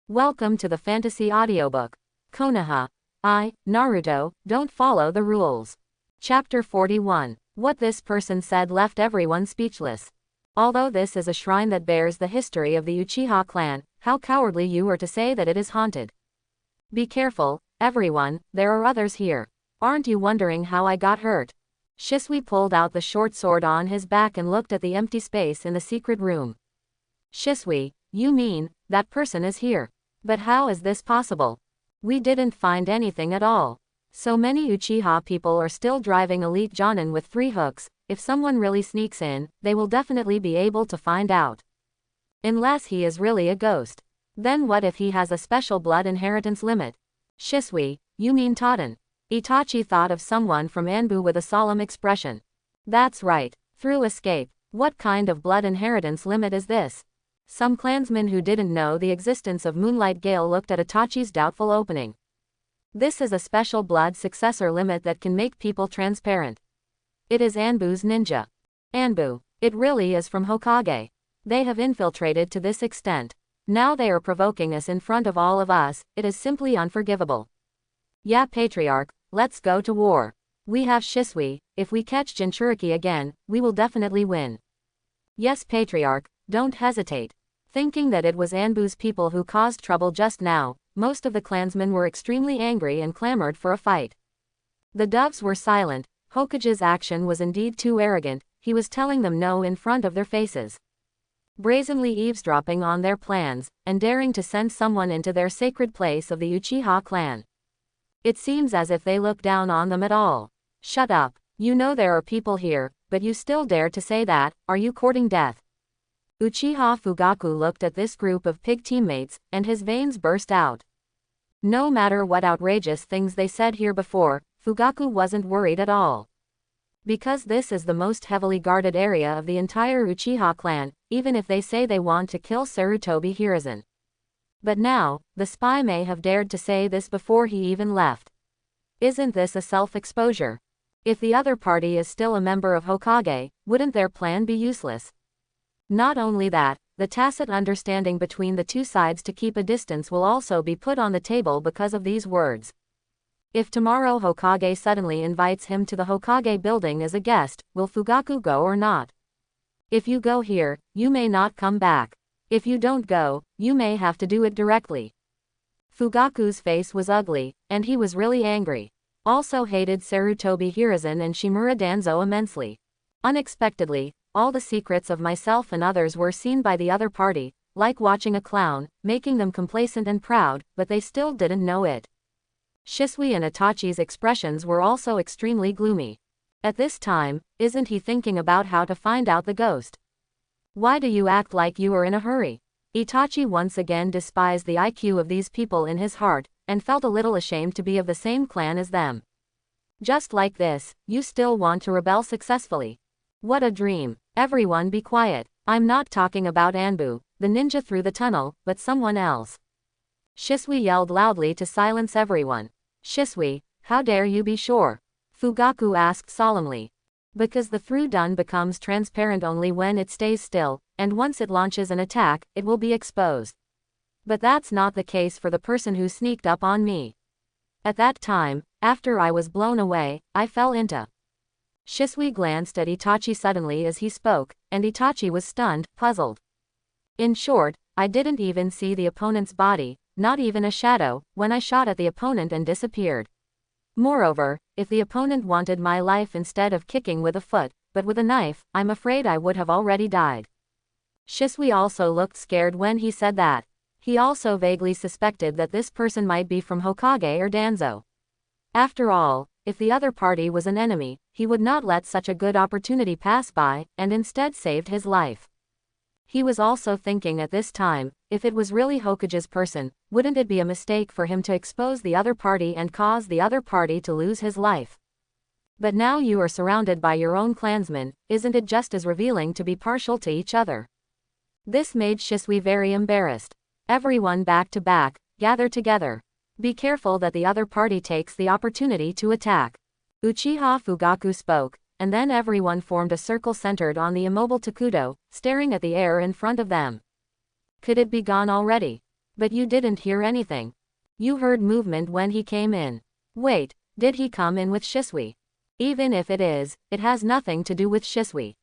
Welcome to the fantasy audiobook. Konoha. Naruto, don't follow the rules. Chapter 41. What this person said left everyone speechless. Although this is a shrine that bears the history of the Uchiha clan, how cowardly you are to say that it is haunted. Be careful, everyone, there are others here. Aren't you wondering how I got hurt? Shisui pulled out the short sword on his back and looked at the empty space in the secret room. Shisui, you mean, that person is here? But how is this possible? We didn't find anything at all. So many Uchiha people are still driving elite jonin with 3 hooks. If someone really sneaks in, they will definitely be able to find out. Unless he is really a ghost. Then what if he has a special blood inheritance limit? Shisui, you mean Toten? Itachi thought of someone from Anbu with a solemn expression. That's right. Through escape. What kind of blood inheritance limit is this? Some clansmen who didn't know the existence of Moonlight Gale looked at Itachi's doubtful opening. This is a special blood successor limit that can make people transparent. It is Anbu's ninja. Anbu. It really is from Hokage. They have infiltrated to this extent. Now they are provoking us in front of all of us. It is simply unforgivable. Yeah, Patriarch, let's go to war. We have Shisui. If we catch Jinchuriki again, we will definitely win. Yes, Patriarch, don't hesitate. Thinking that it was Anbu's people who caused trouble just now, most of the clansmen were extremely angry and clamored for a fight. The doves were silent. Hokage's action was indeed too arrogant. He was telling them no in front of their faces. Brazenly eavesdropping on their plans, and daring to send someone into their sacred place of the Uchiha clan. It seems as if they look down on them at all. Shut up. You know there are people here, but you still dare to say that. Are you courting death? Uchiha Fugaku looked at this group of pig teammates, and his veins burst out. No matter what outrageous things they said here before, Fugaku wasn't worried at all. Because this is the most heavily guarded area of the entire Uchiha clan, even if they say they want to kill Sarutobi Hiruzen. But now, the spy may have dared to say this before he even left. Isn't this a self-exposure? If the other party is still a member of Hokage, wouldn't their plan be useless? Not only that, the tacit understanding between the two sides to keep a distance will also be put on the table because of these words. If tomorrow Hokage suddenly invites him to the Hokage building as a guest, will Fugaku go or not? If you go here, you may not come back. If you don't go, you may have to do it directly. Fugaku's face was ugly, and he was really angry. Also hated Sarutobi Hiruzen and Shimura Danzo immensely. Unexpectedly, all the secrets of myself and others were seen by the other party, like watching a clown, making them complacent and proud, but they still didn't know it. Shisui and Itachi's expressions were also extremely gloomy. At this time, isn't he thinking about how to find out the ghost? Why do you act like you are in a hurry? Itachi once again despised the IQ of these people in his heart, and felt a little ashamed to be of the same clan as them. Just like this, you still want to rebel successfully. What a dream. Everyone be quiet. I'm not talking about Anbu, the ninja through the tunnel, but someone else. Shisui yelled loudly to silence everyone. Shisui, how dare you be sure? Fugaku asked solemnly. Because the through dun becomes transparent only when it stays still, and once it launches an attack, it will be exposed. But that's not the case for the person who sneaked up on me. At that time, after I was blown away, I fell into. Shisui glanced at Itachi suddenly as he spoke, and Itachi was stunned, puzzled. In short, I didn't even see the opponent's body, not even a shadow, when I shot at the opponent and disappeared. Moreover, if the opponent wanted my life instead of kicking with a foot, but with a knife, I'm afraid I would have already died. Shisui also looked scared when he said that. He also vaguely suspected that this person might be from Hokage or Danzo. After all, if the other party was an enemy, he would not let such a good opportunity pass by, and instead saved his life. He was also thinking at this time, if it was really Hokage's person, wouldn't it be a mistake for him to expose the other party and cause the other party to lose his life? But now you are surrounded by your own clansmen, isn't it just as revealing to be partial to each other? This made Shisui very embarrassed. Everyone back to back, gather together. Be careful that the other party takes the opportunity to attack. Uchiha Fugaku spoke, and then everyone formed a circle centered on the immobile Takuto, staring at the air in front of them. Could it be gone already? But you didn't hear anything. You heard movement when he came in. Wait, did he come in with Shisui? Even if it is, it has nothing to do with Shisui.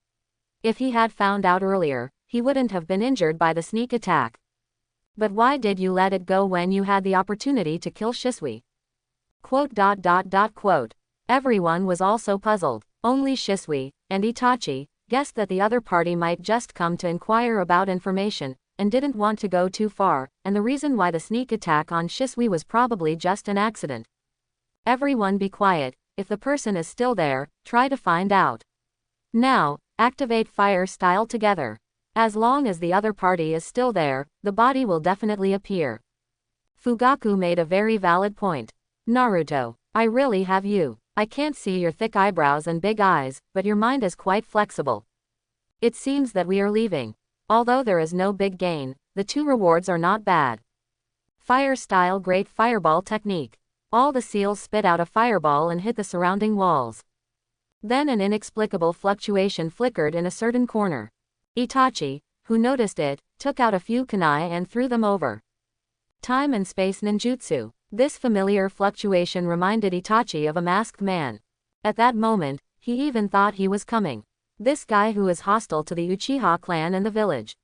If he had found out earlier, he wouldn't have been injured by the sneak attack. But why did you let it go when you had the opportunity to kill Shisui? Quote. Everyone was also puzzled. Only Shisui, and Itachi, guessed that the other party might just come to inquire about information, and didn't want to go too far, and the reason why the sneak attack on Shisui was probably just an accident. Everyone be quiet, if the person is still there, try to find out. Now, activate fire style together. As long as the other party is still there, the body will definitely appear. Fugaku made a very valid point. Naruto, I really have you. I can't see your thick eyebrows and big eyes, but your mind is quite flexible. It seems that we are leaving. Although there is no big gain, the 2 rewards are not bad. Fire style great fireball technique. All the seals spit out a fireball and hit the surrounding walls. Then an inexplicable fluctuation flickered in a certain corner. Itachi, who noticed it, took out a few kunai and threw them over. Time and space ninjutsu. This familiar fluctuation reminded Itachi of a masked man. At that moment, he even thought he was coming. This guy who is hostile to the Uchiha clan and the village.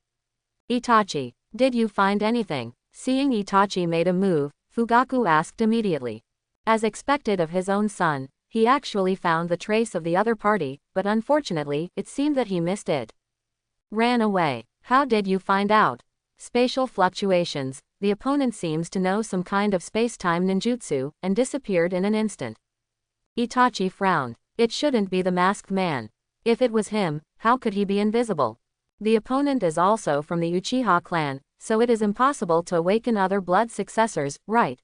Itachi, did you find anything? Seeing Itachi made a move, Fugaku asked immediately. As expected of his own son, he actually found the trace of the other party, but unfortunately, it seemed that he missed it. Ran away. How did you find out? Spatial fluctuations. The opponent seems to know some kind of space-time ninjutsu, and disappeared in an instant. Itachi frowned. It shouldn't be the masked man. If it was him, how could he be invisible? The opponent is also from the Uchiha clan, so it is impossible to awaken other blood successors, right?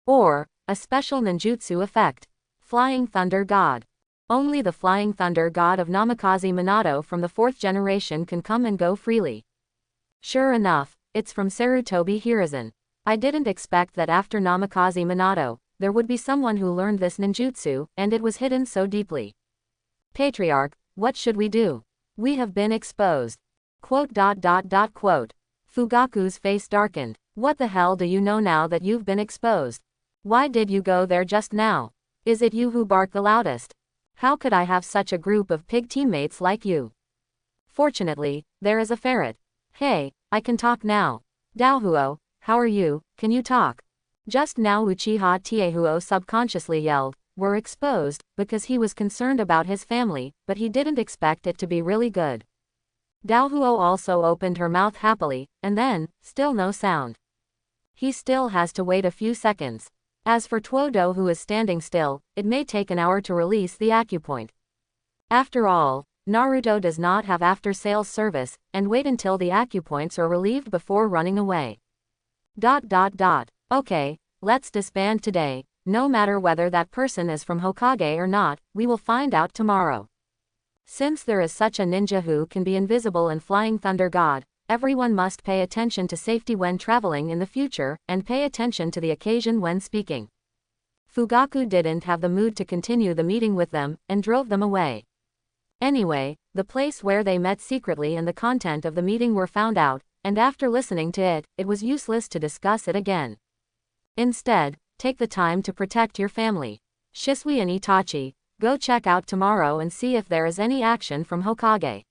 Or, a special ninjutsu effect. Flying Thunder God. Only the Flying Thunder God of Namikaze Minato from the 4th generation can come and go freely. Sure enough, it's from Sarutobi Hiruzen. I didn't expect that after Namikaze Minato, there would be someone who learned this ninjutsu, and it was hidden so deeply. Patriarch, what should we do? We have been exposed. Fugaku's face darkened. What the hell do you know now that you've been exposed? Why did you go there just now? Is it you who bark the loudest? How could I have such a group of pig teammates like you? Fortunately, there is a ferret. Hey, I can talk now. Daohuo, how are you, can you talk? Just now Uchiha Tiehuo subconsciously yelled, "We're exposed," because he was concerned about his family, but he didn't expect it to be really good. Daohuo also opened her mouth happily, and then, still no sound. He still has to wait a few seconds. As for Tuodo who is standing still, it may take an hour to release the acupoint. After all, Naruto does not have after-sales service, and wait until the acupoints are relieved before running away. Okay, let's disband today. No matter whether that person is from Hokage or not, we will find out tomorrow. Since there is such a ninja who can be invisible and Flying Thunder God, everyone must pay attention to safety when traveling in the future, and pay attention to the occasion when speaking. Fugaku didn't have the mood to continue the meeting with them, and drove them away. Anyway, the place where they met secretly and the content of the meeting were found out, and after listening to it, it was useless to discuss it again. Instead, take the time to protect your family. Shisui and Itachi, go check out tomorrow and see if there is any action from Hokage.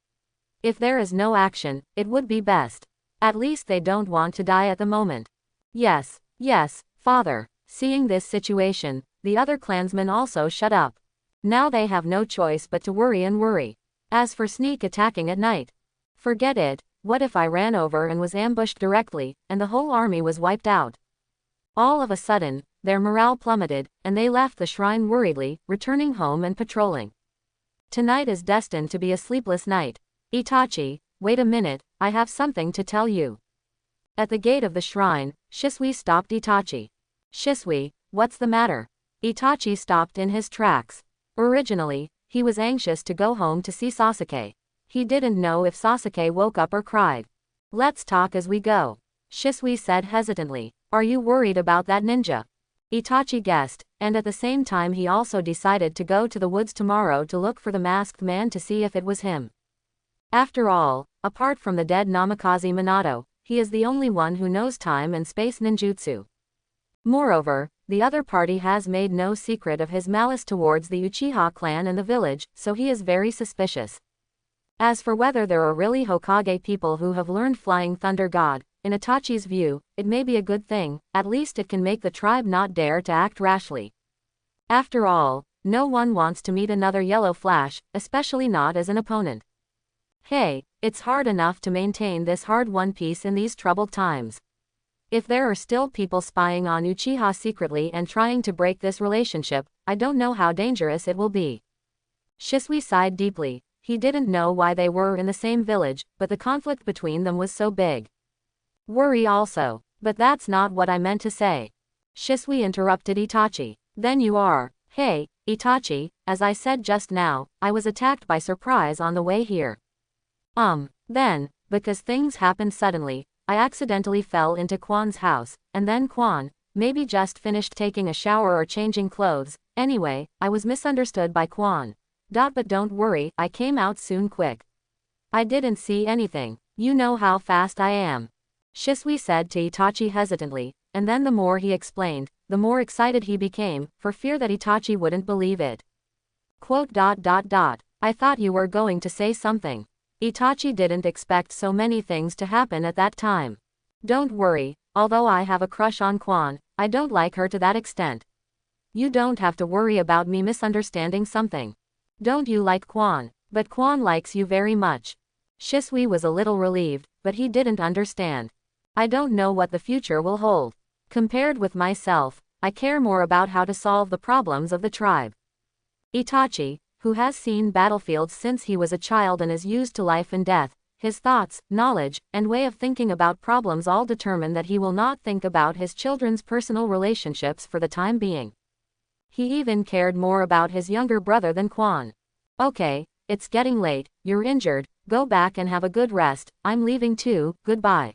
If there is no action, it would be best. At least they don't want to die at the moment. Yes, father. Seeing this situation, the other clansmen also shut up. Now they have no choice but to worry and worry. As for sneak attacking at night, forget it. What if I ran over and was ambushed directly, and the whole army was wiped out? All of a sudden, their morale plummeted, and they left the shrine worriedly, returning home and patrolling. Tonight is destined to be a sleepless night. Itachi, wait a minute, I have something to tell you. At the gate of the shrine, Shisui stopped Itachi. Shisui, what's the matter? Itachi stopped in his tracks. Originally, he was anxious to go home to see Sasuke. He didn't know if Sasuke woke up or cried. Let's talk as we go, Shisui said hesitantly. Are you worried about that ninja? Itachi guessed, and at the same time he also decided to go to the woods tomorrow to look for the masked man to see if it was him. After all, apart from the dead Namikaze Minato, he is the only one who knows time and space ninjutsu. Moreover, the other party has made no secret of his malice towards the Uchiha clan and the village, so he is very suspicious. As for whether there are really Hokage people who have learned Flying Thunder God, in Itachi's view, it may be a good thing, at least it can make the tribe not dare to act rashly. After all, no one wants to meet another Yellow Flash, especially not as an opponent. Hey, it's hard enough to maintain this hard-won peace in these troubled times. If there are still people spying on Uchiha secretly and trying to break this relationship, I don't know how dangerous it will be. Shisui sighed deeply. He didn't know why they were in the same village, but the conflict between them was so big. Worry also. But that's not what I meant to say. Shisui interrupted Itachi. Then you are. Hey, Itachi, as I said just now, I was attacked by surprise on the way here. Then, because things happened suddenly, I accidentally fell into Kwan's house, and then Kwan, maybe just finished taking a shower or changing clothes, anyway, I was misunderstood by Kwan. But don't worry, I came out soon quick. I didn't see anything. You know how fast I am. Shisui said to Itachi hesitantly, and then the more he explained, the more excited he became, for fear that Itachi wouldn't believe it. I thought you were going to say something. Itachi didn't expect so many things to happen at that time. Don't worry, although I have a crush on Kwan, I don't like her to that extent. You don't have to worry about me misunderstanding something. Don't you like Kwan? But Kwan likes you very much. Shisui was a little relieved, but he didn't understand. I don't know what the future will hold. Compared with myself, I care more about how to solve the problems of the tribe. Itachi, who has seen battlefields since he was a child and is used to life and death, his thoughts, knowledge, and way of thinking about problems all determine that he will not think about his children's personal relationships for the time being. He even cared more about his younger brother than Kwan. Okay, it's getting late, you're injured, go back and have a good rest, I'm leaving too, goodbye.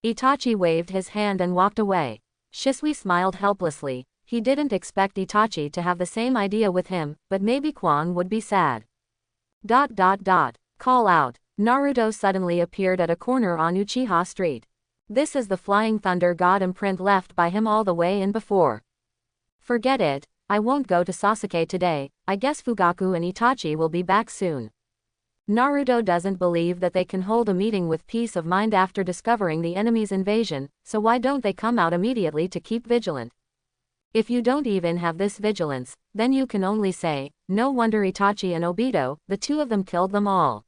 Itachi waved his hand and walked away. Shisui smiled helplessly. He didn't expect Itachi to have the same idea with him, but maybe Kwan would be sad. Call out. Naruto suddenly appeared at a corner on Uchiha Street. This is the Flying Thunder God imprint left by him all the way in before. Forget it, I won't go to Sasuke today, I guess Fugaku and Itachi will be back soon. Naruto doesn't believe that they can hold a meeting with peace of mind after discovering the enemy's invasion, so why don't they come out immediately to keep vigilant? If you don't even have this vigilance, then you can only say, no wonder Itachi and Obito, the two of them killed them all.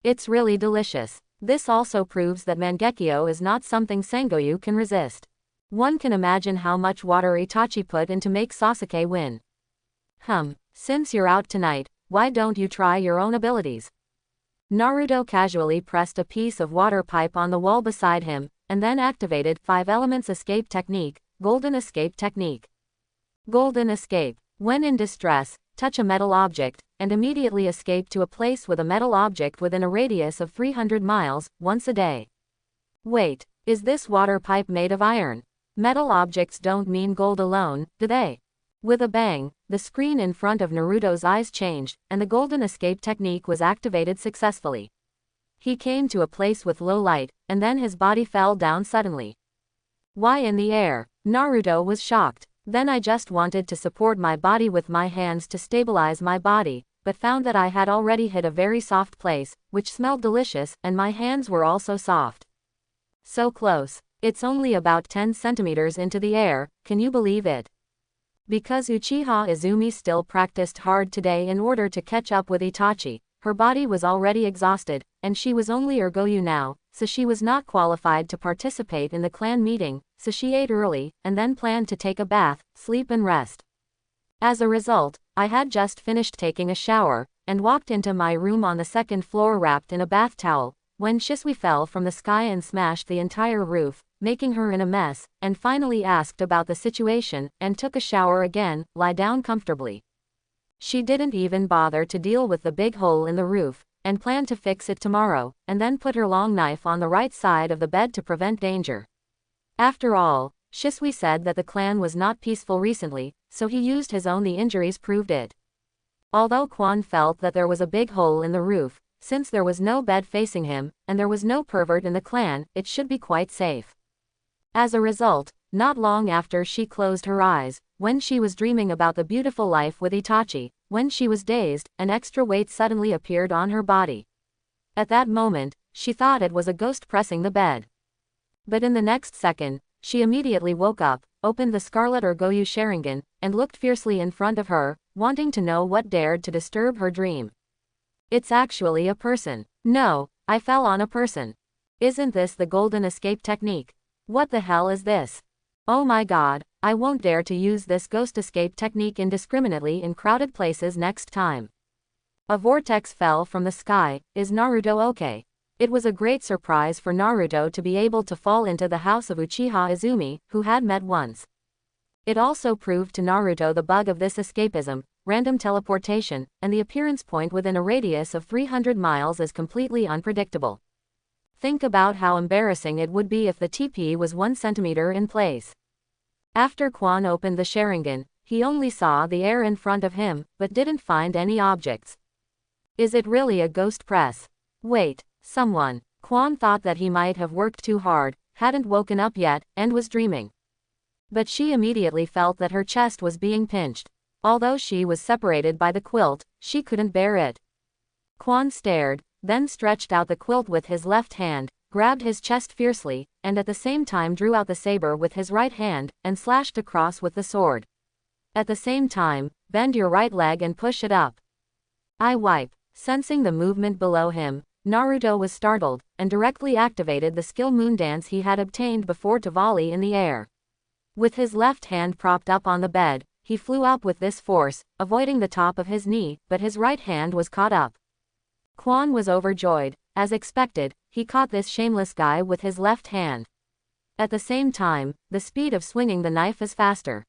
It's really delicious. This also proves that Mangekyo is not something Sangoyu can resist. One can imagine how much water Itachi put in to make Sasuke win. Since you're out tonight, why don't you try your own abilities? Naruto casually pressed a piece of water pipe on the wall beside him, and then activated 5 Elements Escape Technique, Golden Escape Technique. Golden Escape. When in distress, touch a metal object, and immediately escape to a place with a metal object within a radius of 300 miles, once a day. Wait, is this water pipe made of iron? Metal objects don't mean gold alone, do they? With a bang, the screen in front of Naruto's eyes changed, and the golden escape technique was activated successfully. He came to a place with low light, and then his body fell down suddenly. Why in the air? Naruto was shocked. Then I just wanted to support my body with my hands to stabilize my body, but found that I had already hit a very soft place, which smelled delicious, and my hands were also soft. So close. It's only about 10 centimeters into the air, can you believe it? Because Uchiha Izumi still practiced hard today in order to catch up with Itachi, her body was already exhausted, and she was only Goyu now, so she was not qualified to participate in the clan meeting, so she ate early, and then planned to take a bath, sleep and rest. As a result, I had just finished taking a shower, and walked into my room on the 2nd floor wrapped in a bath towel, when Shisui fell from the sky and smashed the entire roof, making her in a mess, and finally asked about the situation, and took a shower again, lie down comfortably. She didn't even bother to deal with the big hole in the roof, and planned to fix it tomorrow, and then put her long knife on the right side of the bed to prevent danger. After all, Shisui said that the clan was not peaceful recently, so he used his own. The injuries proved it. Although Kwan felt that there was a big hole in the roof, since there was no bed facing him, and there was no pervert in the clan, it should be quite safe. As a result, not long after she closed her eyes, when she was dreaming about the beautiful life with Itachi, when she was dazed, an extra weight suddenly appeared on her body. At that moment, she thought it was a ghost pressing the bed. But in the next second, she immediately woke up, opened the Scarlet or Goyu Sharingan, and looked fiercely in front of her, wanting to know what dared to disturb her dream. It's actually a person. No, I fell on a person. Isn't this the golden escape technique? What the hell is this? Oh my god, I won't dare to use this ghost escape technique indiscriminately in crowded places next time. A vortex fell from the sky. Is Naruto okay? It was a great surprise for Naruto to be able to fall into the house of Uchiha Izumi, who had met once. It also proved to Naruto the bug of this escapism, random teleportation, and the appearance point within a radius of 300 miles is completely unpredictable. Think about how embarrassing it would be if the TP was 1 centimeter in place. After Quan opened the Sharingan, he only saw the air in front of him, but didn't find any objects. Is it really a ghost press? Wait, someone. Quan thought that he might have worked too hard, hadn't woken up yet, and was dreaming. But she immediately felt that her chest was being pinched. Although she was separated by the quilt, she couldn't bear it. Quan stared, then stretched out the quilt with his left hand, grabbed his chest fiercely, and at the same time drew out the saber with his right hand, and slashed across with the sword. At the same time, bend your right leg and push it up. I wipe. Sensing the movement below him, Naruto was startled, and directly activated the skill moon dance he had obtained before to volley in the air. With his left hand propped up on the bed, he flew up with this force, avoiding the top of his knee, but his right hand was caught up. Quan was overjoyed. As expected, he caught this shameless guy with his left hand. At the same time, the speed of swinging the knife is faster.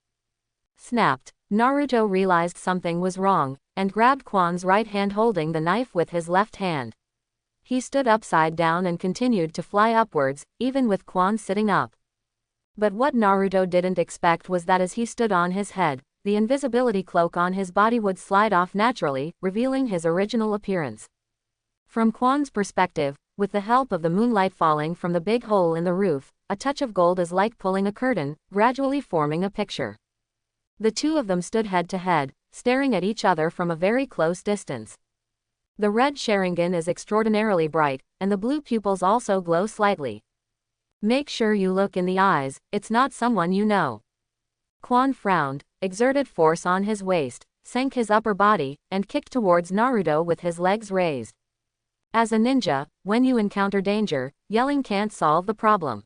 Snapped. Naruto realized something was wrong, and grabbed Quan's right hand holding the knife with his left hand. He stood upside down and continued to fly upwards, even with Quan sitting up. But what Naruto didn't expect was that as he stood on his head, the invisibility cloak on his body would slide off naturally, revealing his original appearance. From Quan's perspective, with the help of the moonlight falling from the big hole in the roof, a touch of gold is like pulling a curtain, gradually forming a picture. The two of them stood head to head, staring at each other from a very close distance. The red Sharingan is extraordinarily bright, and the blue pupils also glow slightly. Make sure you look in the eyes, it's not someone you know. Quan frowned, exerted force on his waist, sank his upper body, and kicked towards Naruto with his legs raised. As a ninja, when you encounter danger, yelling can't solve the problem.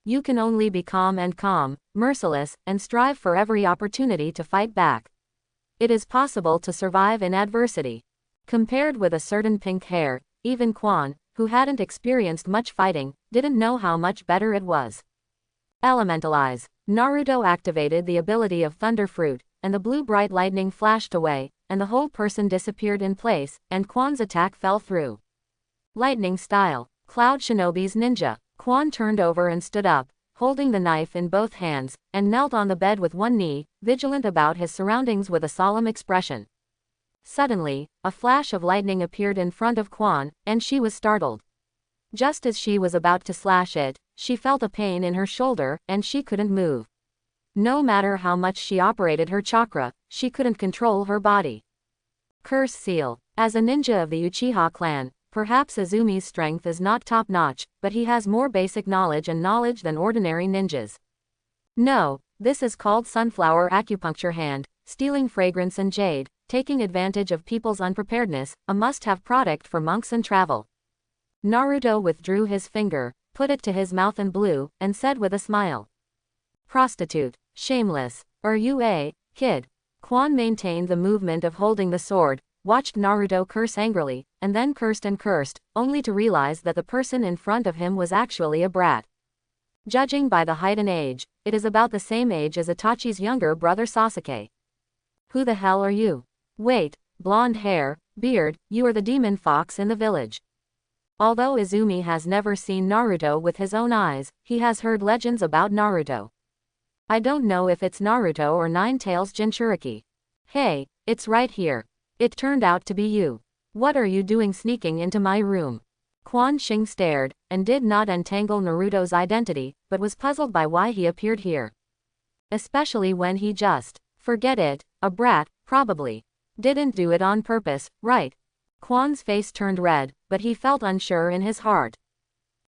You can only be calm, merciless, and strive for every opportunity to fight back. It is possible to survive in adversity. Compared with a certain pink hair, even Quan, who hadn't experienced much fighting, didn't know how much better it was. Elementalize. Naruto activated the ability of Thunder Fruit, and the blue bright lightning flashed away, and the whole person disappeared in place, and Quan's attack fell through. Lightning style. Cloud Shinobi's ninja. Quan turned over and stood up, holding the knife in both hands, and knelt on the bed with one knee, vigilant about his surroundings with a solemn expression. Suddenly, a flash of lightning appeared in front of Quan, and she was startled. Just as she was about to slash it, she felt a pain in her shoulder, and she couldn't move. No matter how much she operated her chakra, she couldn't control her body. Curse seal. As a ninja of the Uchiha clan, perhaps Izumi's strength is not top-notch, but he has more basic knowledge and knowledge than ordinary ninjas. No, this is called sunflower acupuncture hand, stealing fragrance and jade, taking advantage of people's unpreparedness, a must-have product for monks and travel. Naruto withdrew his finger, put it to his mouth and blew, and said with a smile. Prostitute. Shameless. Are you a kid? Quan maintained the movement of holding the sword, watched Naruto curse angrily, and then cursed and cursed, only to realize that the person in front of him was actually a brat. Judging by the height and age, it is about the same age as Itachi's younger brother Sasuke. Who the hell are you? Wait, blonde hair, beard, you are the demon fox in the village. Although Izumi has never seen Naruto with his own eyes, he has heard legends about Naruto. I don't know if it's Naruto or Nine Tails Jinchuriki. Hey, it's right here. It turned out to be you. What are you doing sneaking into my room? Quan Xing stared, and did not untangle Naruto's identity, but was puzzled by why he appeared here. Especially when he just, forget it, a brat, probably. Didn't do it on purpose, right? Quan's face turned red, but he felt unsure in his heart.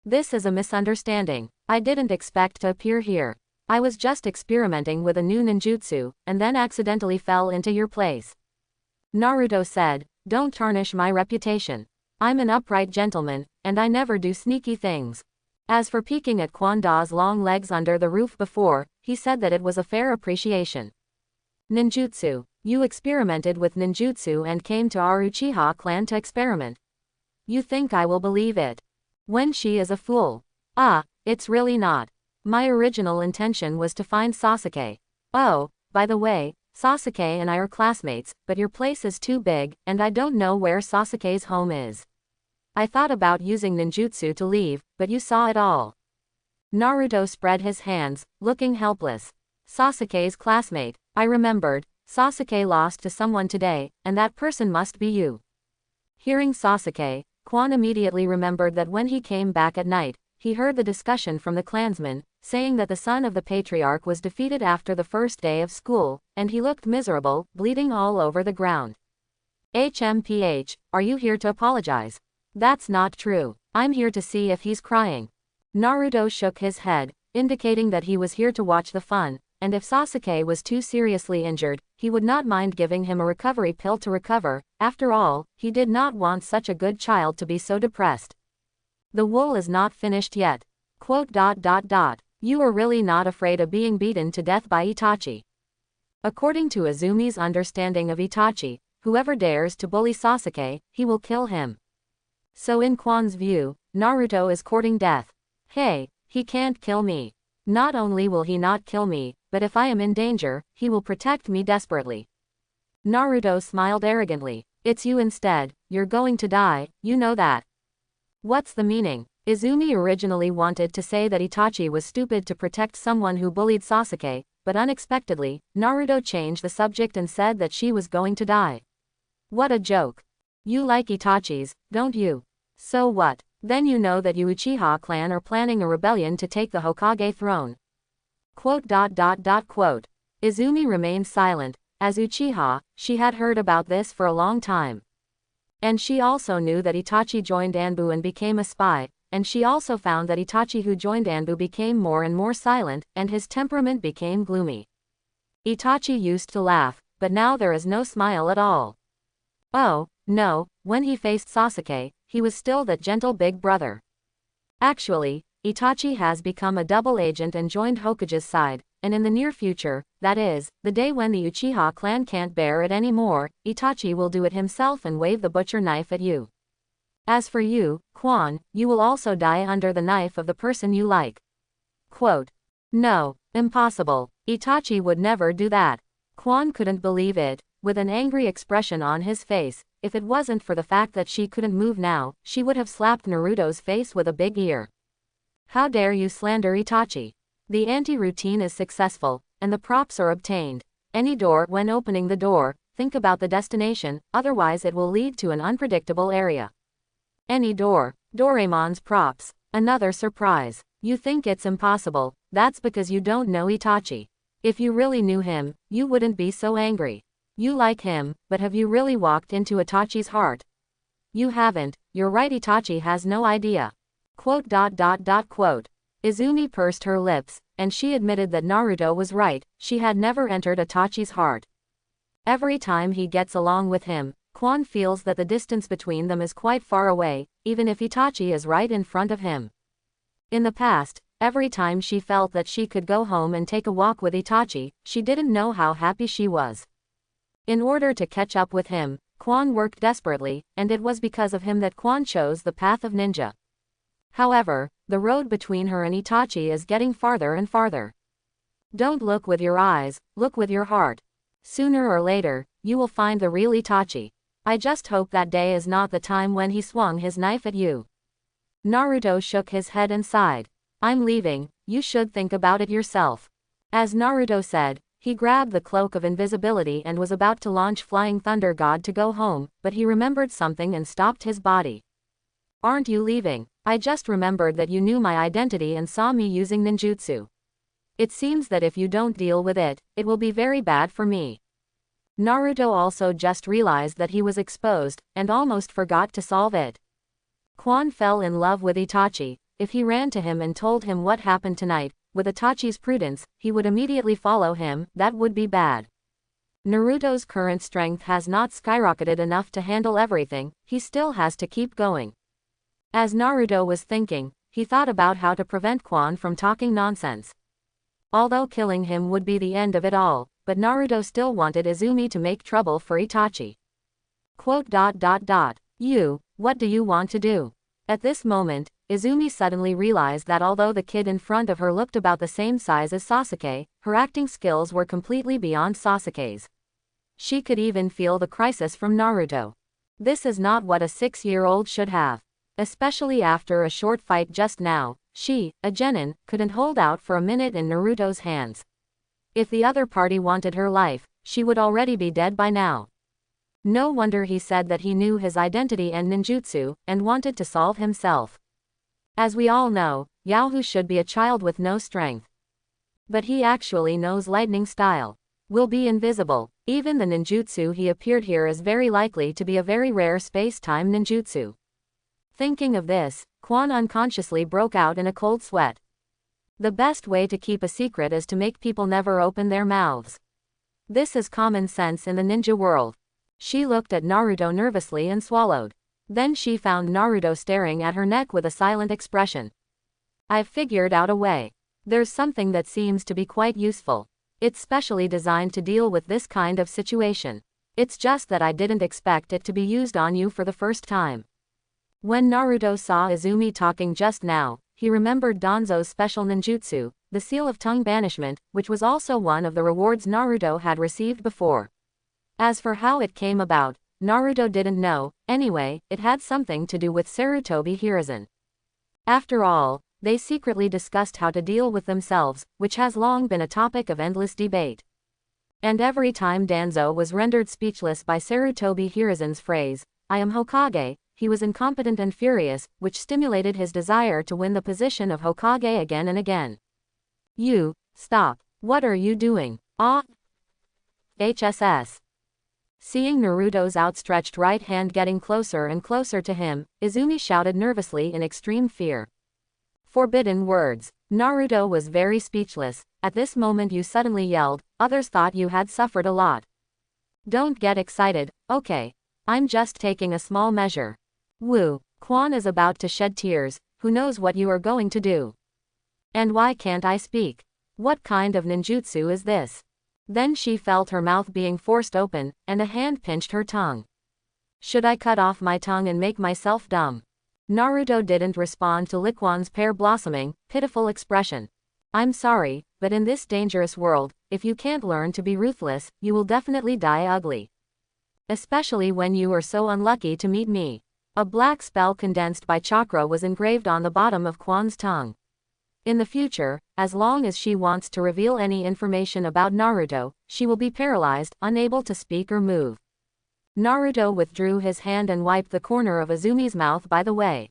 This is a misunderstanding. I didn't expect to appear here. I was just experimenting with a new ninjutsu, and then accidentally fell into your place. Naruto said, don't tarnish my reputation. I'm an upright gentleman, and I never do sneaky things. As for peeking at Quan Da's long legs under the roof before, he said that it was a fair appreciation. Ninjutsu. You experimented with ninjutsu and came to our Uchiha clan to experiment. You think I will believe it? When she is a fool. Ah, it's really not. My original intention was to find Sasuke. Oh, by the way, Sasuke and I are classmates, but your place is too big, and I don't know where Sasuke's home is. I thought about using ninjutsu to leave, but you saw it all. Naruto spread his hands, looking helpless. Sasuke's classmate, I remembered. Sasuke lost to someone today, and that person must be you. Hearing Sasuke, Quan immediately remembered that when he came back at night, he heard the discussion from the clansmen, saying that the son of the patriarch was defeated after the first day of school, and he looked miserable, bleeding all over the ground. HMPH, are you here to apologize? That's not true. I'm here to see if he's crying. Naruto shook his head, indicating that he was here to watch the fun, and if Sasuke was too seriously injured, he would not mind giving him a recovery pill to recover. After all, he did not want such a good child to be so depressed. The wool is not finished yet. You are really not afraid of being beaten to death by Itachi. According to Izumi's understanding of Itachi, whoever dares to bully Sasuke, he will kill him. So in Quan's view, Naruto is courting death. Hey, he can't kill me. Not only will he not kill me, but if I am in danger, he will protect me desperately. Naruto smiled arrogantly. It's you instead, you're going to die, you know that. What's the meaning? Izumi originally wanted to say that Itachi was stupid to protect someone who bullied Sasuke, but unexpectedly, Naruto changed the subject and said that she was going to die. What a joke. You like Itachi's, don't you? So what? Then you know that you Uchiha clan are planning a rebellion to take the Hokage throne. Izumi remained silent. As Uchiha, she had heard about this for a long time. And she also knew that Itachi joined Anbu and became a spy, and she also found that Itachi who joined Anbu became more and more silent, and his temperament became gloomy. Itachi used to laugh, but now there is no smile at all. Oh, no, when he faced Sasuke, he was still that gentle big brother. Actually, Itachi has become a double agent and joined Hokage's side, and in the near future, that is, the day when the Uchiha clan can't bear it anymore, Itachi will do it himself and wave the butcher knife at you. As for you, Quan, you will also die under the knife of the person you like. No, impossible. Itachi would never do that. Quan couldn't believe it, with an angry expression on his face. If it wasn't for the fact that she couldn't move now, she would have slapped Naruto's face with a big ear. How dare you slander Itachi? The anti-routine is successful, and the props are obtained. Any door, when opening the door, think about the destination, otherwise it will lead to an unpredictable area. Any door. Doraemon's props. Another surprise. You think it's impossible, that's because you don't know Itachi. If you really knew him, you wouldn't be so angry. You like him, but have you really walked into Itachi's heart? You haven't, you're right, Itachi has no idea. Izumi pursed her lips, and she admitted that Naruto was right, she had never entered Itachi's heart. Every time he gets along with him, Quan feels that the distance between them is quite far away, even if Itachi is right in front of him. In the past, every time she felt that she could go home and take a walk with Itachi, she didn't know how happy she was. In order to catch up with him, Quan worked desperately, and it was because of him that Quan chose the path of ninja. However, the road between her and Itachi is getting farther and farther. Don't look with your eyes, look with your heart. Sooner or later, you will find the real Itachi. I just hope that day is not the time when he swung his knife at you. Naruto shook his head and sighed. I'm leaving, you should think about it yourself. As Naruto said, He grabbed the cloak of invisibility and was about to launch Flying Thunder God to go home, but he remembered something and stopped his body. Aren't you leaving? I just remembered that you knew my identity and saw me using ninjutsu. It seems that if you don't deal with it, it will be very bad for me. Naruto also just realized that he was exposed, and almost forgot to solve it. Quan fell in love with Itachi. If he ran to him and told him what happened tonight, with Itachi's prudence, he would immediately follow him. That would be bad. Naruto's current strength has not skyrocketed enough to handle everything, he still has to keep going. As Naruto was thinking, he thought about how to prevent Quan from talking nonsense. Although killing him would be the end of it all, but Naruto still wanted Izumi to make trouble for Itachi. You, what do you want to do? At this moment, Izumi suddenly realized that although the kid in front of her looked about the same size as Sasuke, her acting skills were completely beyond Sasuke's. She could even feel the crisis from Naruto. This is not what a 6-year-old should have. Especially after a short fight just now, she, a genin, couldn't hold out for a minute in Naruto's hands. If the other party wanted her life, she would already be dead by now. No wonder he said that he knew his identity and ninjutsu, and wanted to solve himself. As we all know, Yaohu should be a child with no strength. But he actually knows lightning style. Will be invisible. Even the ninjutsu he appeared here is very likely to be a very rare space-time ninjutsu. Thinking of this, Quan unconsciously broke out in a cold sweat. The best way to keep a secret is to make people never open their mouths. This is common sense in the ninja world. She looked at Naruto nervously and swallowed. Then she found Naruto staring at her neck with a silent expression. I've figured out a way. There's something that seems to be quite useful. It's specially designed to deal with this kind of situation. It's just that I didn't expect it to be used on you for the first time. When Naruto saw Izumi talking just now, he remembered Danzo's special ninjutsu, the Seal of Tongue Banishment, which was also one of the rewards Naruto had received before. As for how it came about, Naruto didn't know. Anyway, it had something to do with Sarutobi Hiruzen. After all, they secretly discussed how to deal with themselves, which has long been a topic of endless debate. And every time Danzo was rendered speechless by Sarutobi Hiruzen's phrase, I am Hokage, he was incompetent and furious, which stimulated his desire to win the position of Hokage again and again. You, stop. What are you doing? HSS. Seeing Naruto's outstretched right hand getting closer and closer to him, Izumi shouted nervously in extreme fear. Forbidden words. Naruto was very speechless. At this moment you suddenly yelled, others thought you had suffered a lot. Don't get excited, okay. I'm just taking a small measure. Woo, Quan is about to shed tears, who knows what you are going to do? And why can't I speak? What kind of ninjutsu is this? Then she felt her mouth being forced open, and a hand pinched her tongue. Should I cut off my tongue and make myself dumb? Naruto didn't respond to Liquan's pear-blossoming, pitiful expression. I'm sorry, but in this dangerous world, if you can't learn to be ruthless, you will definitely die ugly. Especially when you are so unlucky to meet me. A black spell condensed by chakra was engraved on the bottom of Quan's tongue. In the future, as long as she wants to reveal any information about Naruto, she will be paralyzed, unable to speak or move. Naruto withdrew his hand and wiped the corner of Izumi's mouth by the way.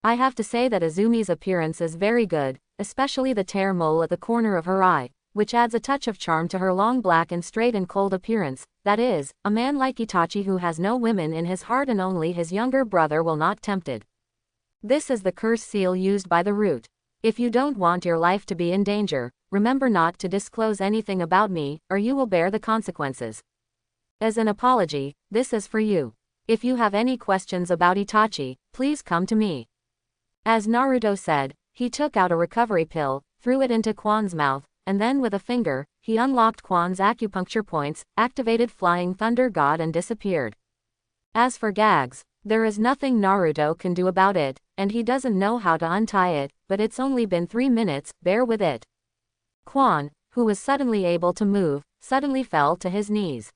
I have to say that Izumi's appearance is very good, especially the tear mole at the corner of her eye, which adds a touch of charm to her long black and straight and cold appearance. That is, a man like Itachi who has no women in his heart and only his younger brother will not tempt it. This is the curse seal used by the root. If you don't want your life to be in danger, remember not to disclose anything about me, or you will bear the consequences. As an apology, this is for you. If you have any questions about Itachi, please come to me. As Naruto said, he took out a recovery pill, threw it into Quan's mouth, and then with a finger, he unlocked Quan's acupuncture points, activated Flying Thunder God and disappeared. As for gags, there is nothing Naruto can do about it, and he doesn't know how to untie it, but it's only been 3 minutes, bear with it. Quan, who was suddenly able to move, suddenly fell to his knees.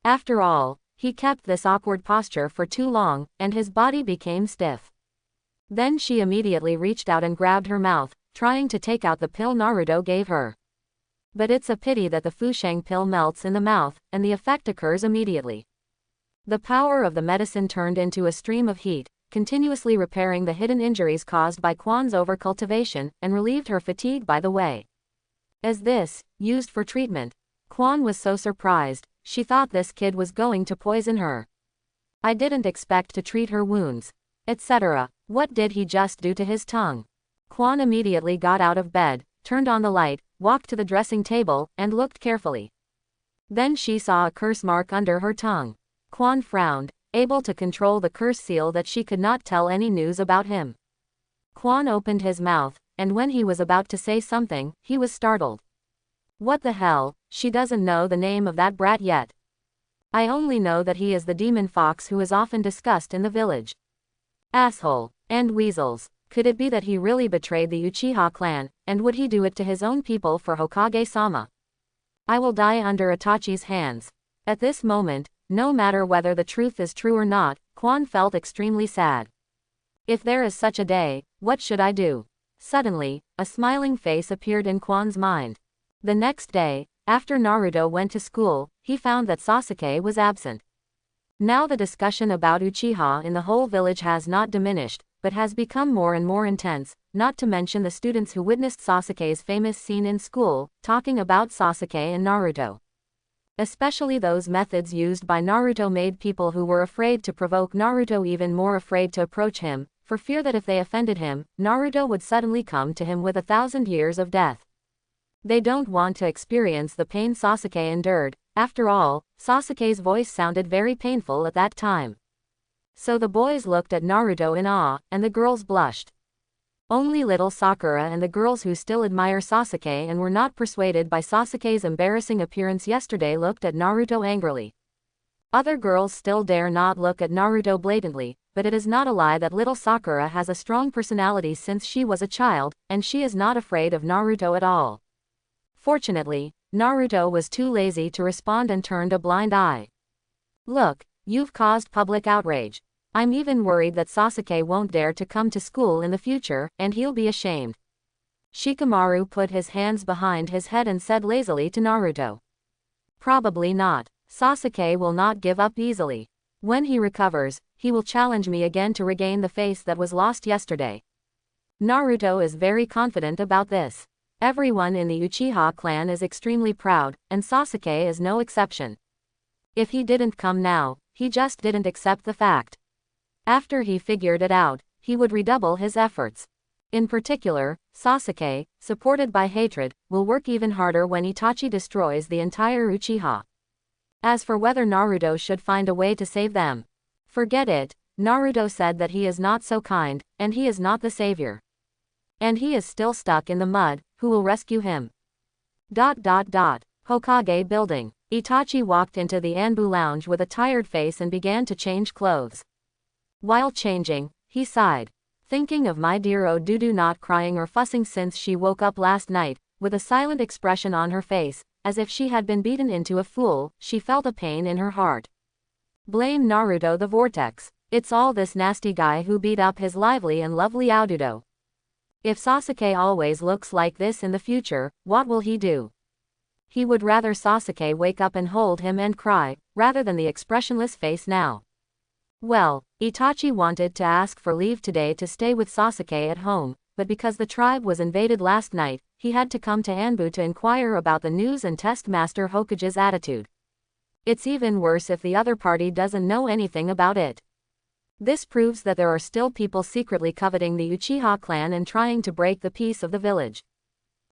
After all, he kept this awkward posture for too long, and his body became stiff. Then she immediately reached out and grabbed her mouth, trying to take out the pill Naruto gave her. But it's a pity that the Fusheng pill melts in the mouth, and the effect occurs immediately. The power of the medicine turned into a stream of heat, continuously repairing the hidden injuries caused by Quan's overcultivation, and relieved her fatigue by the way. As this, used for treatment. Quan was so surprised, she thought this kid was going to poison her. I didn't expect to treat her wounds. Etc. What did he just do to his tongue? Quan immediately got out of bed, turned on the light, walked to the dressing table, and looked carefully. Then she saw a curse mark under her tongue. Quan frowned, able to control the curse seal that she could not tell any news about him. Quan opened his mouth, and when he was about to say something, he was startled. What the hell, she doesn't know the name of that brat yet. I only know that he is the demon fox who is often discussed in the village. Asshole. And weasels. Could it be that he really betrayed the Uchiha clan, and would he do it to his own people for Hokage-sama? I will die under Itachi's hands. At this moment, no matter whether the truth is true or not, Quan felt extremely sad. If there is such a day, what should I do? Suddenly, a smiling face appeared in Quan's mind. The next day, after Naruto went to school, he found that Sasuke was absent. Now the discussion about Uchiha in the whole village has not diminished, but has become more and more intense, not to mention the students who witnessed Sasuke's famous scene in school, talking about Sasuke and Naruto. Especially those methods used by Naruto made people who were afraid to provoke Naruto even more afraid to approach him, for fear that if they offended him, Naruto would suddenly come to him with 1,000 years of death. They don't want to experience the pain Sasuke endured. After all, Sasuke's voice sounded very painful at that time. So the boys looked at Naruto in awe, and the girls blushed. Only little Sakura and the girls who still admire Sasuke and were not persuaded by Sasuke's embarrassing appearance yesterday looked at Naruto angrily. Other girls still dare not look at Naruto blatantly, but it is not a lie that little Sakura has a strong personality since she was a child, and she is not afraid of Naruto at all. Fortunately, Naruto was too lazy to respond and turned a blind eye. Look, you've caused public outrage. I'm even worried that Sasuke won't dare to come to school in the future, and he'll be ashamed. Shikamaru put his hands behind his head and said lazily to Naruto. Probably not. Sasuke will not give up easily. When he recovers, he will challenge me again to regain the face that was lost yesterday. Naruto is very confident about this. Everyone in the Uchiha clan is extremely proud, and Sasuke is no exception. If he didn't come now, he just didn't accept the fact. After he figured it out, he would redouble his efforts. In particular, Sasuke, supported by hatred, will work even harder when Itachi destroys the entire Uchiha. As for whether Naruto should find a way to save them, forget it. Naruto said that he is not so kind, and he is not the savior. And he is still stuck in the mud. Who will rescue him? Hokage building. Itachi walked into the Anbu lounge with a tired face and began to change clothes. While changing, he sighed. Thinking of my dear Odudu not crying or fussing since she woke up last night, with a silent expression on her face, as if she had been beaten into a fool, she felt a pain in her heart. Blame Naruto the vortex. It's all this nasty guy who beat up his lively and lovely Odudo. If Sasuke always looks like this in the future, what will he do? He would rather Sasuke wake up and hold him and cry, rather than the expressionless face now. Well, Itachi wanted to ask for leave today to stay with Sasuke at home, but because the tribe was invaded last night, he had to come to Anbu to inquire about the news and test Master Hokage's attitude. It's even worse if the other party doesn't know anything about it. This proves that there are still people secretly coveting the Uchiha clan and trying to break the peace of the village.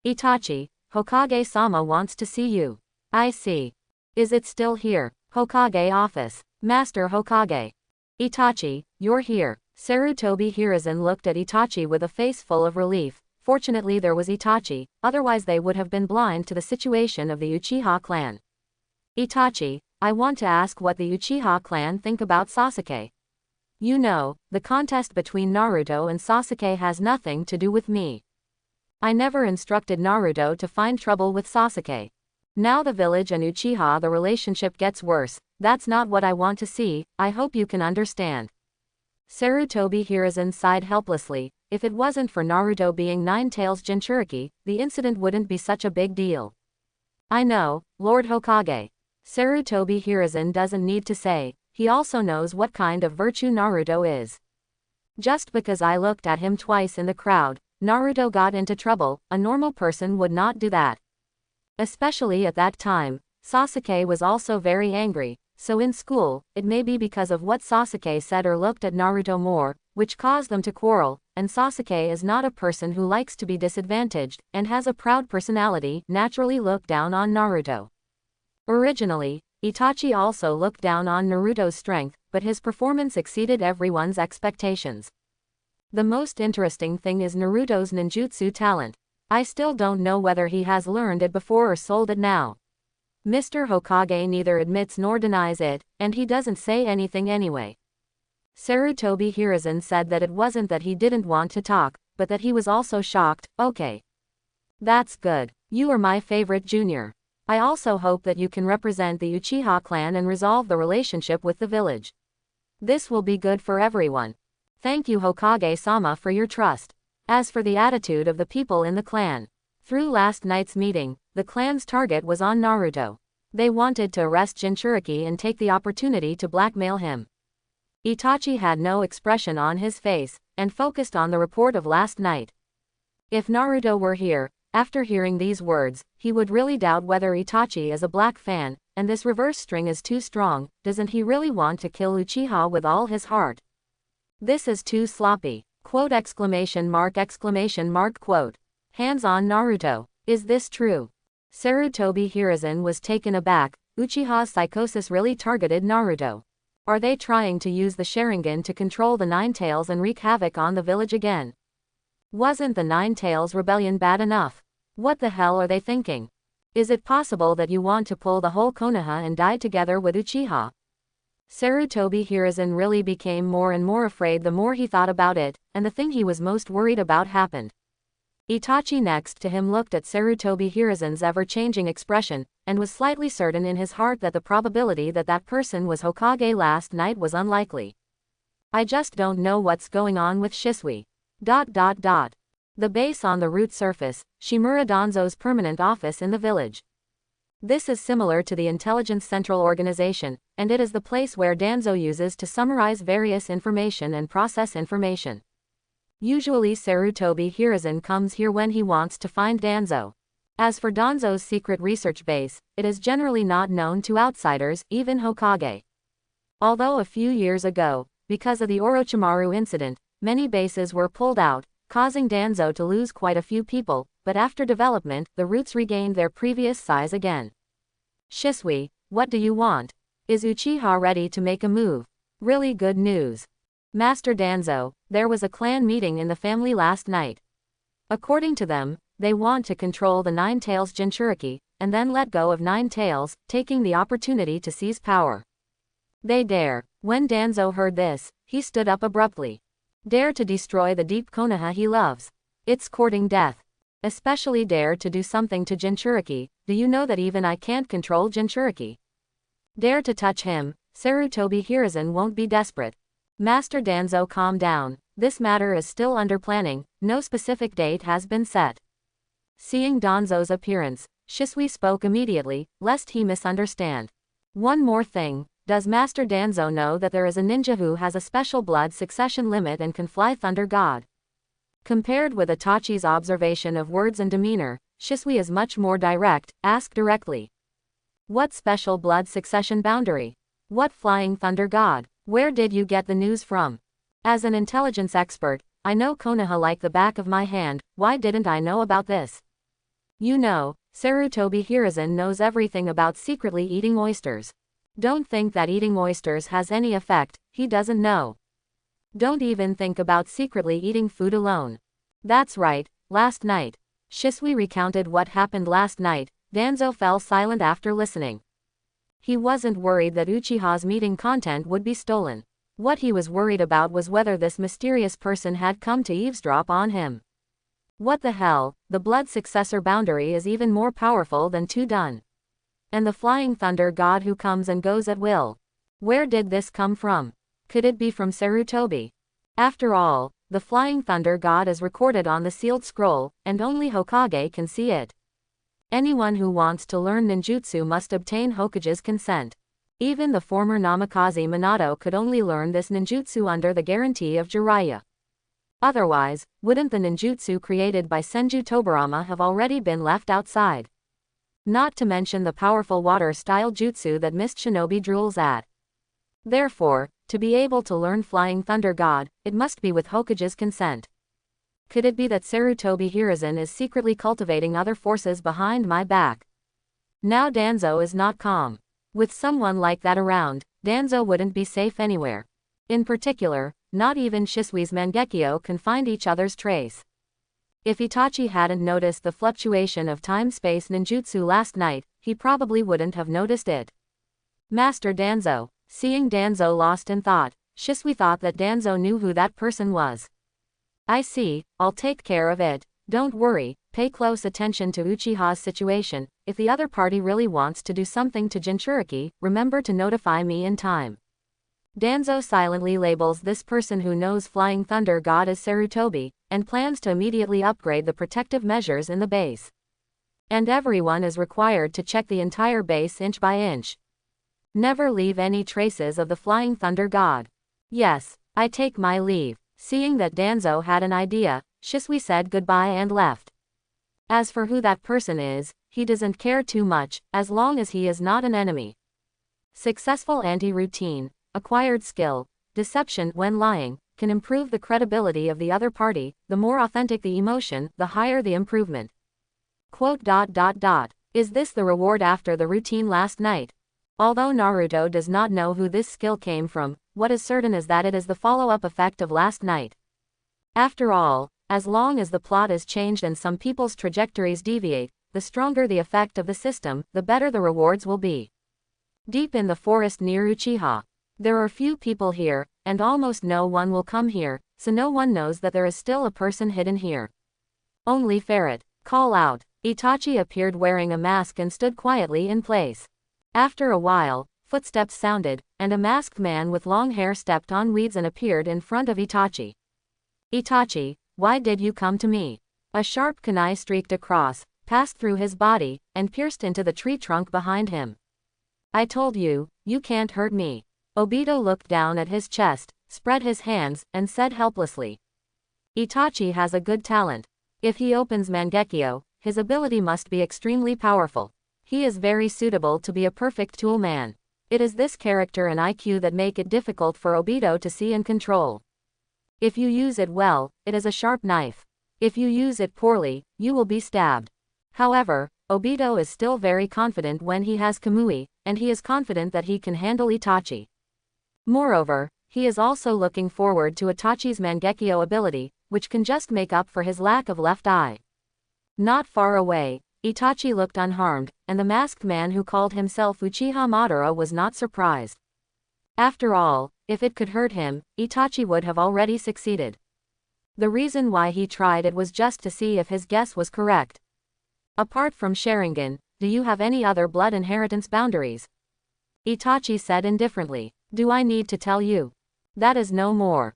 Itachi, Hokage-sama wants to see you. I see. Is it still here? Hokage office. Master Hokage. Itachi, you're here. Sarutobi Hiruzen looked at Itachi with a face full of relief. Fortunately there was Itachi, otherwise they would have been blind to the situation of the Uchiha clan. Itachi, I want to ask what the Uchiha clan think about Sasuke. You know, the contest between Naruto and Sasuke has nothing to do with me. I never instructed Naruto to find trouble with Sasuke. Now the village and Uchiha the relationship gets worse. That's not what I want to see, I hope you can understand. Sarutobi Hiruzen sighed helplessly. If it wasn't for Naruto being Nine-Tails Jinchuriki, the incident wouldn't be such a big deal. I know, Lord Hokage. Sarutobi Hiruzen doesn't need to say, he also knows what kind of virtue Naruto is. Just because I looked at him twice in the crowd, Naruto got into trouble. A normal person would not do that. Especially at that time, Sasuke was also very angry, so in school, it may be because of what Sasuke said or looked at Naruto more, which caused them to quarrel, and Sasuke is not a person who likes to be disadvantaged, and has a proud personality, naturally looked down on Naruto. Originally, Itachi also looked down on Naruto's strength, but his performance exceeded everyone's expectations. The most interesting thing is Naruto's ninjutsu talent. I still don't know whether he has learned it before or sold it now. Mr. Hokage neither admits nor denies it, and he doesn't say anything anyway. Sarutobi Hiruzen said that it wasn't that he didn't want to talk, but that he was also shocked. Okay. That's good. You are my favorite junior. I also hope that you can represent the Uchiha clan and resolve the relationship with the village. This will be good for everyone. Thank you Hokage-sama for your trust. As for the attitude of the people in the clan, through last night's meeting, the clan's target was on Naruto. They wanted to arrest Jinchuriki and take the opportunity to blackmail him. Itachi had no expression on his face, and focused on the report of last night. If Naruto were here, after hearing these words, he would really doubt whether Itachi is a black fan, and this reverse string is too strong. Doesn't he really want to kill Uchiha with all his heart? This is too sloppy. Quote exclamation mark quote. Hands on Naruto. Is this true? Sarutobi Hiruzen was taken aback. Uchiha's psychosis really targeted Naruto. Are they trying to use the Sharingan to control the Nine Tails and wreak havoc on the village again? Wasn't the Nine Tails rebellion bad enough? What the hell are they thinking? Is it possible that you want to pull the whole Konoha and die together with Uchiha? Sarutobi Hiruzen really became more and more afraid the more he thought about it, and the thing he was most worried about happened. Itachi next to him looked at Sarutobi Hiruzen's ever-changing expression, and was slightly certain in his heart that the probability that that person was Hokage last night was unlikely. I just don't know what's going on with Shisui. The base on the root surface, Shimura Danzo's permanent office in the village. This is similar to the Intelligence Central Organization, and it is the place where Danzo uses to summarize various information and process information. Usually Sarutobi Hiruzen comes here when he wants to find Danzo. As for Danzo's secret research base, it is generally not known to outsiders, even Hokage. Although a few years ago, because of the Orochimaru incident, many bases were pulled out, causing Danzo to lose quite a few people, but after development, the roots regained their previous size again. Shisui, what do you want? Is Uchiha ready to make a move? Really good news. Master Danzo, there was a clan meeting in the family last night. According to them, they want to control the Nine Tails Jinchuriki, and then let go of Nine Tails, taking the opportunity to seize power. They dare. When Danzo heard this, he stood up abruptly. Dare to destroy the deep Konoha he loves. It's courting death. Especially dare to do something to Jinchuriki. Do you know that even I can't control Jinchuriki? Dare to touch him. Sarutobi Hiruzen won't be desperate. Master Danzo, calm down. This matter is still under planning. No specific date has been set. Seeing Danzo's appearance, Shisui spoke immediately, lest he misunderstand. One more thing. Does Master Danzo know that there is a ninja who has a special blood succession limit and can fly Thunder God? Compared with Itachi's observation of words and demeanor, Shisui is much more direct. Ask directly. What special blood succession boundary? What flying Thunder God? Where did you get the news from? As an intelligence expert, I know Konoha like the back of my hand. Why didn't I know about this? You know, Sarutobi Hiruzen knows everything about secretly eating oysters. Don't think that eating oysters has any effect. He doesn't know. Don't even think about secretly eating food alone. That's right, last night. Shisui recounted what happened last night. Danzo fell silent after listening. He wasn't worried that Uchiha's meeting content would be stolen. What he was worried about was whether this mysterious person had come to eavesdrop on him. What the hell, the blood successor boundary is even more powerful than two done. And the flying thunder god who comes and goes at will. Where did this come from? Could it be from Sarutobi? After all, the flying thunder god is recorded on the sealed scroll, and only Hokage can see it. Anyone who wants to learn ninjutsu must obtain Hokage's consent. Even the former Namikaze Minato could only learn this ninjutsu under the guarantee of Jiraiya. Otherwise, wouldn't the ninjutsu created by Senju Tobirama have already been left outside? Not to mention the powerful water-style jutsu that Mist Shinobi drools at. Therefore, to be able to learn Flying Thunder God, it must be with Hokage's consent. Could it be that Sarutobi Hiruzen is secretly cultivating other forces behind my back? Now Danzo is not calm. With someone like that around, Danzo wouldn't be safe anywhere. In particular, not even Shisui's Mangekyo can find each other's trace. If Itachi hadn't noticed the fluctuation of time-space ninjutsu last night, he probably wouldn't have noticed it. Master Danzo. Seeing Danzo lost in thought, Shisui thought that Danzo knew who that person was. I see, I'll take care of it. Don't worry, pay close attention to Uchiha's situation. If the other party really wants to do something to Jinchuriki, remember to notify me in time. Danzo silently labels this person who knows Flying Thunder God as Sarutobi, and plans to immediately upgrade the protective measures in the base. And everyone is required to check the entire base inch by inch. Never leave any traces of the Flying Thunder God. Yes, I take my leave. Seeing that Danzo had an idea, Shisui said goodbye and left. As for who that person is, he doesn't care too much, as long as he is not an enemy. Successful anti-routine, acquired skill, deception when lying, can improve the credibility of the other party. The more authentic the emotion, the higher the improvement. Is this the reward after the routine last night? Although Naruto does not know who this skill came from, what is certain is that it is the follow-up effect of last night. After all, as long as the plot is changed and some people's trajectories deviate, the stronger the effect of the system, the better the rewards will be. Deep in the forest near Uchiha. There are few people here, and almost no one will come here, so no one knows that there is still a person hidden here. Only Ferret. Call out. Itachi appeared wearing a mask and stood quietly in place. After a while, footsteps sounded, and a masked man with long hair stepped on weeds and appeared in front of Itachi. Itachi, why did you come to me? A sharp kunai streaked across, passed through his body, and pierced into the tree trunk behind him. I told you, you can't hurt me. Obito looked down at his chest, spread his hands, and said helplessly. Itachi has a good talent. If he opens Mangekyo, his ability must be extremely powerful. He is very suitable to be a perfect tool man. It is this character and IQ that make it difficult for Obito to see and control. If you use it well, it is a sharp knife. If you use it poorly, you will be stabbed. However, Obito is still very confident when he has Kamui, and he is confident that he can handle Itachi. Moreover, he is also looking forward to Itachi's Mangekyo ability, which can just make up for his lack of left eye. Not far away, Itachi looked unharmed, and the masked man who called himself Uchiha Madara was not surprised. After all, if it could hurt him, Itachi would have already succeeded. The reason why he tried it was just to see if his guess was correct. Apart from Sharingan, do you have any other blood inheritance boundaries? Itachi said indifferently. Do I need to tell you? That is no more.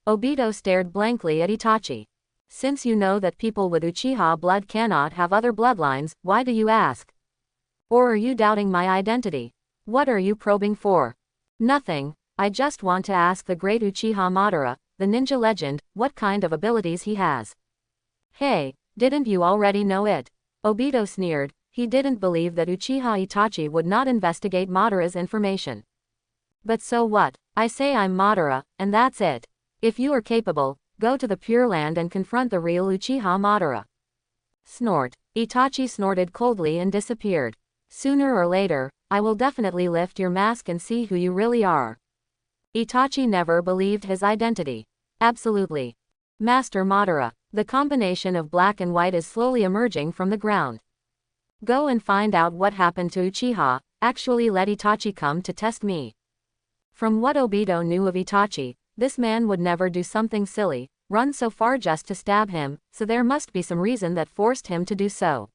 Obito stared blankly at Itachi. Since you know that people with Uchiha blood cannot have other bloodlines, why do you ask? Or are you doubting my identity? What are you probing for? Nothing, I just want to ask the great Uchiha Madara, the ninja legend, what kind of abilities he has. Hey, didn't you already know it? Obito sneered. He didn't believe that Uchiha Itachi would not investigate Madara's information. But so what? I say I'm Madara, and that's it. If you are capable, go to the Pure Land and confront the real Uchiha Madara. Snort. Itachi snorted coldly and disappeared. Sooner or later, I will definitely lift your mask and see who you really are. Itachi never believed his identity. Absolutely. Master Madara. The combination of black and white is slowly emerging from the ground. Go and find out what happened to Uchiha, actually let Itachi come to test me. From what Obito knew of Itachi, this man would never do something silly, run so far just to stab him, so there must be some reason that forced him to do so.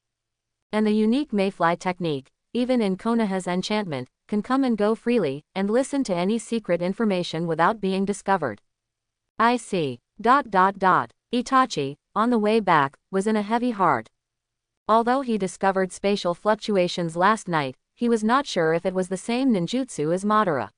And the unique mayfly technique, even in Konoha's enchantment, can come and go freely, and listen to any secret information without being discovered. I see. Itachi, on the way back, was in a heavy heart. Although he discovered spatial fluctuations last night, he was not sure if it was the same ninjutsu as Madara.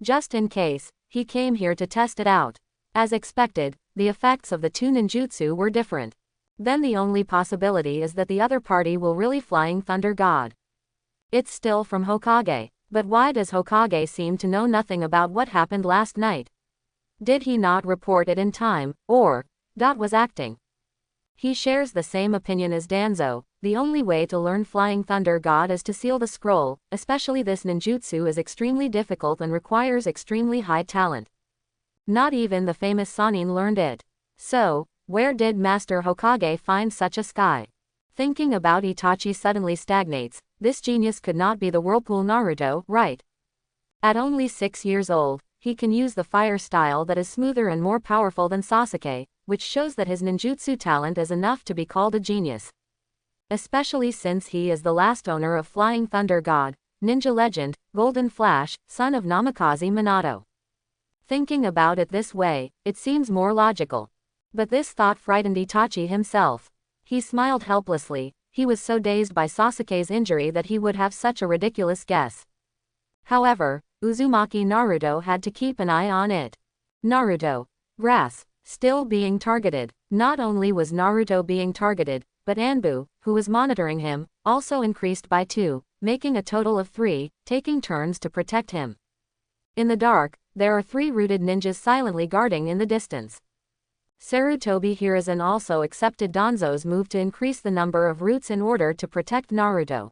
Just in case, he came here to test it out. As expected, the effects of the two ninjutsu were different. Then the only possibility is that the other party will really Flying Thunder God. It's still from Hokage, but why does Hokage seem to know nothing about what happened last night? Did he not report it in time, or was acting? He shares the same opinion as Danzo. The only way to learn Flying Thunder God is to seal the scroll, especially this ninjutsu is extremely difficult and requires extremely high talent. Not even the famous Sannin learned it. So, where did Master Hokage find such a sky? Thinking about Itachi suddenly stagnates. This genius could not be the Whirlpool Naruto, right? At only 6 years old, he can use the fire style that is smoother and more powerful than Sasuke, which shows that his ninjutsu talent is enough to be called a genius. Especially since he is the last owner of Flying Thunder God, Ninja Legend, Golden Flash, son of Namikaze Minato. Thinking about it this way, it seems more logical. But this thought frightened Itachi himself. He smiled helplessly. He was so dazed by Sasuke's injury that he would have such a ridiculous guess. However, Uzumaki Naruto had to keep an eye on it. Naruto. Grass. Still being targeted. Not only was Naruto being targeted, but Anbu, who was monitoring him, also increased by 2, making a total of 3, taking turns to protect him. In the dark, there are 3 rooted ninjas silently guarding in the distance. Sarutobi Hiruzen also accepted Danzo's move to increase the number of roots in order to protect Naruto.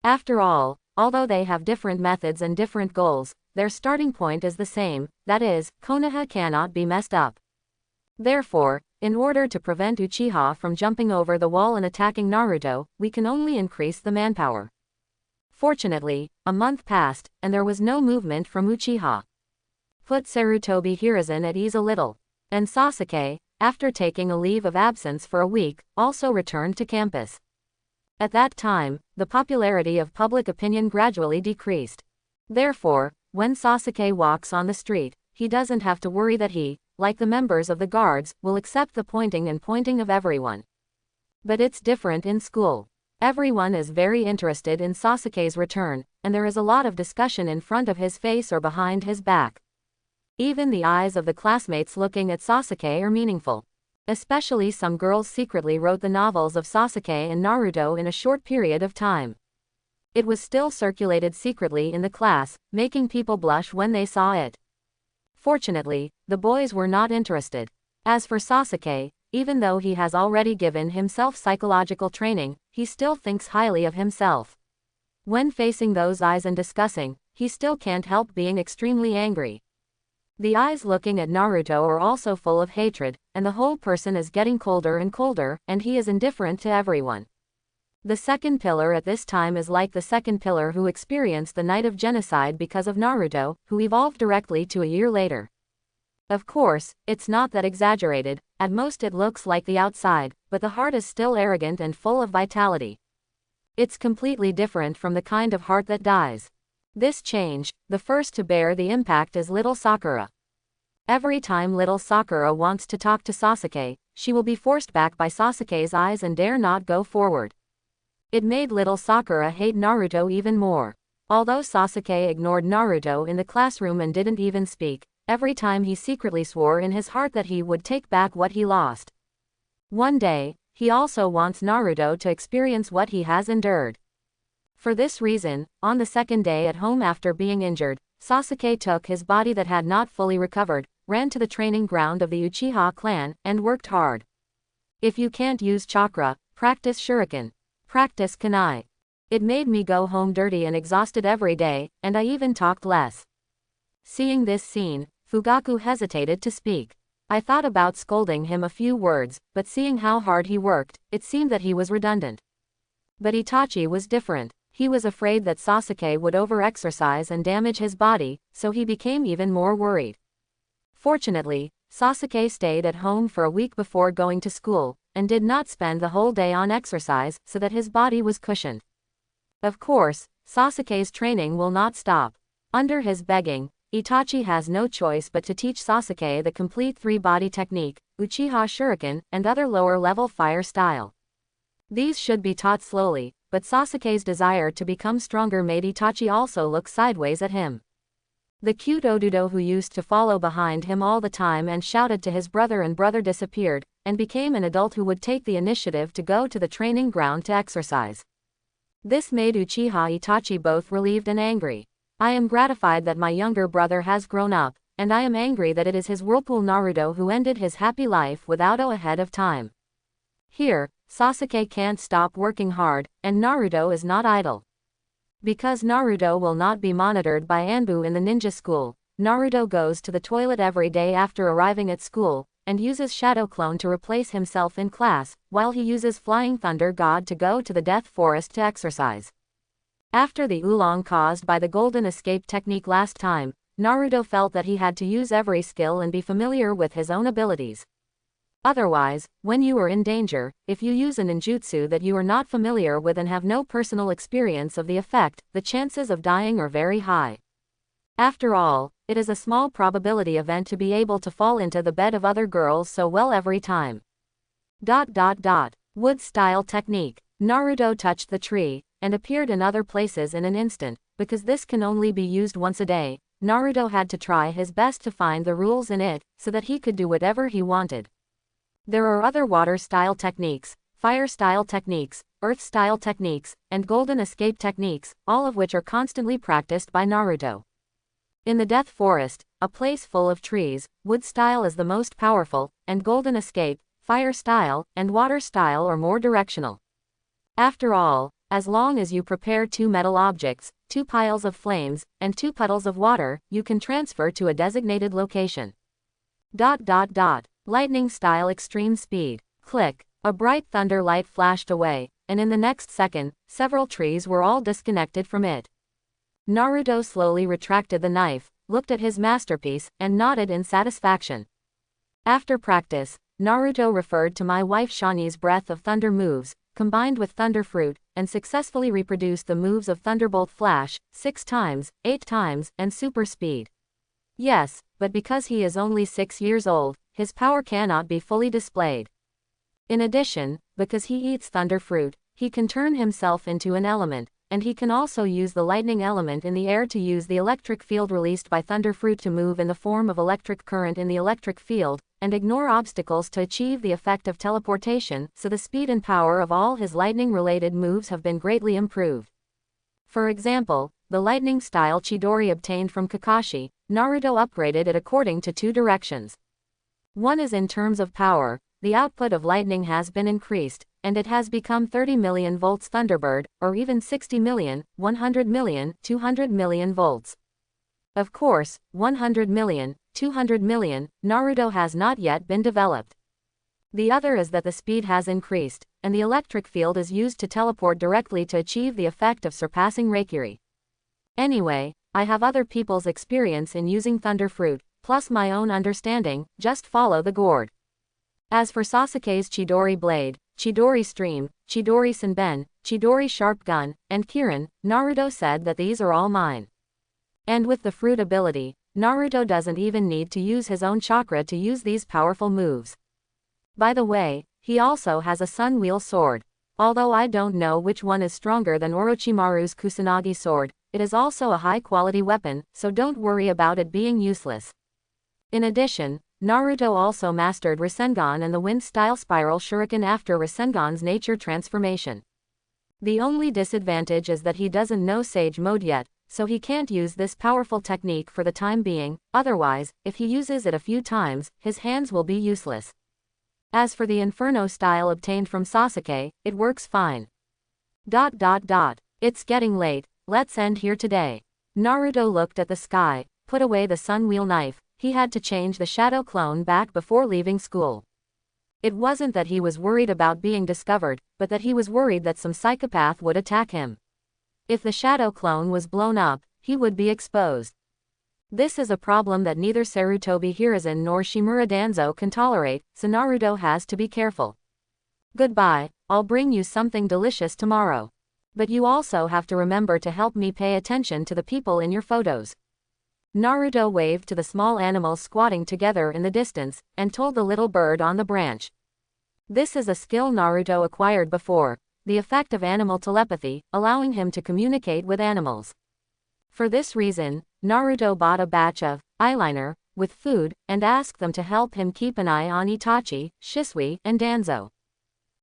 After all, although they have different methods and different goals, their starting point is the same, that is, Konoha cannot be messed up. Therefore, in order to prevent Uchiha from jumping over the wall and attacking Naruto, we can only increase the manpower. Fortunately, a month passed, and there was no movement from Uchiha. Put Sarutobi Hiruzen at ease a little. And Sasuke, after taking a leave of absence for a week, also returned to campus. At that time, the popularity of public opinion gradually decreased. Therefore, when Sasuke walks on the street, he doesn't have to worry that he, like the members of the guards, will accept the pointing and pointing of everyone. But it's different in school. Everyone is very interested in Sasuke's return, and there is a lot of discussion in front of his face or behind his back. Even the eyes of the classmates looking at Sasuke are meaningful. Especially some girls secretly wrote the novels of Sasuke and Naruto in a short period of time. It was still circulated secretly in the class, making people blush when they saw it. Fortunately, the boys were not interested. As for Sasuke, even though he has already given himself psychological training, he still thinks highly of himself. When facing those eyes and discussing, he still can't help being extremely angry. The eyes looking at Naruto are also full of hatred, and the whole person is getting colder and colder, and he is indifferent to everyone. The second pillar at this time is like the second pillar who experienced the night of genocide because of Naruto, who evolved directly to a year later. Of course, it's not that exaggerated, at most it looks like the outside, but the heart is still arrogant and full of vitality. It's completely different from the kind of heart that dies. This change, the first to bear the impact is little Sakura. Every time little Sakura wants to talk to Sasuke, she will be forced back by Sasuke's eyes and dare not go forward. It made little Sakura hate Naruto even more. Although Sasuke ignored Naruto in the classroom and didn't even speak, every time he secretly swore in his heart that he would take back what he lost. One day, he also wants Naruto to experience what he has endured. For this reason, on the second day at home after being injured, Sasuke took his body that had not fully recovered, ran to the training ground of the Uchiha clan, and worked hard. If you can't use chakra, practice shuriken. Practice kunai. It made me go home dirty and exhausted every day, and I even talked less. Seeing this scene, Fugaku hesitated to speak. I thought about scolding him a few words, but seeing how hard he worked, it seemed that he was redundant. But Itachi was different. He was afraid that Sasuke would over-exercise and damage his body, so he became even more worried. Fortunately, Sasuke stayed at home for a week before going to school, and did not spend the whole day on exercise, so that his body was cushioned. Of course, Sasuke's training will not stop. Under his begging, Itachi has no choice but to teach Sasuke the complete three-body technique, Uchiha Shuriken, and other lower-level fire style. These should be taught slowly, but Sasuke's desire to become stronger made Itachi also look sideways at him. The cute Obito, who used to follow behind him all the time and shouted to his brother, and brother disappeared, and became an adult who would take the initiative to go to the training ground to exercise. This made Uchiha Itachi both relieved and angry. I am gratified that my younger brother has grown up, and I am angry that it is his whirlpool Naruto who ended his happy life without ahead of time. Here, Sasuke can't stop working hard, and Naruto is not idle. Because Naruto will not be monitored by Anbu in the ninja school, Naruto goes to the toilet every day after arriving at school, and uses Shadow Clone to replace himself in class, while he uses Flying Thunder God to go to the Death Forest to exercise. After the oolong caused by the Golden Escape technique last time, Naruto felt that he had to use every skill and be familiar with his own abilities. Otherwise, when you are in danger, if you use a ninjutsu that you are not familiar with and have no personal experience of the effect, the chances of dying are very high. After all, it is a small probability event to be able to fall into the bed of other girls so well every time. Wood style technique. Naruto touched the tree, and appeared in other places in an instant. Because this can only be used once a day, Naruto had to try his best to find the rules in it, so that he could do whatever he wanted. There are other water-style techniques, fire-style techniques, earth-style techniques, and golden escape techniques, all of which are constantly practiced by Naruto. In the Death Forest, a place full of trees, wood-style is the most powerful, and golden escape, fire-style, and water-style are more directional. After all, as long as you prepare 2 metal objects, 2 piles of flames, and 2 puddles of water, you can transfer to a designated location. Lightning style extreme speed. Click. A bright thunder light flashed away, and in the next second, several trees were all disconnected from it. Naruto slowly retracted the knife, looked at his masterpiece, and nodded in satisfaction. After practice, Naruto referred to my wife Shani's breath of thunder moves, combined with thunder fruit, and successfully reproduced the moves of Thunderbolt Flash, 6 times, 8 times, and super speed. Yes, but because he is only 6 years old, his power cannot be fully displayed. In addition, because he eats thunder fruit, he can turn himself into an element, and he can also use the lightning element in the air to use the electric field released by thunder fruit to move in the form of electric current in the electric field, and ignore obstacles to achieve the effect of teleportation, so the speed and power of all his lightning-related moves have been greatly improved. For example, the lightning style Chidori obtained from Kakashi, Naruto upgraded it according to 2 directions. One is in terms of power, the output of lightning has been increased, and it has become 30 million volts Thunderbird, or even 60 million, 100 million, 200 million volts. Of course, 100 million, 200 million, Naruto has not yet been developed. The other is that the speed has increased, and the electric field is used to teleport directly to achieve the effect of surpassing Reikiri. Anyway, I have other people's experience in using thunder fruit, plus my own understanding, just follow the gourd. As for Sasuke's Chidori Blade, Chidori Stream, Chidori Senben, Chidori Sharp Gun, and Kirin, Naruto said that these are all mine. And with the fruit ability, Naruto doesn't even need to use his own chakra to use these powerful moves. By the way, he also has a Sun Wheel sword. Although I don't know which one is stronger than Orochimaru's Kusanagi sword, it is also a high-quality weapon, so don't worry about it being useless. In addition, Naruto also mastered Rasengan and the wind-style spiral shuriken after Rasengan's nature transformation. The only disadvantage is that he doesn't know Sage Mode yet, so he can't use this powerful technique for the time being, otherwise, if he uses it a few times, his hands will be useless. As for the Inferno style obtained from Sasuke, it works fine. It's getting late, let's end here today. Naruto looked at the sky, put away the sun wheel knife. He had to change the shadow clone back before leaving school. It wasn't that he was worried about being discovered, but that he was worried that some psychopath would attack him. If the shadow clone was blown up, he would be exposed. This is a problem that neither Sarutobi Hiruzen nor Shimura Danzo can tolerate, so Naruto has to be careful. Goodbye, I'll bring you something delicious tomorrow. But you also have to remember to help me pay attention to the people in your photos. Naruto waved to the small animals squatting together in the distance, and told the little bird on the branch. This is a skill Naruto acquired before, the effect of animal telepathy, allowing him to communicate with animals. For this reason, Naruto bought a batch of eyeliner with food and asked them to help him keep an eye on Itachi, Shisui, and Danzo.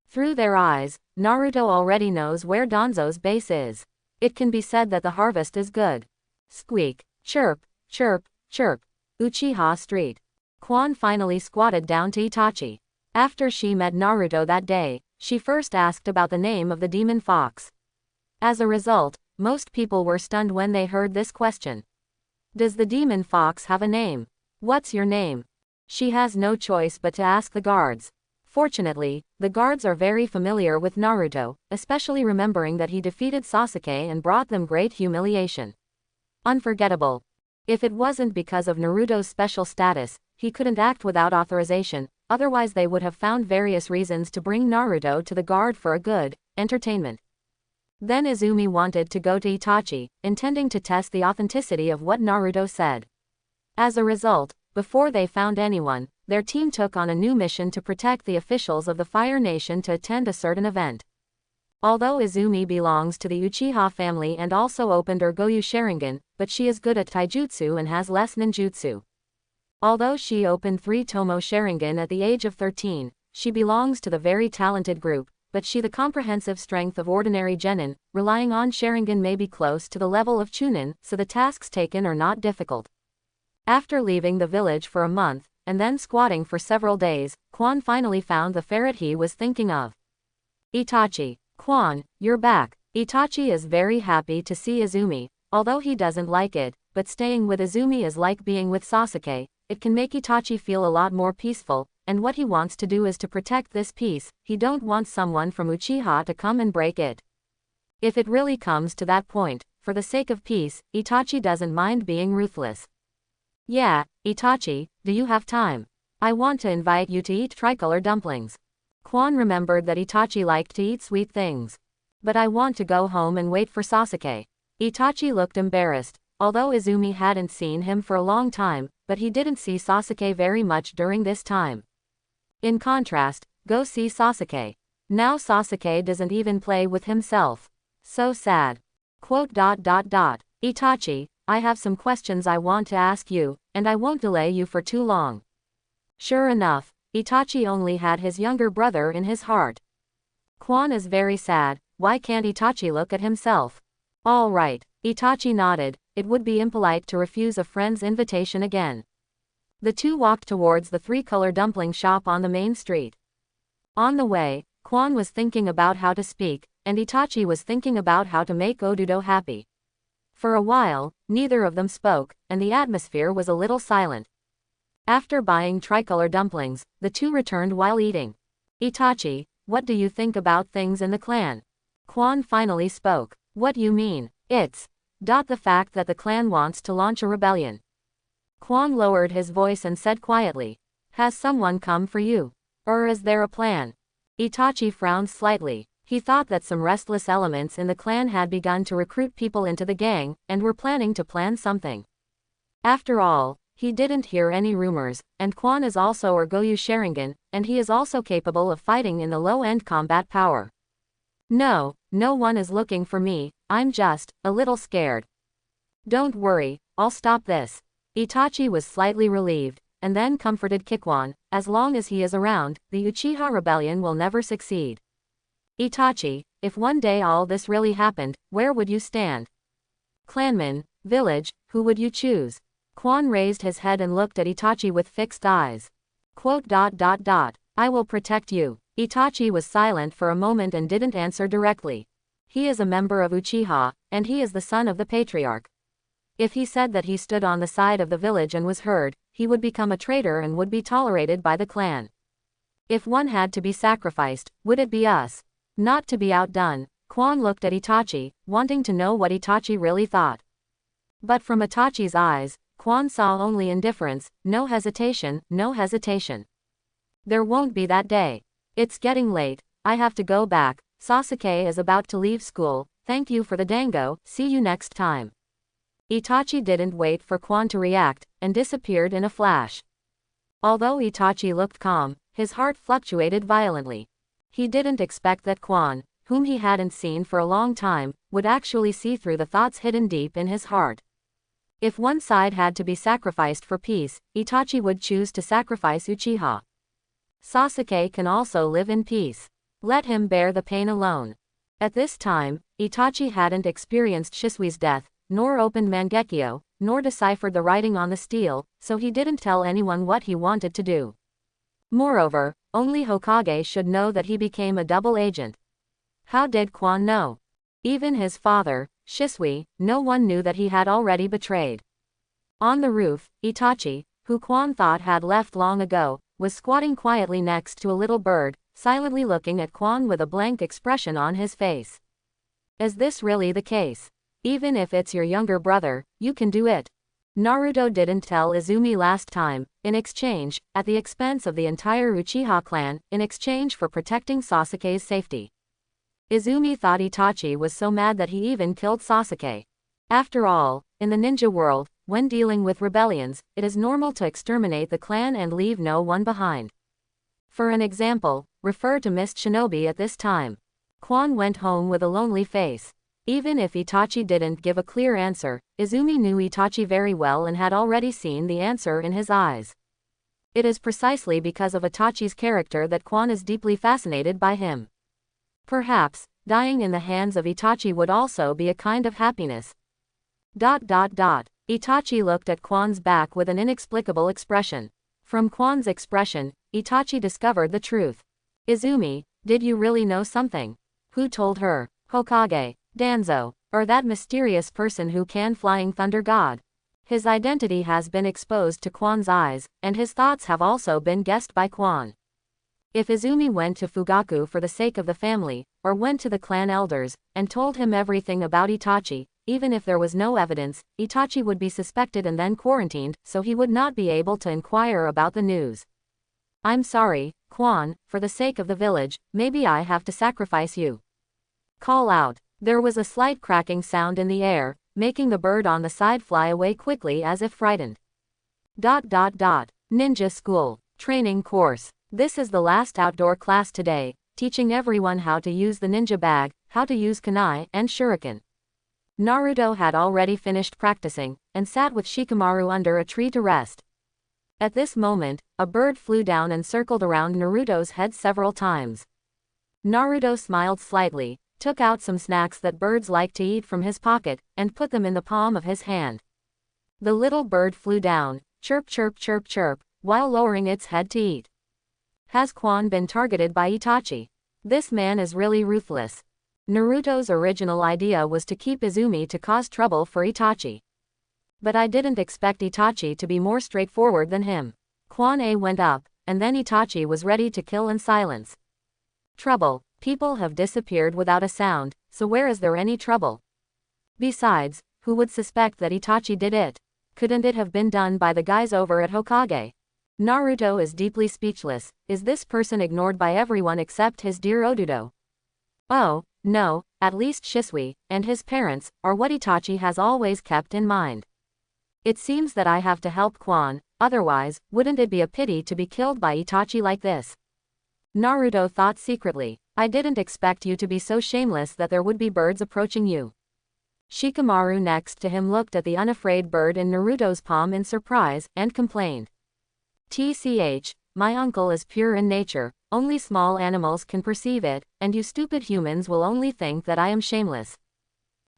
Through their eyes, Naruto already knows where Danzo's base is. It can be said that the harvest is good. Squeak, chirp, chirp, chirp. Uchiha Street. Quan finally squatted down to Itachi. After she met Naruto that day, she first asked about the name of the demon fox. As a result, most people were stunned when they heard this question. Does the demon fox have a name? What's your name? She has no choice but to ask the guards. Fortunately, the guards are very familiar with Naruto, especially remembering that he defeated Sasuke and brought them great humiliation. Unforgettable. If it wasn't because of Naruto's special status, he couldn't act without authorization, otherwise they would have found various reasons to bring Naruto to the guard for a good entertainment. Then Izumi wanted to go to Itachi, intending to test the authenticity of what Naruto said. As a result, before they found anyone, their team took on a new mission to protect the officials of the Fire Nation to attend a certain event. Although Izumi belongs to the Uchiha family and also opened her Goju Sharingan, but she is good at taijutsu and has less ninjutsu. Although she opened 3 Tomo Sharingan at the age of 13, she belongs to the very talented group, but she the comprehensive strength of ordinary genin, relying on Sharingan may be close to the level of Chunin, so the tasks taken are not difficult. After leaving the village for a month, and then squatting for several days, Quan finally found the ferret he was thinking of. Itachi. Quan, you're back. Itachi is very happy to see Izumi, although he doesn't like it, but staying with Izumi is like being with Sasuke. It can make Itachi feel a lot more peaceful, and what he wants to do is to protect this peace. He don't want someone from Uchiha to come and break it. If it really comes to that point, for the sake of peace, Itachi doesn't mind being ruthless. Yeah, Itachi, do you have time? I want to invite you to eat tricolor dumplings. Quan remembered that Itachi liked to eat sweet things. But I want to go home and wait for Sasuke. Itachi looked embarrassed, although Izumi hadn't seen him for a long time, but he didn't see Sasuke very much during this time. In contrast, go see Sasuke. Now Sasuke doesn't even play with himself. So sad. Itachi, I have some questions I want to ask you, and I won't delay you for too long. Sure enough, Itachi only had his younger brother in his heart. Quan is very sad. Why can't Itachi look at himself? All right, Itachi nodded. It would be impolite to refuse a friend's invitation again. The two walked towards the 3-color dumpling shop on the main street. On the way, Quan was thinking about how to speak, and Itachi was thinking about how to make Obito happy. For a while, neither of them spoke, and the atmosphere was a little silent. After buying tricolor dumplings, the two returned while eating. Itachi, what do you think about things in the clan? Quan finally spoke. What you mean? It's the fact that the clan wants to launch a rebellion. Quan lowered his voice and said quietly. Has someone come for you? Or is there a plan? Itachi frowned slightly. He thought that some restless elements in the clan had begun to recruit people into the gang, and were planning to plan something. After all, he didn't hear any rumors, and Quan is also a Goju Sharingan, and he is also capable of fighting in the low-end combat power. No, no one is looking for me, I'm just a little scared. Don't worry, I'll stop this. Itachi was slightly relieved, and then comforted Kikwan. As long as he is around, the Uchiha rebellion will never succeed. Itachi, if one day all this really happened, where would you stand? Clanman, village, who would you choose? Quan raised his head and looked at Itachi with fixed eyes. I will protect you. Itachi was silent for a moment and didn't answer directly. He is a member of Uchiha, and he is the son of the patriarch. If he said that he stood on the side of the village and was heard, he would become a traitor and would be tolerated by the clan. If one had to be sacrificed, would it be us? Not to be outdone, Quan looked at Itachi, wanting to know what Itachi really thought. But from Itachi's eyes, Quan saw only indifference, no hesitation, no hesitation. There won't be that day. It's getting late, I have to go back. Sasuke is about to leave school. Thank you for the dango, see you next time. Itachi didn't wait for Quan to react, and disappeared in a flash. Although Itachi looked calm, his heart fluctuated violently. He didn't expect that Quan, whom he hadn't seen for a long time, would actually see through the thoughts hidden deep in his heart. If one side had to be sacrificed for peace, Itachi would choose to sacrifice Uchiha. Sasuke can also live in peace. Let him bear the pain alone. At this time, Itachi hadn't experienced Shisui's death, nor opened Mangekyo, nor deciphered the writing on the steel, so he didn't tell anyone what he wanted to do. Moreover, only Hokage should know that he became a double agent. How did Quan know? Even his father, Shisui, no one knew that he had already betrayed. On the roof, Itachi, who Quan thought had left long ago, was squatting quietly next to a little bird, silently looking at Quan with a blank expression on his face. Is this really the case? Even if it's your younger brother, you can do it. Naruto didn't tell Izumi last time, in exchange, at the expense of the entire Uchiha clan, in exchange for protecting Sasuke's safety. Izumi thought Itachi was so mad that he even killed Sasuke. After all, in the ninja world, when dealing with rebellions, it is normal to exterminate the clan and leave no one behind. For an example, refer to Mist Shinobi at this time. Quan went home with a lonely face. Even if Itachi didn't give a clear answer, Izumi knew Itachi very well and had already seen the answer in his eyes. It is precisely because of Itachi's character that Quan is deeply fascinated by him. Perhaps, dying in the hands of Itachi would also be a kind of happiness. Itachi looked at Quan's back with an inexplicable expression. From Quan's expression, Itachi discovered the truth. Izumi, did you really know something? Who told her? Hokage, Danzo, or that mysterious person who can flying thunder god? His identity has been exposed to Quan's eyes, and his thoughts have also been guessed by Quan. If Izumi went to Fugaku for the sake of the family, or went to the clan elders, and told him everything about Itachi, even if there was no evidence, Itachi would be suspected and then quarantined, so he would not be able to inquire about the news. I'm sorry, Quan, for the sake of the village, maybe I have to sacrifice you. Call out. There was a slight cracking sound in the air, making the bird on the side fly away quickly as if frightened. Ninja school. Training course. This is the last outdoor class today, teaching everyone how to use the ninja bag, how to use kunai and shuriken. Naruto had already finished practicing, and sat with Shikamaru under a tree to rest. At this moment, a bird flew down and circled around Naruto's head several times. Naruto smiled slightly, took out some snacks that birds like to eat from his pocket, and put them in the palm of his hand. The little bird flew down, chirp chirp chirp chirp, while lowering its head to eat. Has Quan been targeted by Itachi? This man is really ruthless. Naruto's original idea was to keep Izumi to cause trouble for Itachi. But I didn't expect Itachi to be more straightforward than him. Quan went up, and then Itachi was ready to kill in silence. Trouble. People have disappeared without a sound, so where is there any trouble? Besides, who would suspect that Itachi did it? Couldn't it have been done by the guys over at Hokage? Naruto is deeply speechless. Is this person ignored by everyone except his dear Obito? Oh, no, at least Shisui, and his parents, are what Itachi has always kept in mind. It seems that I have to help Quan, otherwise, wouldn't it be a pity to be killed by Itachi like this? Naruto thought secretly, I didn't expect you to be so shameless that there would be birds approaching you. Shikamaru next to him looked at the unafraid bird in Naruto's palm in surprise, and complained. TCH, my uncle is pure in nature, only small animals can perceive it, and you stupid humans will only think that I am shameless.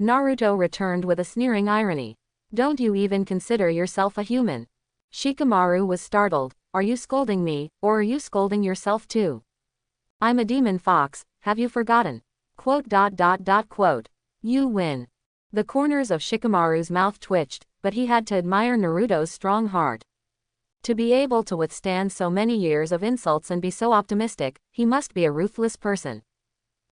Naruto returned with a sneering irony. Don't you even consider yourself a human? Shikamaru was startled. Are you scolding me, or are you scolding yourself too? I'm a demon fox, have you forgotten? You win. The corners of Shikamaru's mouth twitched, but he had to admire Naruto's strong heart. To be able to withstand so many years of insults and be so optimistic, he must be a ruthless person.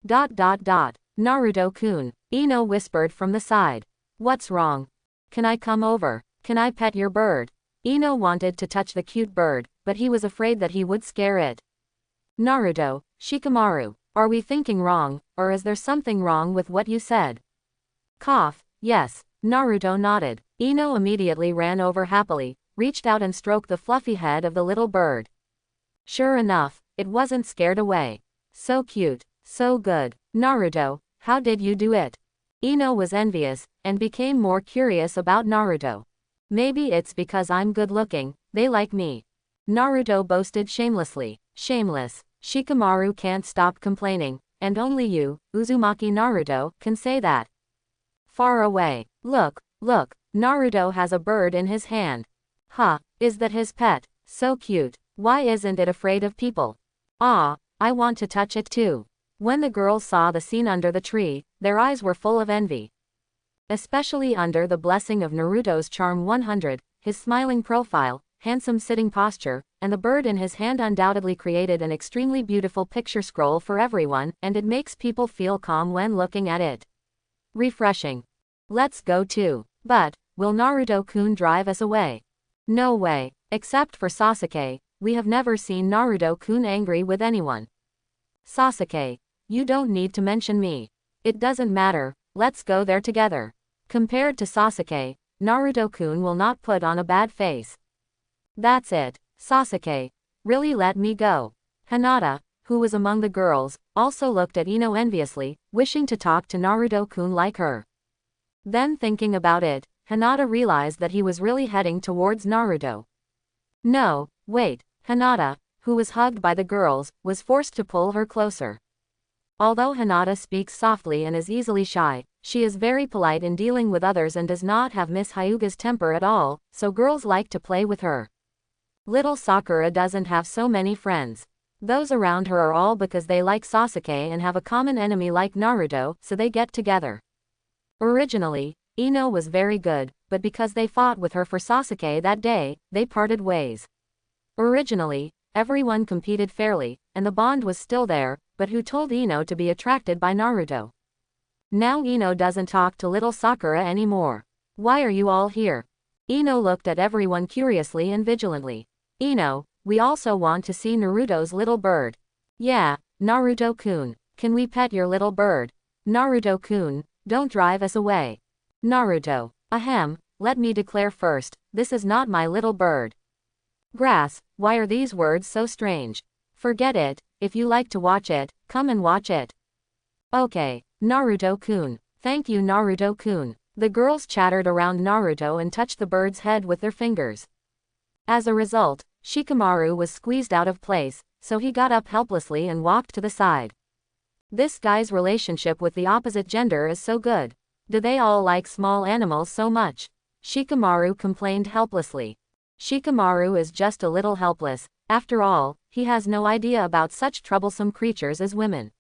Naruto-kun, Ino whispered from the side. What's wrong? Can I come over? Can I pet your bird? Ino wanted to touch the cute bird, but he was afraid that he would scare it. Naruto, Shikamaru, are we thinking wrong, or is there something wrong with what you said? Cough, yes. Naruto nodded. Ino immediately ran over happily, reached out and stroked the fluffy head of the little bird. Sure enough, it wasn't scared away. So cute, so good. Naruto, how did you do it? Ino was envious, and became more curious about Naruto. Maybe it's because I'm good looking, they like me. Naruto boasted shamelessly. Shameless. Shikamaru can't stop complaining, and only you, Uzumaki Naruto, can say that. Far away. Look, look, Naruto has a bird in his hand. Huh, is that his pet? So cute. Why isn't it afraid of people? Ah, I want to touch it too. When the girls saw the scene under the tree, their eyes were full of envy. Especially under the blessing of Naruto's charm 100, his smiling profile, handsome sitting posture, and the bird in his hand undoubtedly created an extremely beautiful picture scroll for everyone, and it makes people feel calm when looking at it. Refreshing. Let's go too. But, will Naruto-kun drive us away? No way. Except for Sasuke, we have never seen Naruto-kun angry with anyone. Sasuke, you don't need to mention me. It doesn't matter, let's go there together. Compared to Sasuke, Naruto-kun will not put on a bad face. That's it, Sasuke. Really let me go. Hinata, who was among the girls, also looked at Ino enviously, wishing to talk to Naruto-kun like her. Then thinking about it, Hinata realized that he was really heading towards Naruto. No, wait, Hinata, who was hugged by the girls, was forced to pull her closer. Although Hinata speaks softly and is easily shy, she is very polite in dealing with others and does not have Miss Hyuga's temper at all, so girls like to play with her. Little Sakura doesn't have so many friends. Those around her are all because they like Sasuke and have a common enemy like Naruto, so they get together. Originally, Ino was very good, but because they fought with her for Sasuke that day, they parted ways. Originally, everyone competed fairly, and the bond was still there, but who told Ino to be attracted by Naruto? Now Ino doesn't talk to little Sakura anymore. Why are you all here? Ino looked at everyone curiously and vigilantly. Ino, we also want to see Naruto's little bird. Yeah, Naruto-kun, can we pet your little bird? Naruto-kun, don't drive us away. Naruto, ahem, let me declare first, this is not my little bird. Grass, why are these words so strange? Forget it, if you like to watch it, come and watch it. Okay, Naruto-kun. Thank you Naruto-kun. The girls chattered around Naruto and touched the bird's head with their fingers. As a result, Shikamaru was squeezed out of place, so he got up helplessly and walked to the side. This guy's relationship with the opposite gender is so good. Do they all like small animals so much? Shikamaru complained helplessly. Shikamaru is just a little helpless, after all, he has no idea about such troublesome creatures as women.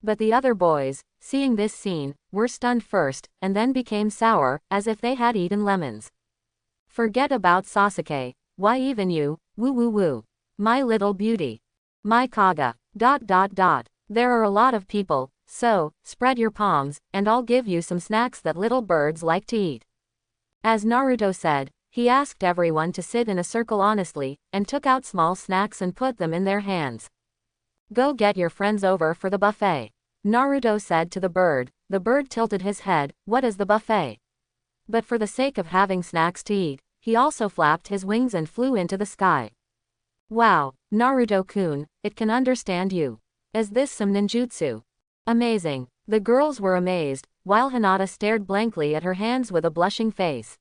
But the other boys, seeing this scene, were stunned first, and then became sour, as if they had eaten lemons. Forget about Sasuke, why even you, woo woo woo. My little beauty. My Kaga, ... There are a lot of people, so, spread your palms, and I'll give you some snacks that little birds like to eat. As Naruto said, he asked everyone to sit in a circle honestly, and took out small snacks and put them in their hands. Go get your friends over for the buffet. Naruto said to the bird. The bird tilted his head, what is the buffet? But for the sake of having snacks to eat, he also flapped his wings and flew into the sky. Wow, Naruto-kun, it can understand you. Is this some ninjutsu? Amazing. The girls were amazed, while Hinata stared blankly at her hands with a blushing face.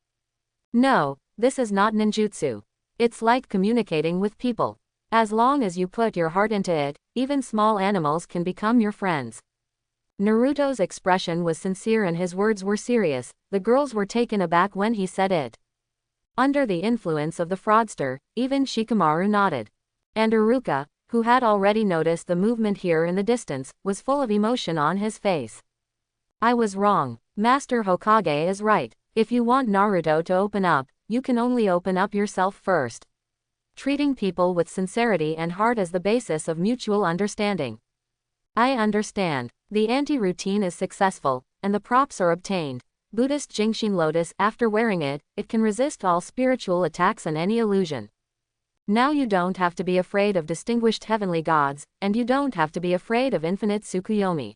No, this is not ninjutsu. It's like communicating with people. As long as you put your heart into it, even small animals can become your friends. Naruto's expression was sincere and his words were serious. The girls were taken aback when he said it. Under the influence of the fraudster, even Shikamaru nodded. And Iruka, who had already noticed the movement here in the distance, was full of emotion on his face. I was wrong. Master Hokage is right. If you want Naruto to open up, you can only open up yourself first. Treating people with sincerity and heart is the basis of mutual understanding. I understand. The anti-routine is successful, and the props are obtained. Buddhist Jingshin Lotus, after wearing it, it can resist all spiritual attacks and any illusion. Now you don't have to be afraid of distinguished heavenly gods, and you don't have to be afraid of infinite Tsukuyomi.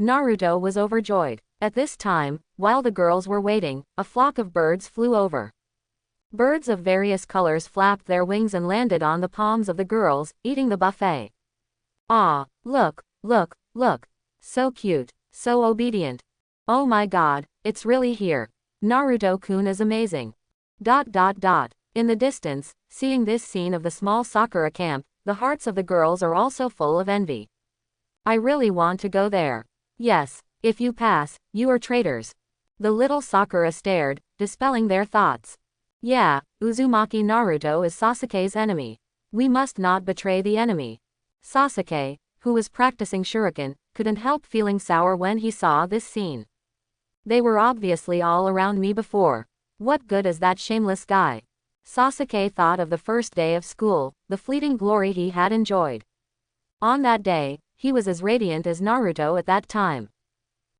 Naruto was overjoyed. At this time, while the girls were waiting, a flock of birds flew over. Birds of various colors flapped their wings and landed on the palms of the girls, eating the buffet. Ah, look, look, look. So cute, so obedient. Oh my god, it's really here. Naruto-kun is amazing. In the distance, seeing this scene of the small Sakura camp, the hearts of the girls are also full of envy. I really want to go there. Yes, if you pass, you are traitors. The little Sakura stared, dispelling their thoughts. Yeah, Uzumaki Naruto is Sasuke's enemy. We must not betray the enemy. Sasuke, who was practicing shuriken, couldn't help feeling sour when he saw this scene. They were obviously all around me before. What good is that shameless guy? Sasuke thought of the first day of school, the fleeting glory he had enjoyed. On that day, he was as radiant as Naruto at that time.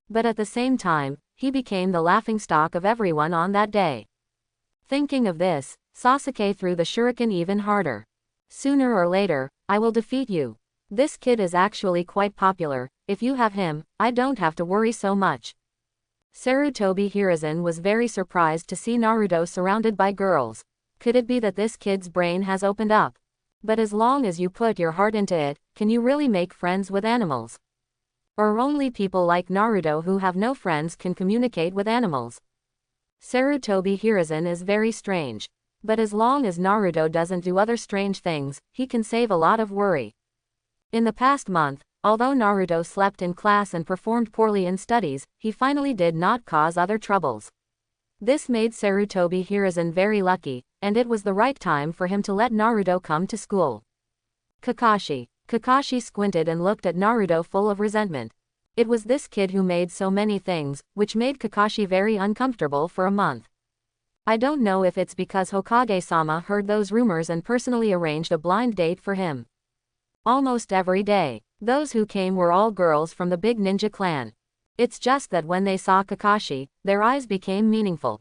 But at the same time, he became the laughingstock of everyone on that day. Thinking of this, Sasuke threw the shuriken even harder. Sooner or later, I will defeat you. This kid is actually quite popular. If you have him, I don't have to worry so much. Sarutobi Hiruzen was very surprised to see Naruto surrounded by girls. Could it be that this kid's brain has opened up? But as long as you put your heart into it, can you really make friends with animals? Or only people like Naruto who have no friends can communicate with animals? Sarutobi Hiruzen is very strange. But as long as Naruto doesn't do other strange things, he can save a lot of worry. In the past month, although Naruto slept in class and performed poorly in studies, he finally did not cause other troubles. This made Sarutobi Hiruzen very lucky, and it was the right time for him to let Naruto come to school. Kakashi squinted and looked at Naruto full of resentment. It was this kid who made so many things, which made Kakashi very uncomfortable for a month. I don't know if it's because Hokage-sama heard those rumors and personally arranged a blind date for him. Almost every day, those who came were all girls from the big ninja clan. It's just that when they saw Kakashi, their eyes became meaningful.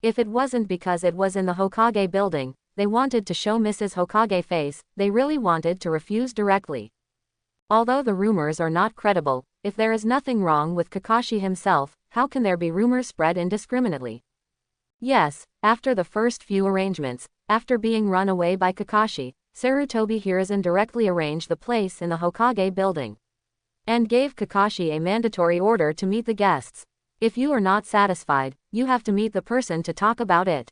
If it wasn't because it was in the Hokage building, they wanted to show Mrs. Hokage face, they really wanted to refuse directly. Although the rumors are not credible, if there is nothing wrong with Kakashi himself, how can there be rumors spread indiscriminately? Yes, after the first few arrangements, after being run away by Kakashi, Sarutobi Hiruzen directly arranged the place in the Hokage building. And gave Kakashi a mandatory order to meet the guests. If you are not satisfied, you have to meet the person to talk about it.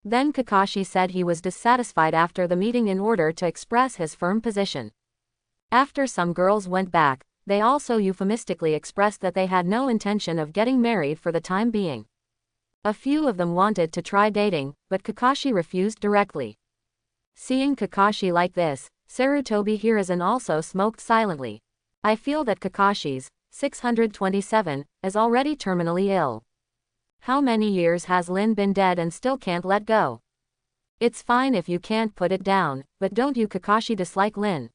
Then Kakashi said he was dissatisfied after the meeting in order to express his firm position. After some girls went back, they also euphemistically expressed that they had no intention of getting married for the time being. A few of them wanted to try dating, but Kakashi refused directly. Seeing Kakashi like this, Sarutobi Hiruzen also smoked silently. I feel that Kakashi's 627 is already terminally ill. How many years has Lin been dead and still can't let go? It's fine if you can't put it down, but don't you Kakashi dislike Lin?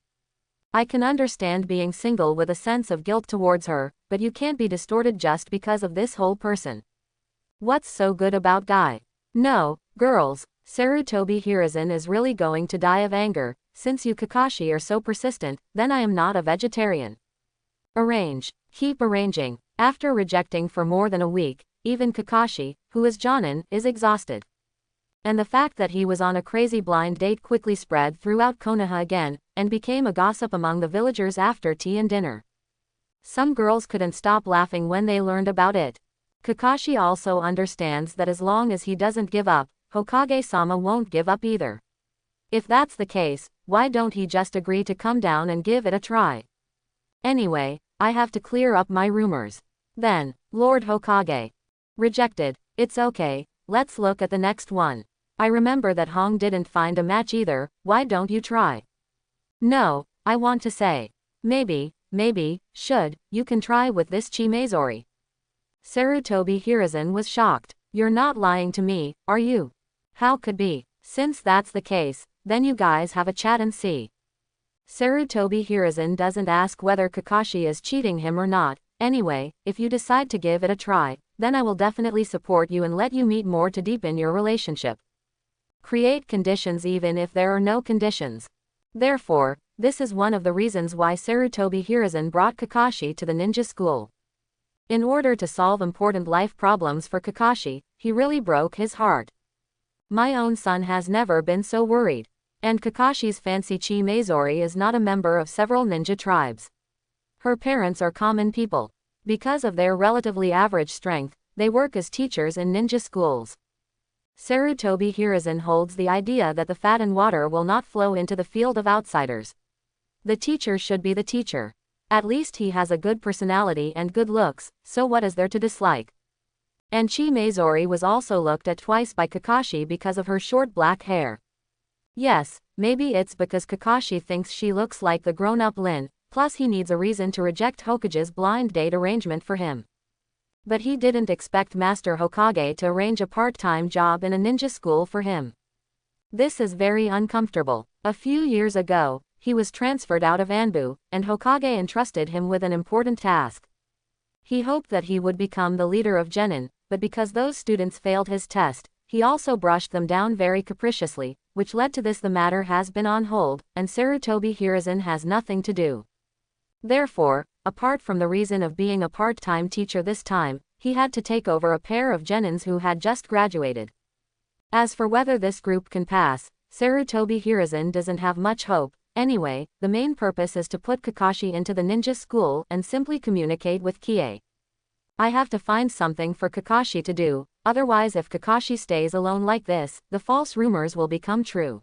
I can understand being single with a sense of guilt towards her, but you can't be distorted just because of this whole person. What's so good about Guy? No, girls, Sarutobi Hiruzen is really going to die of anger. Since you Kakashi are so persistent, then I am not a vegetarian. Arrange. Keep arranging. After rejecting for more than a week, even Kakashi, who is Jonin, is exhausted. And the fact that he was on a crazy blind date quickly spread throughout Konoha again, and became a gossip among the villagers after tea and dinner. Some girls couldn't stop laughing when they learned about it. Kakashi also understands that as long as he doesn't give up, Hokage-sama won't give up either. If that's the case, why don't he just agree to come down and give it a try? Anyway, I have to clear up my rumors. Then, Lord Hokage. Rejected. It's okay, let's look at the next one. I remember that Hong didn't find a match either, why don't you try? No, I want to say. Maybe, you can try with this Chimezori. Sarutobi Hiruzen was shocked. You're not lying to me, are you? How could be? Since that's the case, then you guys have a chat and see. Sarutobi Hiruzen doesn't ask whether Kakashi is cheating him or not. Anyway, if you decide to give it a try, then I will definitely support you and let you meet more to deepen your relationship. Create conditions even if there are no conditions. Therefore, this is one of the reasons why Sarutobi Hiruzen brought Kakashi to the ninja school. In order to solve important life problems for Kakashi, he really broke his heart. My own son has never been so worried. And Kakashi's fancy Chi Maizori is not a member of several ninja tribes. Her parents are common people. Because of their relatively average strength, they work as teachers in ninja schools. Sarutobi Hiruzen holds the idea that the fat and water will not flow into the field of outsiders. The teacher should be the teacher. At least he has a good personality and good looks, so what is there to dislike? And Chi Maizori was also looked at twice by Kakashi because of her short black hair. Yes, maybe it's because Kakashi thinks she looks like the grown-up Lin, plus he needs a reason to reject Hokage's blind date arrangement for him. But he didn't expect Master Hokage to arrange a part-time job in a ninja school for him. This is very uncomfortable. A few years ago, he was transferred out of Anbu, and Hokage entrusted him with an important task. He hoped that he would become the leader of Genin, but because those students failed his test, he also brushed them down very capriciously, which led to this. The matter has been on hold, and Sarutobi Hiruzen has nothing to do. Therefore, apart from the reason of being a part-time teacher this time, he had to take over a pair of Genins who had just graduated. As for whether this group can pass, Sarutobi Hiruzen doesn't have much hope. Anyway, the main purpose is to put Kakashi into the ninja school and simply communicate with Kie. I have to find something for Kakashi to do, otherwise if Kakashi stays alone like this, the false rumors will become true.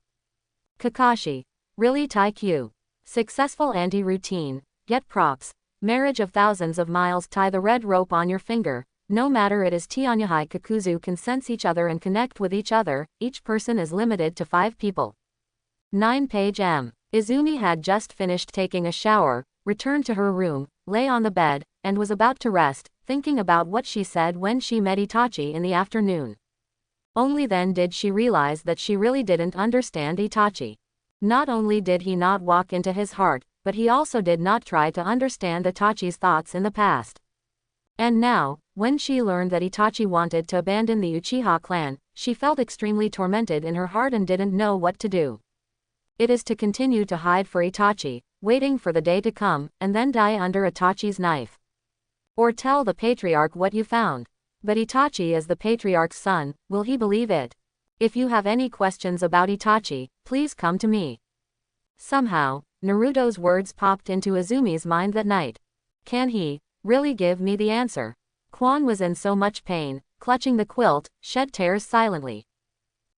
Kakashi. Really Taikyu. Successful anti-routine. Get props. Marriage of thousands of miles. Tie the red rope on your finger. No matter it is Tianyahai Kakuzu can sense each other and connect with each other. Each person is limited to 5 people. 9-page M. Izumi had just finished taking a shower, returned to her room, lay on the bed, and was about to rest, thinking about what she said when she met Itachi in the afternoon. Only then did she realize that she really didn't understand Itachi. Not only did he not walk into his heart, but he also did not try to understand Itachi's thoughts in the past. And now, when she learned that Itachi wanted to abandon the Uchiha clan, she felt extremely tormented in her heart and didn't know what to do. It is to continue to hide for Itachi, waiting for the day to come, and then die under Itachi's knife. Or tell the patriarch what you found. But Itachi is the patriarch's son, will he believe it? If you have any questions about Itachi, please come to me. Somehow, Naruto's words popped into Izumi's mind that night. Can he really give me the answer? Quan was in so much pain, clutching the quilt, shed tears silently.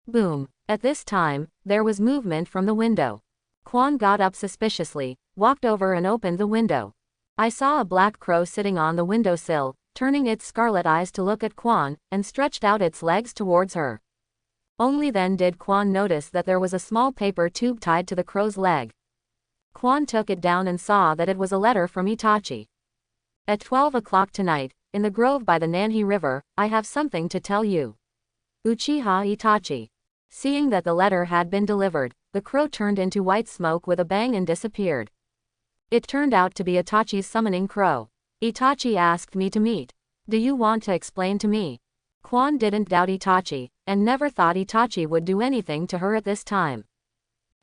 Boom. At this time, there was movement from the window. Quan got up suspiciously, walked over and opened the window. I saw a black crow sitting on the windowsill, turning its scarlet eyes to look at Quan, and stretched out its legs towards her. Only then did Quan notice that there was a small paper tube tied to the crow's leg. Quan took it down and saw that it was a letter from Itachi. At 12 o'clock tonight, in the grove by the Nanhi River, I have something to tell you. Uchiha Itachi. Seeing that the letter had been delivered, the crow turned into white smoke with a bang and disappeared. It turned out to be Itachi's summoning crow. Itachi asked me to meet. Do you want to explain to me? Quan didn't doubt Itachi, and never thought Itachi would do anything to her at this time.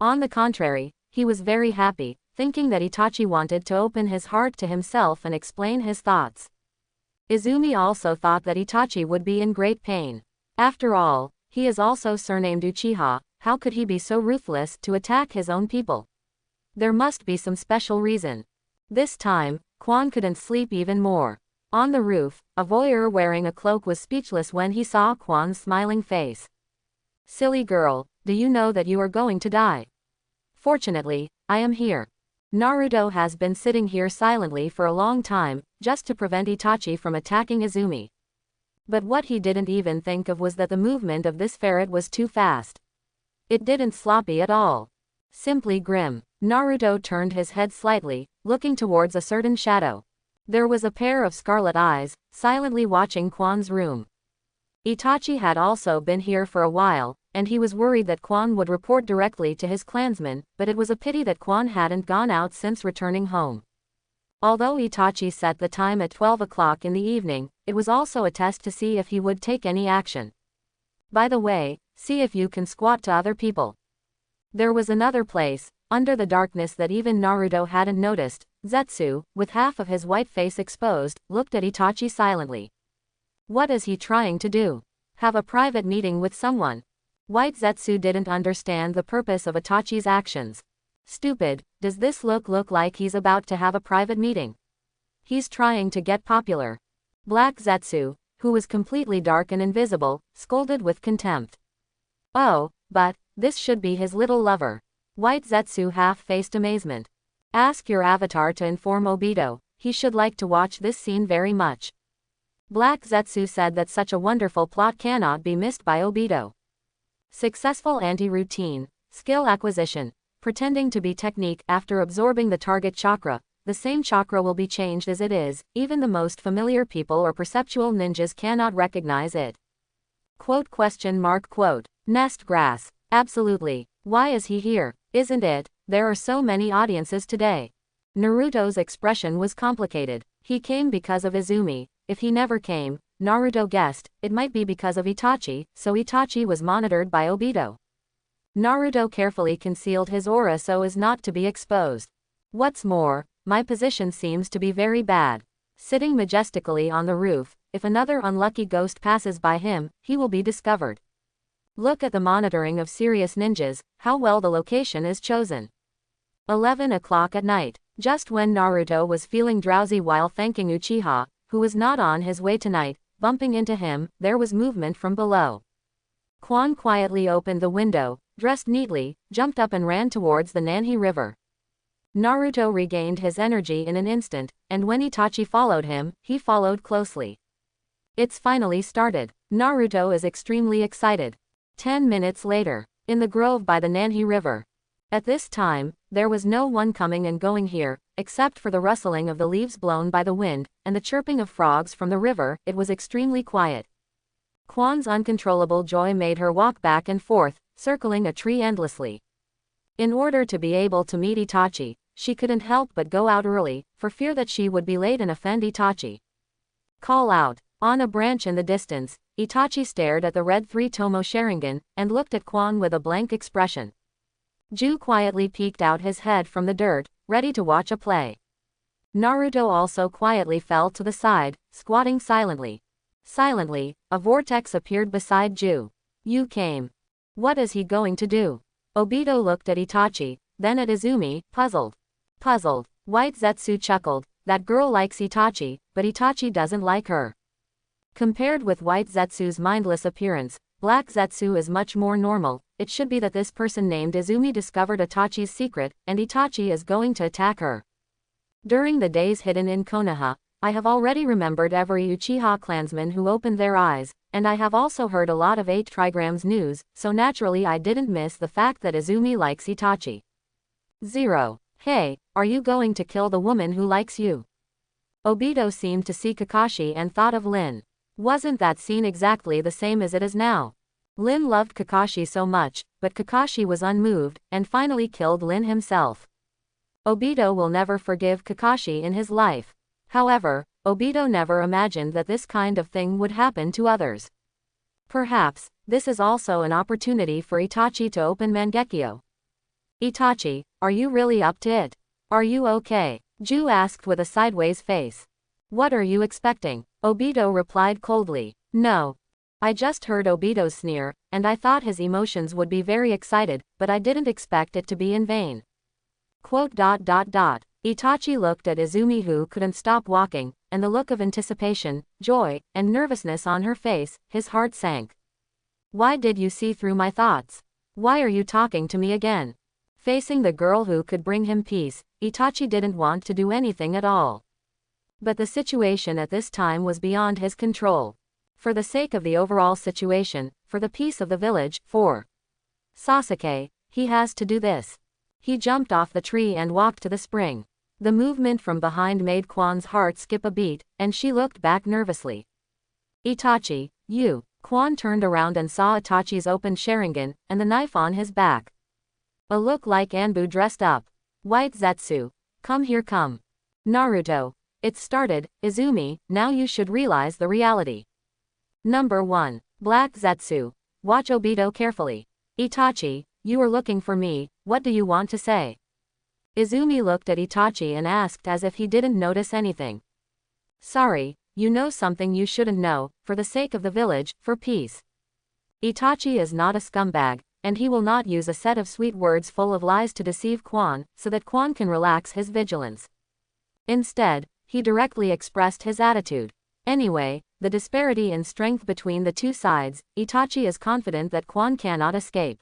On the contrary, he was very happy, thinking that Itachi wanted to open his heart to himself and explain his thoughts. Izumi also thought that Itachi would be in great pain. After all, he is also surnamed Uchiha, how could he be so ruthless to attack his own people? There must be some special reason. This time, Quan couldn't sleep even more. On the roof, a voyeur wearing a cloak was speechless when he saw Quan's smiling face. Silly girl, do you know that you are going to die? Fortunately, I am here. Naruto has been sitting here silently for a long time, just to prevent Itachi from attacking Izumi. But what he didn't even think of was that the movement of this ferret was too fast. It didn't sloppy at all. Simply grim. Naruto turned his head slightly, looking towards a certain shadow. There was a pair of scarlet eyes, silently watching Quan's room. Itachi had also been here for a while, and he was worried that Quan would report directly to his clansmen, but it was a pity that Quan hadn't gone out since returning home. Although Itachi set the time at 12 o'clock in the evening, it was also a test to see if he would take any action. By the way, see if you can squat to other people. There was another place, under the darkness that even Naruto hadn't noticed. Zetsu, with half of his white face exposed, looked at Itachi silently. What is he trying to do? Have a private meeting with someone? White Zetsu didn't understand the purpose of Itachi's actions. Stupid, does this look like he's about to have a private meeting? He's trying to get popular. Black Zetsu, who was completely dark and invisible, scolded with contempt. Oh, but, this should be his little lover. White Zetsu half-faced amazement. Ask your avatar to inform Obito, he should like to watch this scene very much. Black Zetsu said that such a wonderful plot cannot be missed by Obito. Successful anti-routine, skill acquisition, pretending to be technique after absorbing the target chakra, the same chakra will be changed as it is, even the most familiar people or perceptual ninjas cannot recognize it. Quote? Nest grass. Absolutely. Why is he here? Isn't it? There are so many audiences today. Naruto's expression was complicated. He came because of Izumi. If he never came, Naruto guessed, it might be because of Itachi, so Itachi was monitored by Obito. Naruto carefully concealed his aura so as not to be exposed. What's more, my position seems to be very bad. Sitting majestically on the roof, if another unlucky ghost passes by him, he will be discovered. Look at the monitoring of serious ninjas, how well the location is chosen. 11 o'clock at night, just when Naruto was feeling drowsy while thanking Uchiha, who was not on his way tonight, bumping into him, there was movement from below. Quan quietly opened the window, dressed neatly, jumped up and ran towards the Nanhi River. Naruto regained his energy in an instant, and when Itachi followed him, he followed closely. It's finally started. Naruto is extremely excited. 10 minutes later, in the grove by the Nanhi River. At this time, there was no one coming and going here, except for the rustling of the leaves blown by the wind, and the chirping of frogs from the river. It was extremely quiet. Quan's uncontrollable joy made her walk back and forth, circling a tree endlessly. In order to be able to meet Itachi, she couldn't help but go out early, for fear that she would be late and offend Itachi. Call out. On a branch in the distance, Itachi stared at the red three-tomo Sharingan, and looked at Quan with a blank expression. Ju quietly peeked out his head from the dirt, ready to watch a play. Naruto also quietly fell to the side, squatting silently. Silently, a vortex appeared beside Ju. You came. What is he going to do? Obito looked at Itachi, then at Izumi, puzzled. Puzzled. White Zetsu chuckled, that girl likes Itachi, but Itachi doesn't like her. Compared with White Zetsu's mindless appearance, Black Zetsu is much more normal. It should be that this person named Izumi discovered Itachi's secret, and Itachi is going to attack her. During the days hidden in Konoha, I have already remembered every Uchiha clansman who opened their eyes, and I have also heard a lot of 8 trigrams news, so naturally I didn't miss the fact that Izumi likes Itachi. 0. Hey, are you going to kill the woman who likes you? Obito seemed to see Kakashi and thought of Lin. Wasn't that scene exactly the same as it is now? Lin loved Kakashi so much, but Kakashi was unmoved, and finally killed Lin himself. Obito will never forgive Kakashi in his life. However, Obito never imagined that this kind of thing would happen to others. Perhaps, this is also an opportunity for Itachi to open Mangekyo. Itachi, are you really up to it? Are you okay? Ju asked with a sideways face. What are you expecting? Obito replied coldly. No. I just heard Obito's sneer, and I thought his emotions would be very excited, but I didn't expect it to be in vain. Itachi looked at Izumi, who couldn't stop walking, and the look of anticipation, joy, and nervousness on her face, his heart sank. Why did you see through my thoughts? Why are you talking to me again? Facing the girl who could bring him peace, Itachi didn't want to do anything at all. But the situation at this time was beyond his control. For the sake of the overall situation, for the peace of the village, for Sasuke, he has to do this. He jumped off the tree and walked to the spring. The movement from behind made Quan's heart skip a beat, and she looked back nervously. Itachi, you. Quan turned around and saw Itachi's open Sharingan, and the knife on his back. A look like Anbu dressed up. White Zetsu. Come here, come. Naruto. It started. Izumi, now you should realize the reality. Number 1. Black Zetsu. Watch Obito carefully. Itachi, you are looking for me, what do you want to say? Izumi looked at Itachi and asked as if he didn't notice anything. Sorry, you know something you shouldn't know, for the sake of the village, for peace. Itachi is not a scumbag, and he will not use a set of sweet words full of lies to deceive Quan, so that Quan can relax his vigilance. Instead, he directly expressed his attitude. Anyway, the disparity in strength between the two sides, Itachi is confident that Quan cannot escape.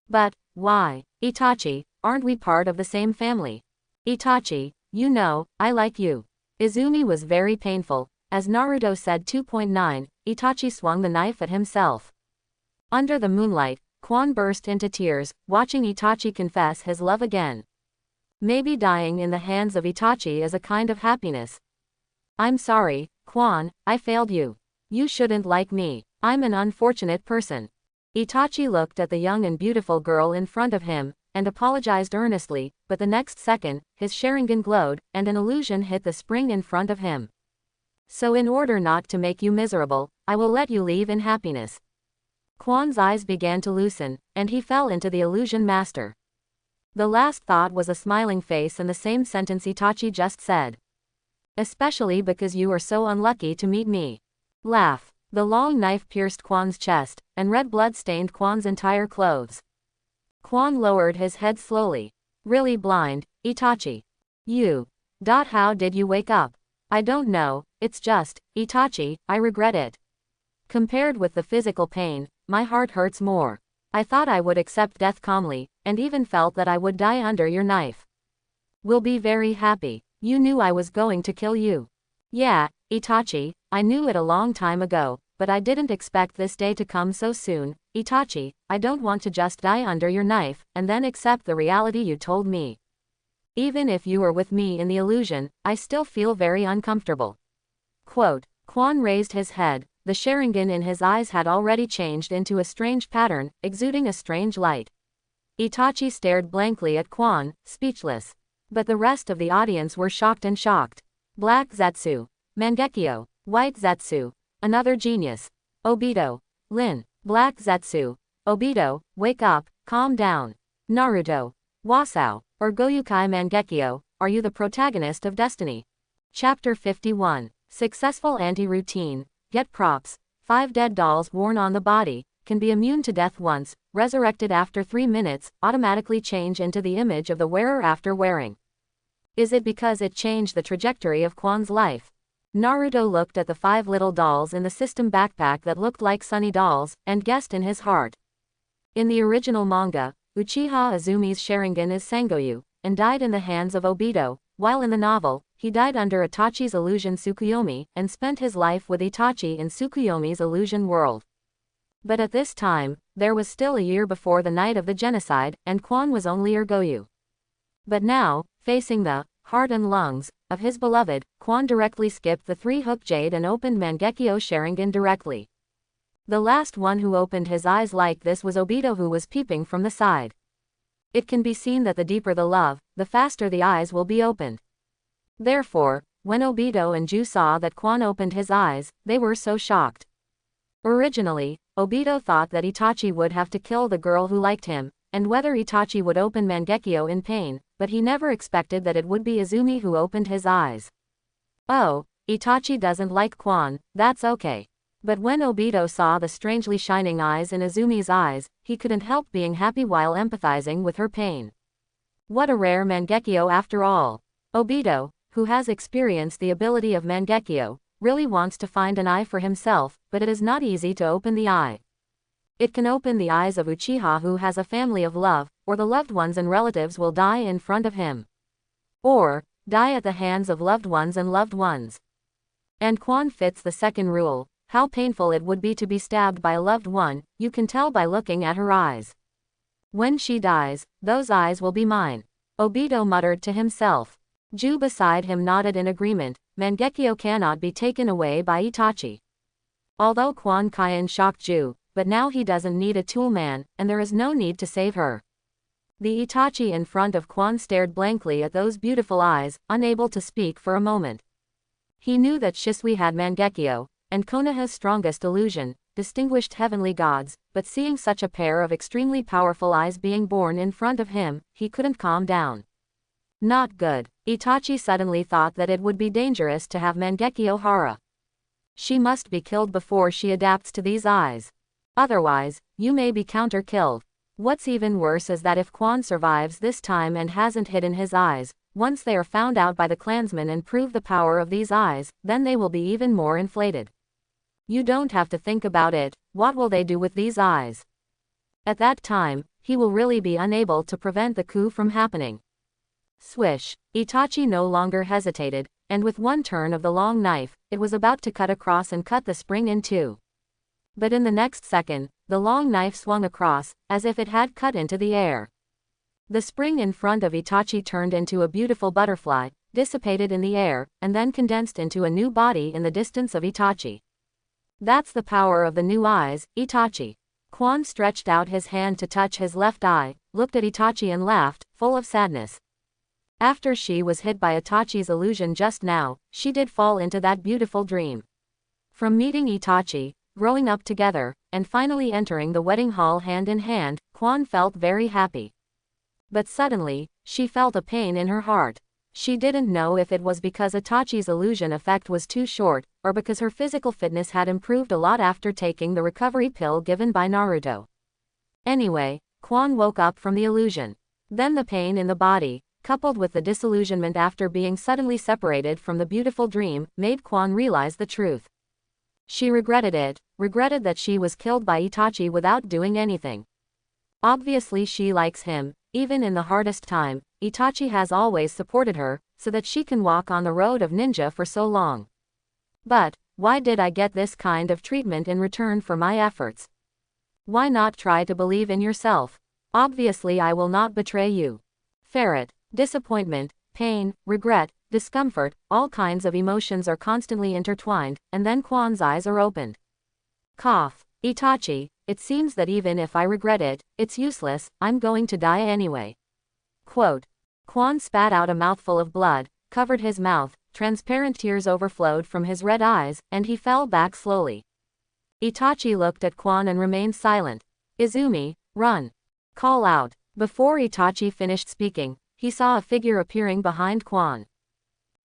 But, why? Itachi, aren't we part of the same family? Itachi, you know, I like you. Izumi was very painful. As Naruto said 2.9, Itachi swung the knife at himself. Under the moonlight, Quan burst into tears, watching Itachi confess his love again. Maybe dying in the hands of Itachi is a kind of happiness. I'm sorry, Quan, I failed you. You shouldn't like me. I'm an unfortunate person. Itachi looked at the young and beautiful girl in front of him, and apologized earnestly, but the next second, his Sharingan glowed, and an illusion hit the spring in front of him. So in order not to make you miserable, I will let you leave in happiness. Quan's eyes began to loosen, and he fell into the illusion master. The last thought was a smiling face and the same sentence Itachi just said. Especially because you are so unlucky to meet me. Laugh. The long knife pierced Quan's chest, and red blood stained Quan's entire clothes. Quan lowered his head slowly. Really blind, Itachi. You. How did you wake up? I don't know, it's just, Itachi, I regret it. Compared with the physical pain, my heart hurts more. I thought I would accept death calmly, and even felt that I would die under your knife. Will be very happy. You knew I was going to kill you. Yeah, Itachi, I knew it a long time ago, but I didn't expect this day to come so soon. Itachi, I don't want to just die under your knife, and then accept the reality you told me. Even if you were with me in the illusion, I still feel very uncomfortable. Quote, Quan raised his head. The Sharingan in his eyes had already changed into a strange pattern, exuding a strange light. Itachi stared blankly at Quan, speechless. But the rest of the audience were shocked and shocked. Black Zetsu. Mangekyo. White Zetsu. Another genius. Obito. Lin. Black Zetsu. Obito, wake up, calm down. Naruto. Wasao. Or Goyukai Mangekyo, are you the protagonist of Destiny? Chapter 51. Successful anti-routine. Get props. 5 dead dolls worn on the body, can be immune to death once, resurrected after 3 minutes, automatically change into the image of the wearer after wearing. Is it because it changed the trajectory of Quan's life? Naruto looked at the 5 little dolls in the system backpack that looked like sunny dolls, and guessed in his heart. In the original manga, Uchiha Izumi's Sharingan is Sangoyu, and died in the hands of Obito, while in the novel, he died under Itachi's illusion Tsukuyomi, and spent his life with Itachi in Tsukuyomi's illusion world. But at this time, there was still a year before the night of the genocide, and Quan was only Goyu. But now, facing the heart and lungs of his beloved, Quan directly skipped the 3-hook jade and opened Mangekyo Sharingan directly. The last one who opened his eyes like this was Obito, who was peeping from the side. It can be seen that the deeper the love, the faster the eyes will be opened. Therefore, when Obito and Ju saw that Quan opened his eyes, they were so shocked. Originally, Obito thought that Itachi would have to kill the girl who liked him, and whether Itachi would open Mangekyo in pain, but he never expected that it would be Izumi who opened his eyes. Oh, Itachi doesn't like Quan, that's okay. But when Obito saw the strangely shining eyes in Izumi's eyes, he couldn't help being happy while empathizing with her pain. What a rare Mangekyo after all. Obito, who has experienced the ability of Mangekyo, really wants to find an eye for himself, but it is not easy to open the eye. It can open the eyes of Uchiha, who has a family of love, or the loved ones and relatives will die in front of him. Or, die at the hands of loved ones and loved ones. And Quan fits the second rule. How painful it would be to be stabbed by a loved one, you can tell by looking at her eyes. When she dies, those eyes will be mine. Obito muttered to himself. Ju beside him nodded in agreement. Mangekyo cannot be taken away by Itachi. Although Quan Kaian shocked Ju, but now he doesn't need a tool man, and there is no need to save her. The Itachi in front of Quan stared blankly at those beautiful eyes, unable to speak for a moment. He knew that Shisui had Mangekyo, and Konoha's strongest illusion, distinguished heavenly gods, but seeing such a pair of extremely powerful eyes being born in front of him, he couldn't calm down. Not good. Itachi suddenly thought that it would be dangerous to have Mangekyo Hara. She must be killed before she adapts to these eyes. Otherwise, you may be counter-killed. What's even worse is that if Quan survives this time and hasn't hidden his eyes, once they are found out by the clansmen and prove the power of these eyes, then they will be even more inflated. You don't have to think about it, what will they do with these eyes? At that time, he will really be unable to prevent the coup from happening. Swish. Itachi no longer hesitated, and with one turn of the long knife, it was about to cut across and cut the spring in two. But in the next second, the long knife swung across, as if it had cut into the air. The spring in front of Itachi turned into a beautiful butterfly, dissipated in the air, and then condensed into a new body in the distance of Itachi. That's the power of the new eyes, Itachi. Quan stretched out his hand to touch his left eye, looked at Itachi and laughed, full of sadness. After she was hit by Itachi's illusion just now, she did fall into that beautiful dream. From meeting Itachi, growing up together, and finally entering the wedding hall hand in hand, Quan felt very happy. But suddenly, she felt a pain in her heart. She didn't know if it was because Itachi's illusion effect was too short, or because her physical fitness had improved a lot after taking the recovery pill given by Naruto. Anyway, Quan woke up from the illusion. Then the pain in the body, coupled with the disillusionment after being suddenly separated from the beautiful dream, made Quan realize the truth. She regretted it, regretted that she was killed by Itachi without doing anything. Obviously she likes him, even in the hardest time, Itachi has always supported her, so that she can walk on the road of ninja for so long. But, why did I get this kind of treatment in return for my efforts? Why not try to believe in yourself? Obviously I will not betray you. Ferret. Disappointment, pain, regret, discomfort, all kinds of emotions are constantly intertwined, and then Quan's eyes are opened. Cough. Itachi, it seems that even if I regret it, it's useless, I'm going to die anyway. Quote. Quan spat out a mouthful of blood, covered his mouth, transparent tears overflowed from his red eyes, and he fell back slowly. Itachi looked at Quan and remained silent. Izumi, run. Call out. Before Itachi finished speaking, he saw a figure appearing behind Quan.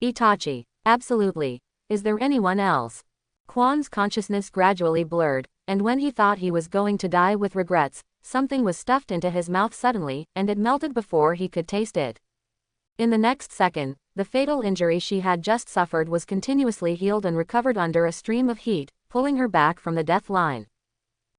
Itachi, absolutely. Is there anyone else? Quan's consciousness gradually blurred, and when he thought he was going to die with regrets, something was stuffed into his mouth suddenly, and it melted before he could taste it. In the next second, the fatal injury she had just suffered was continuously healed and recovered under a stream of heat, pulling her back from the death line.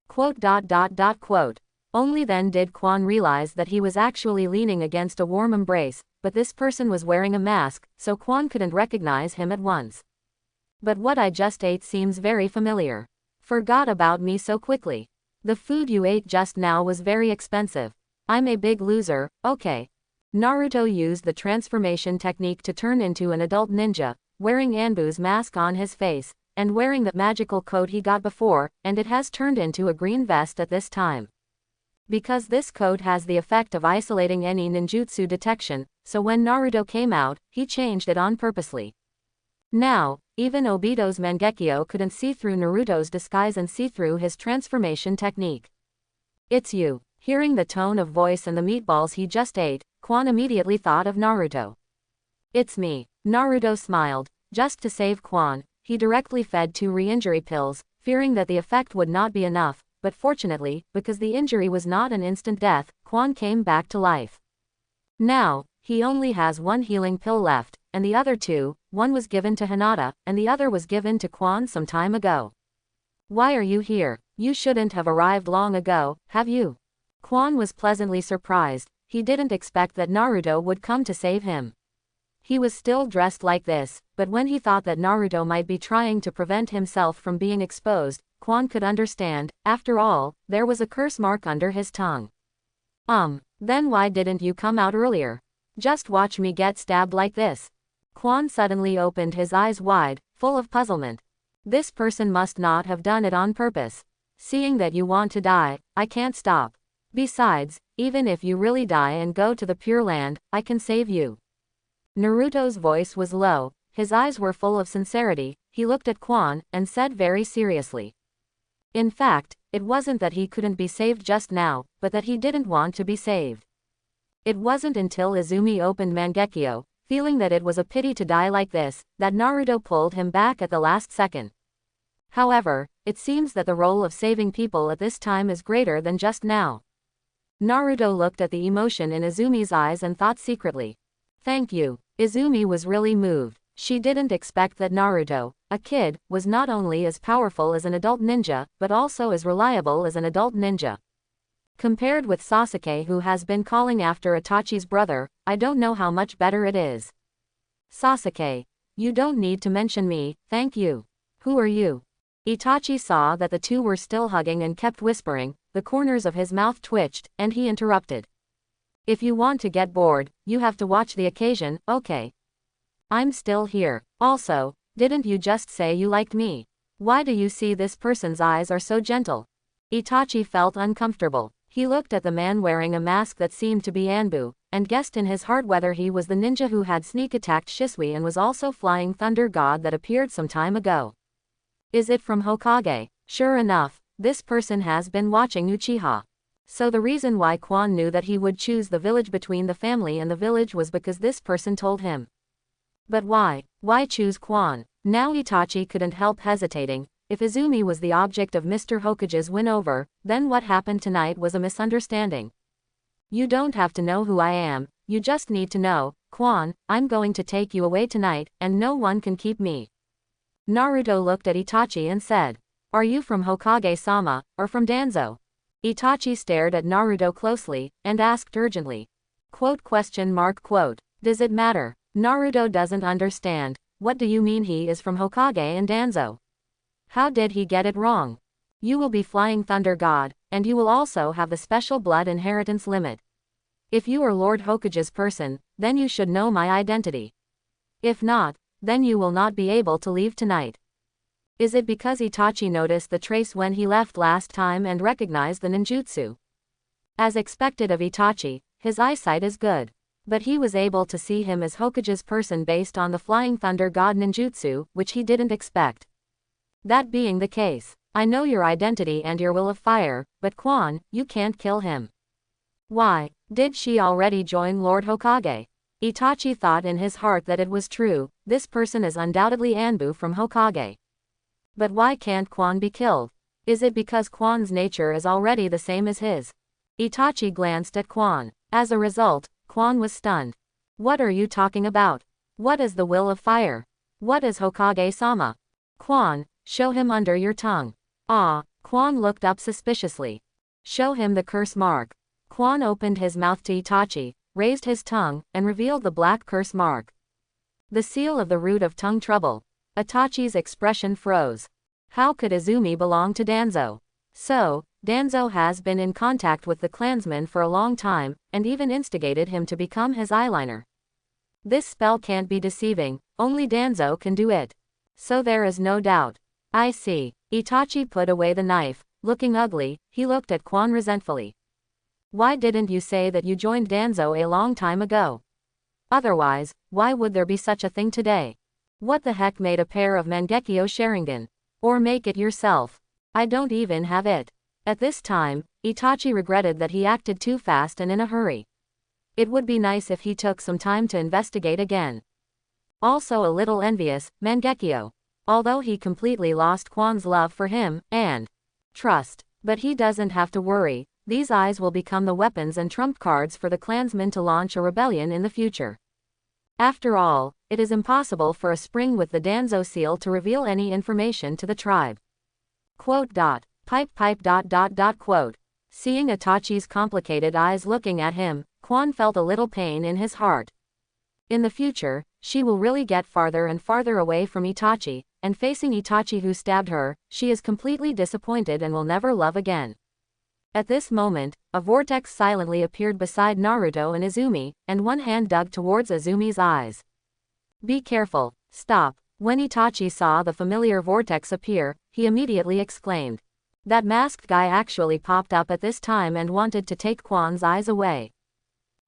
Quote. Only then did Quan realize that he was actually leaning against a warm embrace, but this person was wearing a mask, so Quan couldn't recognize him at once. But what I just ate seems very familiar. Forgot about me so quickly. The food you ate just now was very expensive. I'm a big loser, okay. Naruto used the transformation technique to turn into an adult ninja, wearing Anbu's mask on his face, and wearing the magical coat he got before, and it has turned into a green vest at this time. Because this coat has the effect of isolating any ninjutsu detection, so when Naruto came out, he changed it on purposely. Now, even Obito's Mangekyo couldn't see through Naruto's disguise and see through his transformation technique. It's you. Hearing the tone of voice and the meatballs he just ate, Quan immediately thought of Naruto. It's me. Naruto smiled. Just to save Quan, he directly fed 2 re-injury pills, fearing that the effect would not be enough. But fortunately, because the injury was not an instant death, Quan came back to life. Now, he only has 1 healing pill left, and the other 2, one was given to Hinata, and the other was given to Quan some time ago. Why are you here? You shouldn't have arrived long ago, have you? Quan was pleasantly surprised. He didn't expect that Naruto would come to save him. He was still dressed like this, but when he thought that Naruto might be trying to prevent himself from being exposed, Quan could understand. After all, there was a curse mark under his tongue. Then why didn't you come out earlier? Just watch me get stabbed like this. Quan suddenly opened his eyes wide, full of puzzlement. This person must not have done it on purpose. Seeing that you want to die, I can't stop. Besides, even if you really die and go to the Pure Land, I can save you. Naruto's voice was low, his eyes were full of sincerity. He looked at Quan, and said very seriously. In fact, it wasn't that he couldn't be saved just now, but that he didn't want to be saved. It wasn't until Izumi opened Mangekyo, feeling that it was a pity to die like this, that Naruto pulled him back at the last second. However, it seems that the role of saving people at this time is greater than just now. Naruto looked at the emotion in Izumi's eyes and thought secretly. Thank you. Izumi was really moved. She didn't expect that Naruto, a kid, was not only as powerful as an adult ninja, but also as reliable as an adult ninja. Compared with Sasuke, who has been calling after Itachi's brother, I don't know how much better it is. Sasuke. You don't need to mention me, thank you. Who are you? Itachi saw that the two were still hugging and kept whispering, the corners of his mouth twitched, and he interrupted. If you want to get bored, you have to watch the occasion, okay? I'm still here. Also, didn't you just say you liked me? Why do you see this person's eyes are so gentle? Itachi felt uncomfortable. He looked at the man wearing a mask that seemed to be Anbu, and guessed in his heart whether he was the ninja who had sneak attacked Shisui and was also flying thunder god that appeared some time ago. Is it from Hokage? Sure enough, this person has been watching Uchiha. So the reason why Quan knew that he would choose the village between the family and the village was because this person told him. But why? Why choose Quan? Now Itachi couldn't help hesitating. If Izumi was the object of Mr. Hokage's win-over, then what happened tonight was a misunderstanding. You don't have to know who I am, you just need to know, Quan, I'm going to take you away tonight, and no one can keep me. Naruto looked at Itachi and said, are you from Hokage-sama, or from Danzo? Itachi stared at Naruto closely, and asked urgently. Quote? Does it matter? Naruto doesn't understand. What do you mean he is from Hokage and Danzo? How did he get it wrong? You will be flying thunder god, and you will also have the special blood inheritance limit. If you are Lord Hokage's person, then you should know my identity. If not, then you will not be able to leave tonight. Is it because Itachi noticed the trace when he left last time and recognized the ninjutsu? As expected of Itachi, his eyesight is good. But he was able to see him as Hokage's person based on the flying thunder god ninjutsu, which he didn't expect. That being the case, I know your identity and your will of fire, but Quan, you can't kill him. Why? Did she already join Lord Hokage? Itachi thought in his heart that it was true, this person is undoubtedly Anbu from Hokage. But why can't Quan be killed? Is it because Quan's nature is already the same as his? Itachi glanced at Quan. As a result, Quan was stunned. What are you talking about? What is the will of fire? What is Hokage-sama? Quan, show him under your tongue. Ah, Quan looked up suspiciously. Show him the curse mark. Quan opened his mouth to Itachi, raised his tongue, and revealed the black curse mark. The seal of the root of tongue trouble. Itachi's expression froze. How could Izumi belong to Danzo? So, Danzo has been in contact with the clansman for a long time, and even instigated him to become his eyeliner. This spell can't be deceiving, only Danzo can do it. So there is no doubt. I see. Itachi put away the knife. Looking ugly, he looked at Quan resentfully. Why didn't you say that you joined Danzo a long time ago? Otherwise, why would there be such a thing today? What the heck made a pair of Mangekyo Sharingan? Or make it yourself? I don't even have it. At this time, Itachi regretted that he acted too fast and in a hurry. It would be nice if he took some time to investigate again. Also a little envious, Mangekyo. Although he completely lost Quan's love for him, and trust. But he doesn't have to worry, these eyes will become the weapons and trump cards for the clansmen to launch a rebellion in the future. After all, it is impossible for a spring with the Danzo seal to reveal any information to the tribe. Quote. Quote. Seeing Itachi's complicated eyes looking at him, Quan felt a little pain in his heart. In the future, she will really get farther and farther away from Itachi, and facing Itachi who stabbed her, she is completely disappointed and will never love again. At this moment, a vortex silently appeared beside Naruto and Izumi, and one hand dug towards Izumi's eyes. Be careful, stop. When Itachi saw the familiar vortex appear, he immediately exclaimed. That masked guy actually popped up at this time and wanted to take Quan's eyes away.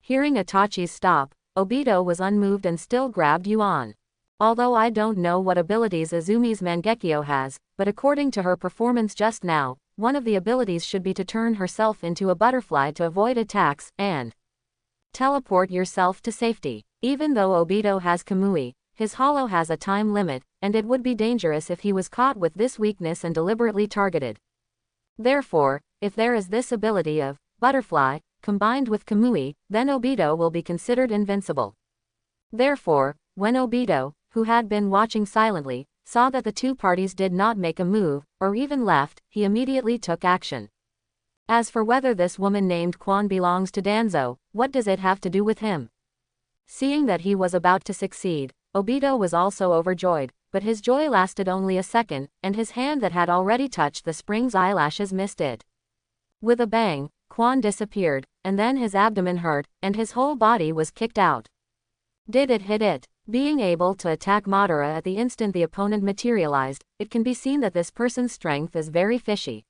Hearing Itachi's stop, Obito was unmoved and still grabbed Yuan. Although I don't know what abilities Izumi's Mangekyo has, but according to her performance just now, one of the abilities should be to turn herself into a butterfly to avoid attacks, and teleport yourself to safety. Even though Obito has Kamui, his hollow has a time limit, and it would be dangerous if he was caught with this weakness and deliberately targeted. Therefore, if there is this ability of butterfly, combined with Kamui, then Obito will be considered invincible. Therefore, when Obito, who had been watching silently, saw that the two parties did not make a move, or even left, he immediately took action. As for whether this woman named Quan belongs to Danzo, what does it have to do with him? Seeing that he was about to succeed, Obito was also overjoyed, but his joy lasted only a second, and his hand that had already touched the spring's eyelashes missed it. With a bang, Quan disappeared, and then his abdomen hurt, and his whole body was kicked out. Did it hit it? Being able to attack Madara at the instant the opponent materialized, it can be seen that this person's strength is very fishy.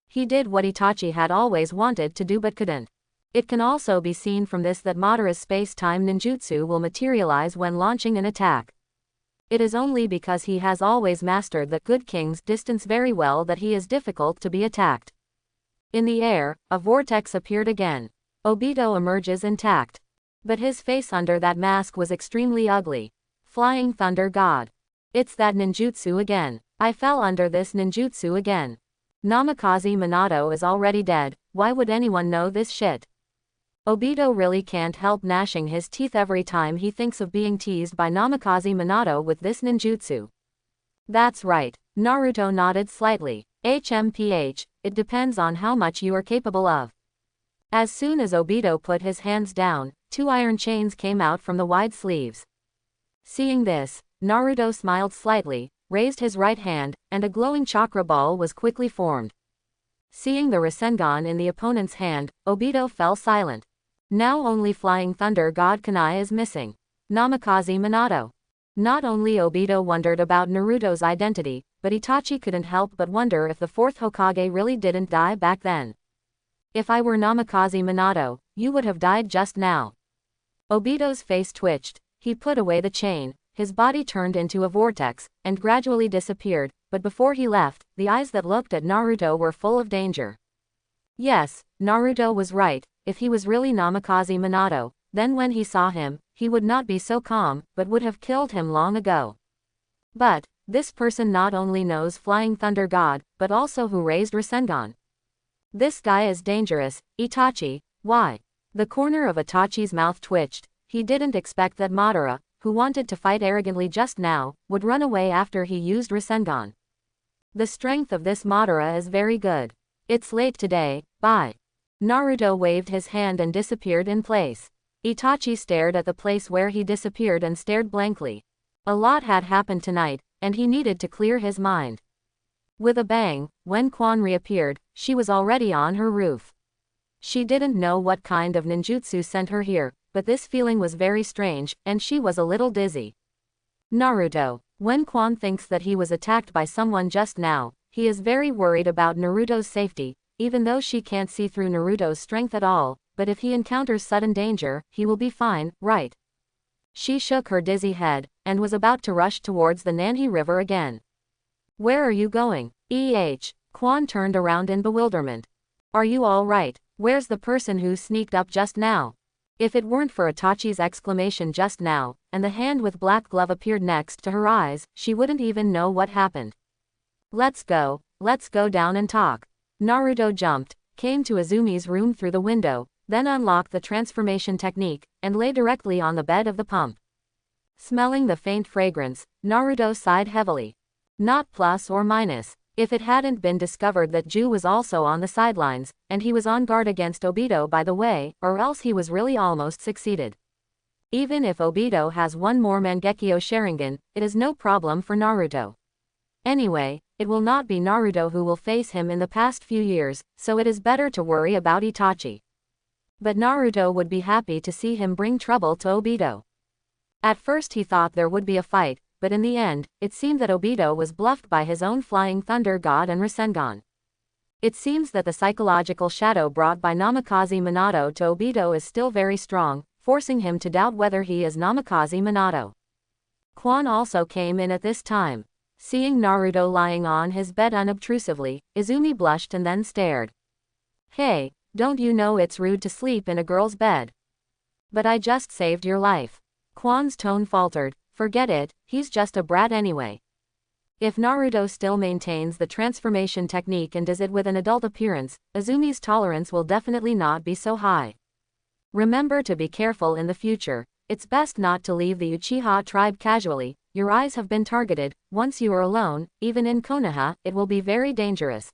He did what Itachi had always wanted to do but couldn't. It can also be seen from this that Madara's space-time ninjutsu will materialize when launching an attack. It is only because he has always mastered the Good King's distance very well that he is difficult to be attacked. In the air, a vortex appeared again. Obito emerges intact. But his face under that mask was extremely ugly. Flying Thunder God. It's that ninjutsu again. I fell under this ninjutsu again. Namikaze Minato is already dead, why would anyone know this shit? Obito really can't help gnashing his teeth every time he thinks of being teased by Namikaze Minato with this ninjutsu. That's right, Naruto nodded slightly. HMPH, it depends on how much you are capable of. As soon as Obito put his hands down, 2 iron chains came out from the wide sleeves. Seeing this, Naruto smiled slightly, raised his right hand, and a glowing chakra ball was quickly formed. Seeing the Rasengan in the opponent's hand, Obito fell silent. Now only Flying Thunder God Kunai is missing. Namikaze Minato. Not only Obito wondered about Naruto's identity, but Itachi couldn't help but wonder if the 4th Hokage really didn't die back then. If I were Namikaze Minato, you would have died just now. Obito's face twitched, he put away the chain, his body turned into a vortex, and gradually disappeared, but before he left, the eyes that looked at Naruto were full of danger. Yes, Naruto was right, if he was really Namikaze Minato, then when he saw him, he would not be so calm, but would have killed him long ago. But, this person not only knows Flying Thunder God, but also who raised Rasengan. This guy is dangerous, Itachi, why? The corner of Itachi's mouth twitched, he didn't expect that Madara, who wanted to fight arrogantly just now, would run away after he used Rasengan. The strength of this Madara is very good. It's late today, bye. Naruto waved his hand and disappeared in place. Itachi stared at the place where he disappeared and stared blankly. A lot had happened tonight, and he needed to clear his mind. With a bang, when Quan reappeared, she was already on her roof. She didn't know what kind of ninjutsu sent her here, but this feeling was very strange, and she was a little dizzy. Naruto. When Quan thinks that he was attacked by someone just now, he is very worried about Naruto's safety, even though she can't see through Naruto's strength at all, but if he encounters sudden danger, he will be fine, right? She shook her dizzy head, and was about to rush towards the Nanhi River again. Where are you going? Quan turned around in bewilderment. Are you all right? Where's the person who sneaked up just now? If it weren't for Itachi's exclamation just now, and the hand with black glove appeared next to her eyes, she wouldn't even know what happened. Let's go down and talk. Naruto jumped, came to Izumi's room through the window, then unlocked the transformation technique, and lay directly on the bed of the pump. Smelling the faint fragrance, Naruto sighed heavily. Not plus or minus. If it hadn't been discovered that Ju was also on the sidelines, and he was on guard against Obito by the way, or else he was really almost succeeded. Even if Obito has one more Mangekyo Sharingan, it is no problem for Naruto. Anyway, it will not be Naruto who will face him in the past few years, so it is better to worry about Itachi. But Naruto would be happy to see him bring trouble to Obito. At first he thought there would be a fight, but in the end, it seemed that Obito was bluffed by his own Flying Thunder God and Rasengan. It seems that the psychological shadow brought by Namikaze Minato to Obito is still very strong, forcing him to doubt whether he is Namikaze Minato. Quan also came in at this time. Seeing Naruto lying on his bed unobtrusively, Izumi blushed and then stared. Hey, don't you know it's rude to sleep in a girl's bed? But I just saved your life. Quan's tone faltered, Forget it, he's just a brat anyway. If Naruto still maintains the transformation technique and does it with an adult appearance, Izumi's tolerance will definitely not be so high. Remember to be careful in the future. It's best not to leave the Uchiha tribe casually. Your eyes have been targeted. Once you are alone, even in Konoha, it will be very dangerous.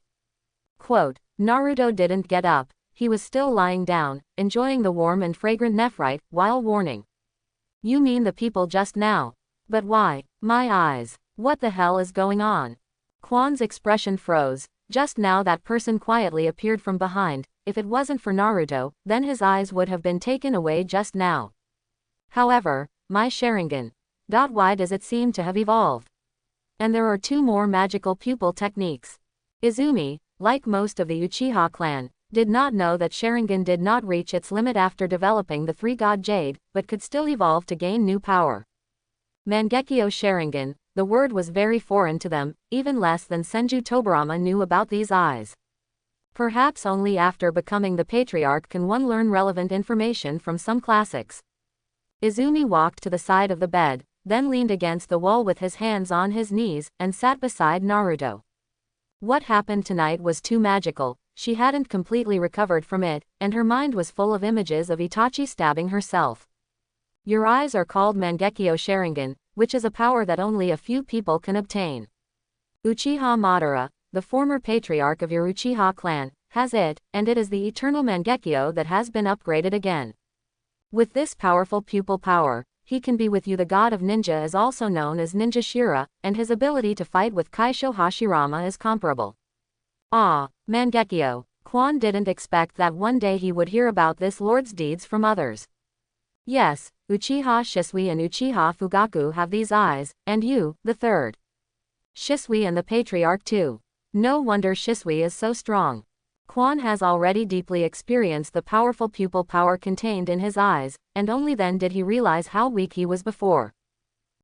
Quote, Naruto didn't get up. He was still lying down, enjoying the warm and fragrant nephrite, while warning. You mean the people just now? But why? My eyes. What the hell is going on? Quan's expression froze. Just now that person quietly appeared from behind. If it wasn't for Naruto, then his eyes would have been taken away just now. However, my Sharingan. Why does it seem to have evolved? And there are two more magical pupil techniques. Izumi, like most of the Uchiha clan, did not know that Sharingan did not reach its limit after developing the three-god jade, but could still evolve to gain new power. Mangekyo Sharingan, the word was very foreign to them, even less than Senju Tobirama knew about these eyes. Perhaps only after becoming the patriarch can one learn relevant information from some classics. Izumi walked to the side of the bed, then leaned against the wall with his hands on his knees, and sat beside Naruto. What happened tonight was too magical, she hadn't completely recovered from it, and her mind was full of images of Itachi stabbing herself. Your eyes are called Mangekyo Sharingan, which is a power that only a few people can obtain. Uchiha Madara, the former patriarch of your Uchiha clan, has it, and it is the eternal Mangekyo that has been upgraded again. With this powerful pupil power, he can be with you. The god of ninja is also known as Ninja Shira, and his ability to fight with Kaisho Hashirama is comparable. Ah, Mangekyo. Quan didn't expect that one day he would hear about this lord's deeds from others. Yes, Uchiha Shisui and Uchiha Fugaku have these eyes, and you, the third. Shisui and the patriarch too. No wonder Shisui is so strong. Quan has already deeply experienced the powerful pupil power contained in his eyes, and only then did he realize how weak he was before.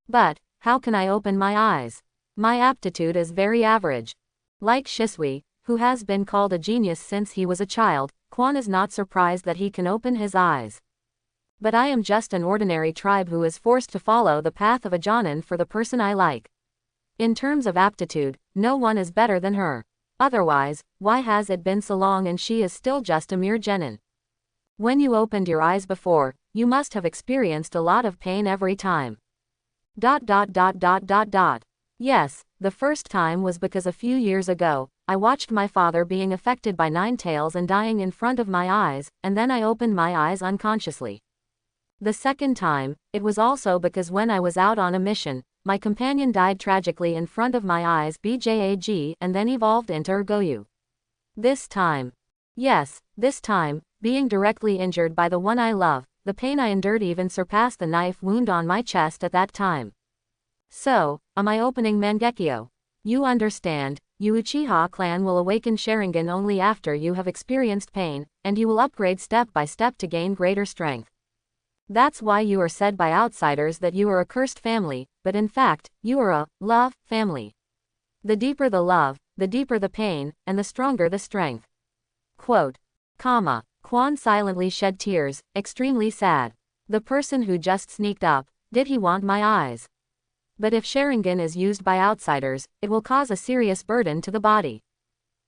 But, how can I open my eyes? My aptitude is very average. Like Shisui, who has been called a genius since he was a child, Quan is not surprised that he can open his eyes. But I am just an ordinary tribe who is forced to follow the path of a Jonin for the person I like. In terms of aptitude, no one is better than her. Otherwise, why has it been so long and she is still just a mere genin? When you opened your eyes before, you must have experienced a lot of pain every time. Yes, the first time was because a few years ago, I watched my father being affected by nine tails and dying in front of my eyes, and then I opened my eyes unconsciously. The second time, it was also because when I was out on a mission, my companion died tragically in front of my eyes bjag and then evolved into Urgoyu. This time, being directly injured by the one I love, the pain I endured even surpassed the knife wound on my chest at that time. So, am I opening Mangekyo? You understand, you Uchiha clan will awaken Sharingan only after you have experienced pain, and you will upgrade step by step to gain greater strength. That's why you are said by outsiders that you are a cursed family, but in fact, you are a love family. The deeper the love, the deeper the pain, and the stronger the strength. Quote, Quan silently shed tears, extremely sad. The person who just sneaked up, did he want my eyes? But if Sharingan is used by outsiders, it will cause a serious burden to the body.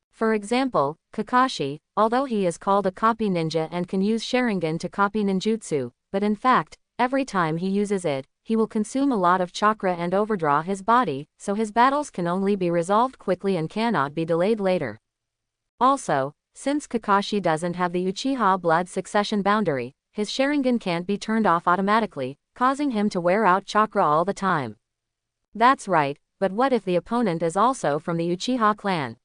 For example, Kakashi, although he is called a copy ninja and can use Sharingan to copy ninjutsu, but in fact, every time he uses it, he will consume a lot of chakra and overdraw his body, so his battles can only be resolved quickly and cannot be delayed later. Also, since Kakashi doesn't have the Uchiha blood succession boundary, his Sharingan can't be turned off automatically, causing him to wear out chakra all the time. That's right, but what if the opponent is also from the Uchiha clan?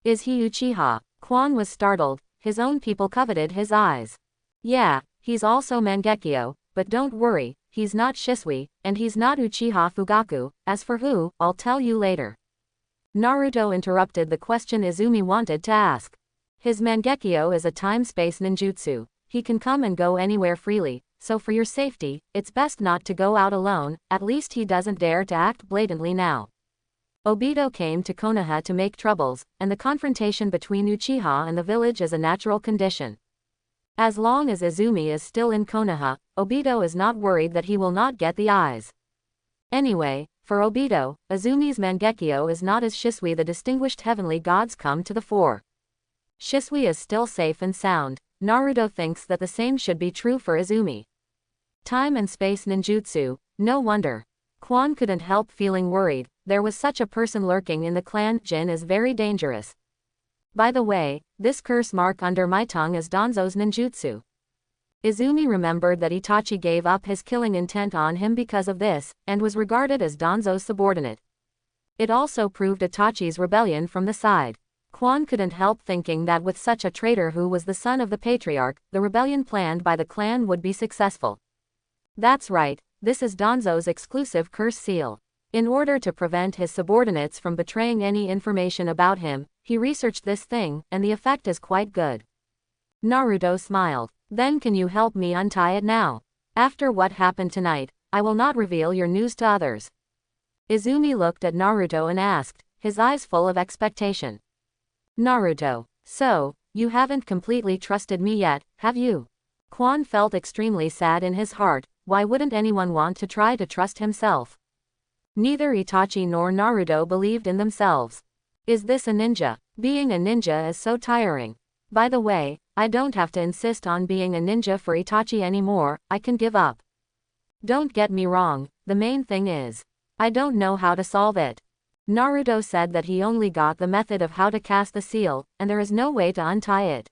Is he Uchiha? Quan was startled, his own people coveted his eyes. Yeah, he's also Mangekyo, but don't worry, he's not Shisui, and he's not Uchiha Fugaku. As for who, I'll tell you later. Naruto interrupted the question Izumi wanted to ask. His Mangekyo is a time-space ninjutsu. He can come and go anywhere freely, so for your safety, it's best not to go out alone, at least he doesn't dare to act blatantly now. Obito came to Konoha to make troubles, and the confrontation between Uchiha and the village is a natural condition. As long as Izumi is still in Konoha, Obito is not worried that he will not get the eyes. Anyway, for Obito, Izumi's Mangekyo is not as Shisui the distinguished heavenly gods come to the fore. Shisui is still safe and sound. Naruto thinks that the same should be true for Izumi. Time and space ninjutsu, no wonder. Quan couldn't help feeling worried. There was such a person lurking in the clan. Jin is very dangerous. By the way, this curse mark under my tongue is Danzo's ninjutsu. Izumi remembered that Itachi gave up his killing intent on him because of this, and was regarded as Danzo's subordinate. It also proved Itachi's rebellion from the side. Quan couldn't help thinking that with such a traitor who was the son of the patriarch, the rebellion planned by the clan would be successful. That's right, this is Danzo's exclusive curse seal. In order to prevent his subordinates from betraying any information about him, he researched this thing, and the effect is quite good. Naruto smiled. Then can you help me untie it now? After what happened tonight, I will not reveal your news to others. Izumi looked at Naruto and asked, his eyes full of expectation. Naruto, so, you haven't completely trusted me yet, have you? Quan felt extremely sad in his heart. Why wouldn't anyone want to try to trust himself? Neither Itachi nor Naruto believed in themselves. Is this a ninja? Being a ninja is so tiring. By the way, I don't have to insist on being a ninja for Itachi anymore, I can give up. Don't get me wrong, the main thing is, I don't know how to solve it. Naruto said that he only got the method of how to cast the seal, and there is no way to untie it.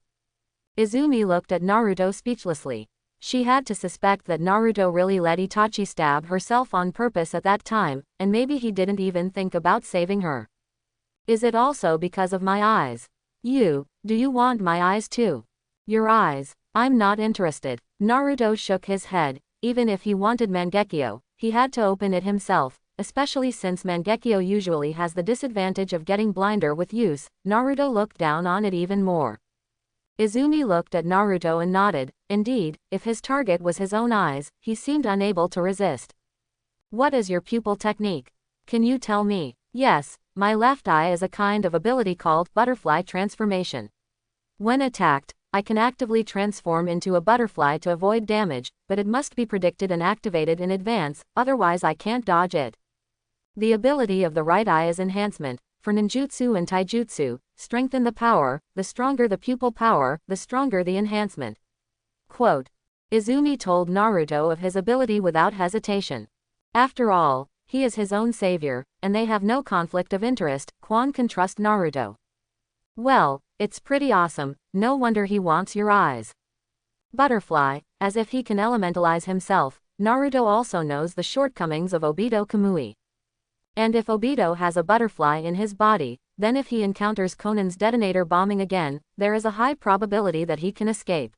Izumi looked at Naruto speechlessly. She had to suspect that Naruto really let Itachi stab herself on purpose at that time, and maybe he didn't even think about saving her. Is it also because of my eyes? Do you want my eyes too? Your eyes? I'm not interested. Naruto shook his head. Even if he wanted Mangekyo, he had to open it himself, especially since Mangekyo usually has the disadvantage of getting blinder with use. Naruto looked down on it even more. Izumi looked at Naruto and nodded. Indeed, if his target was his own eyes, he seemed unable to resist. What is your pupil technique? Can you tell me? Yes, my left eye is a kind of ability called butterfly transformation. When attacked, I can actively transform into a butterfly to avoid damage, but it must be predicted and activated in advance, otherwise I can't dodge it. The ability of the right eye is enhancement. For ninjutsu and taijutsu, strengthen the power, the stronger the pupil power, the stronger the enhancement. Quote. Izumi told Naruto of his ability without hesitation. After all, he is his own savior, and they have no conflict of interest. Quan can trust Naruto. Well, it's pretty awesome, no wonder he wants your eyes. Butterfly, as if he can elementalize himself. Naruto also knows the shortcomings of Obito Kamui. And if Obito has a butterfly in his body, then if he encounters Conan's detonator bombing again, there is a high probability that he can escape.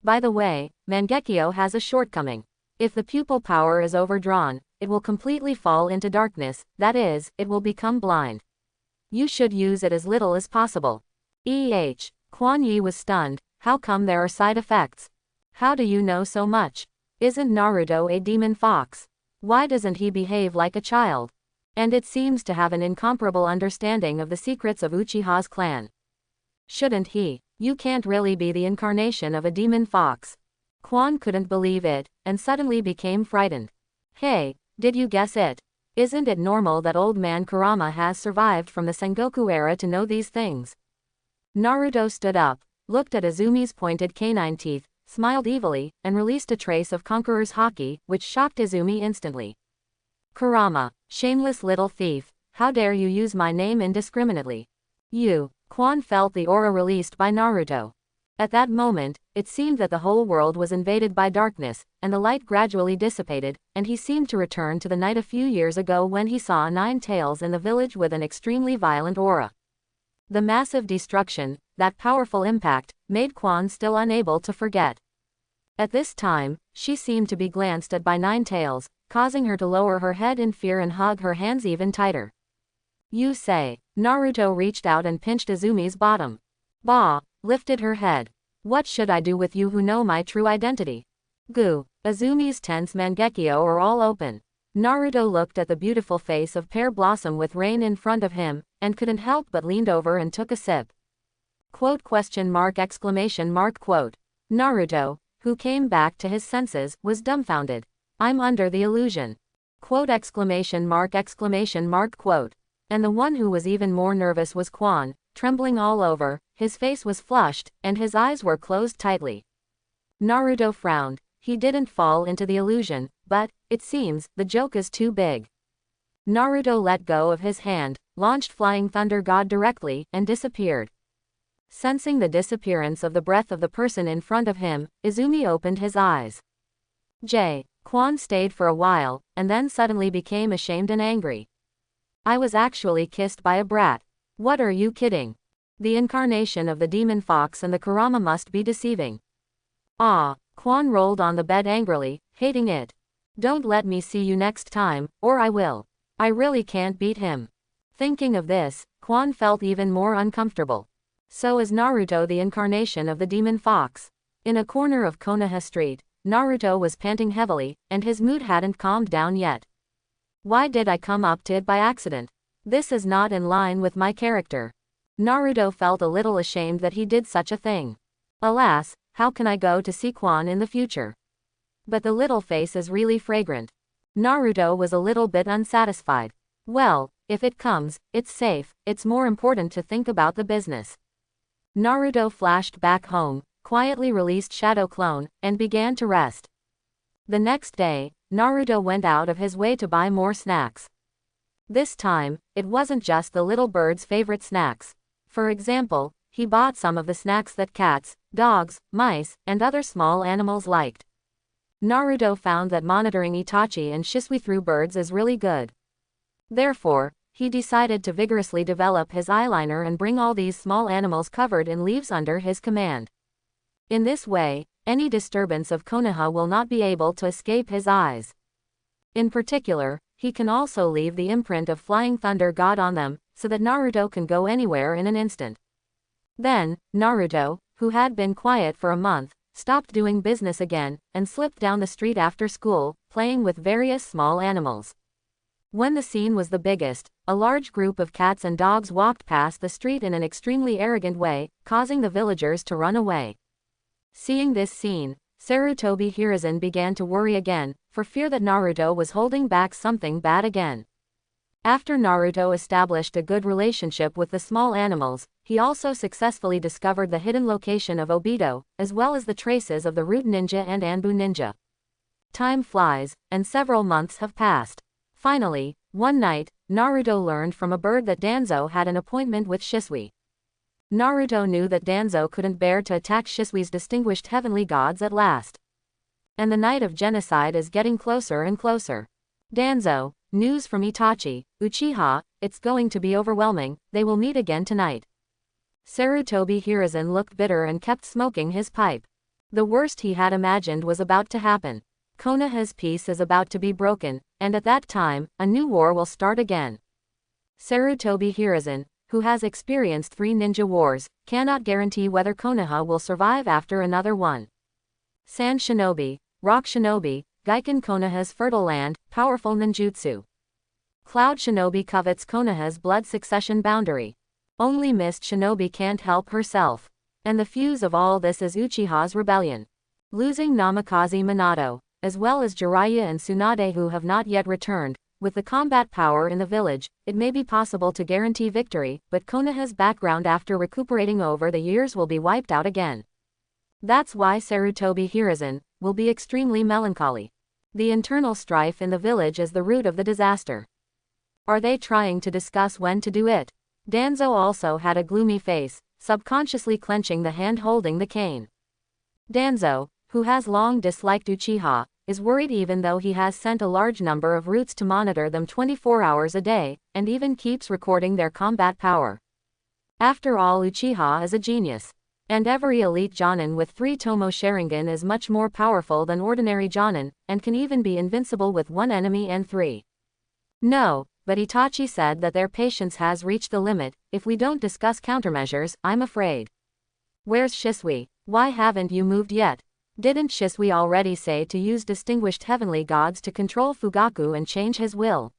By the way, Mangekyo has a shortcoming. If the pupil power is overdrawn, it will completely fall into darkness, that is, it will become blind. You should use it as little as possible. Quan Yi was stunned. How come there are side effects? How do you know so much? Isn't Naruto a demon fox? Why doesn't he behave like a child? And it seems to have an incomparable understanding of the secrets of Uchiha's clan. Shouldn't he? You can't really be the incarnation of a demon fox. Quan couldn't believe it, and suddenly became frightened. Hey, did you guess it? Isn't it normal that old man Kurama has survived from the Sengoku era to know these things? Naruto stood up, looked at Izumi's pointed canine teeth, smiled evilly, and released a trace of Conqueror's haki, which shocked Izumi instantly. Kurama, shameless little thief, how dare you use my name indiscriminately? Quan felt the aura released by Naruto. At that moment, it seemed that the whole world was invaded by darkness, and the light gradually dissipated, and he seemed to return to the night a few years ago when he saw Nine Tails in the village with an extremely violent aura. The massive destruction, that powerful impact, made Quan still unable to forget. At this time, she seemed to be glanced at by Nine Tails, causing her to lower her head in fear and hug her hands even tighter. You say. Naruto reached out and pinched Izumi's bottom. Bah, lifted her head. What should I do with you who know my true identity? Goo. Izumi's tense Mangekyo are all open. Naruto looked at the beautiful face of Pear Blossom with rain in front of him, and couldn't help but leaned over and took a sip. Quote ? Naruto, who came back to his senses, was dumbfounded. I'm under the illusion. Quote exclamation mark quote. And the one who was even more nervous was Quan, trembling all over, his face was flushed, and his eyes were closed tightly. Naruto frowned. He didn't fall into the illusion, but, it seems, the joke is too big. Naruto let go of his hand, launched Flying Thunder God directly, and disappeared. Sensing the disappearance of the breath of the person in front of him, Izumi opened his eyes. Quan stayed for a while, and then suddenly became ashamed and angry. I was actually kissed by a brat. What are you kidding? The incarnation of the demon fox and the Kurama must be deceiving. Ah, Quan rolled on the bed angrily, hating it. Don't let me see you next time, or I will. I really can't beat him. Thinking of this, Quan felt even more uncomfortable. So is Naruto the incarnation of the demon fox. In a corner of Konoha Street, Naruto was panting heavily, and his mood hadn't calmed down yet. Why did I come up to it by accident? This is not in line with my character. Naruto felt a little ashamed that he did such a thing. Alas, how can I go to see Quan in the future? But the little face is really fragrant. Naruto was a little bit unsatisfied. Well, if it comes, it's safe, it's more important to think about the business. Naruto flashed back home, quietly released Shadow Clone, and began to rest. The next day, Naruto went out of his way to buy more snacks. This time, it wasn't just the little bird's favorite snacks. For example, he bought some of the snacks that cats, dogs, mice, and other small animals liked. Naruto found that monitoring Itachi and Shisui through birds is really good. Therefore, he decided to vigorously develop his eyeliner and bring all these small animals covered in leaves under his command. In this way, any disturbance of Konoha will not be able to escape his eyes. In particular, he can also leave the imprint of Flying Thunder God on them, so that Naruto can go anywhere in an instant. Then, Naruto, who had been quiet for a month, stopped doing business again, and slipped down the street after school, playing with various small animals. When the scene was the biggest, a large group of cats and dogs walked past the street in an extremely arrogant way, causing the villagers to run away. Seeing this scene, Sarutobi Hiruzen began to worry again, for fear that Naruto was holding back something bad again. After Naruto established a good relationship with the small animals, he also successfully discovered the hidden location of Obito, as well as the traces of the Root Ninja and Anbu Ninja. Time flies, and several months have passed. Finally, one night, Naruto learned from a bird that Danzo had an appointment with Shisui. Naruto knew that Danzo couldn't bear to attack Shisui's distinguished heavenly gods at last. And the night of genocide is getting closer and closer. Danzo, news from Itachi, Uchiha, it's going to be overwhelming, they will meet again tonight. Sarutobi Hiruzen looked bitter and kept smoking his pipe. The worst he had imagined was about to happen. Konoha's peace is about to be broken, and at that time, a new war will start again. Sarutobi Hiruzen, who has experienced 3 ninja wars, cannot guarantee whether Konoha will survive after another one. Sand Shinobi, Rock Shinobi, Gaiken Konoha's fertile land, powerful ninjutsu. Cloud Shinobi covets Konoha's blood succession boundary. Only Mist Shinobi can't help herself. And the fuse of all this is Uchiha's rebellion. Losing Namikaze Minato, as well as Jiraiya and Tsunade who have not yet returned, with the combat power in the village, it may be possible to guarantee victory, but Konoha's background after recuperating over the years will be wiped out again. That's why Sarutobi Hiruzen will be extremely melancholy. The internal strife in the village is the root of the disaster. Are they trying to discuss when to do it? Danzo also had a gloomy face, subconsciously clenching the hand holding the cane. Danzo, who has long disliked Uchiha, is worried even though he has sent a large number of roots to monitor them 24 hours a day, and even keeps recording their combat power. After all, Uchiha is a genius. And every elite Jonin with 3 Tomo Sharingan is much more powerful than ordinary Jonin, and can even be invincible with 1 enemy and 3. No, but Itachi said that their patience has reached the limit. If we don't discuss countermeasures, I'm afraid. Where's Shisui? Why haven't you moved yet? Didn't Shisui already say to use distinguished heavenly gods to control Fugaku and change his will?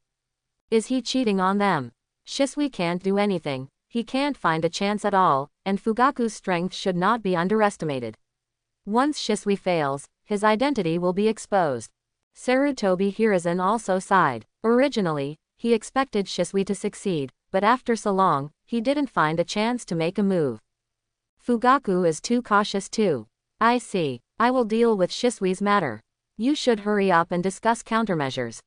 Is he cheating on them? Shisui can't do anything. He can't find a chance at all, and Fugaku's strength should not be underestimated. Once Shisui fails, his identity will be exposed. Sarutobi Hiruzen also sighed. Originally, he expected Shisui to succeed, but after so long, he didn't find a chance to make a move. Fugaku is too cautious too. I see. I will deal with Shisui's matter. You should hurry up and discuss countermeasures.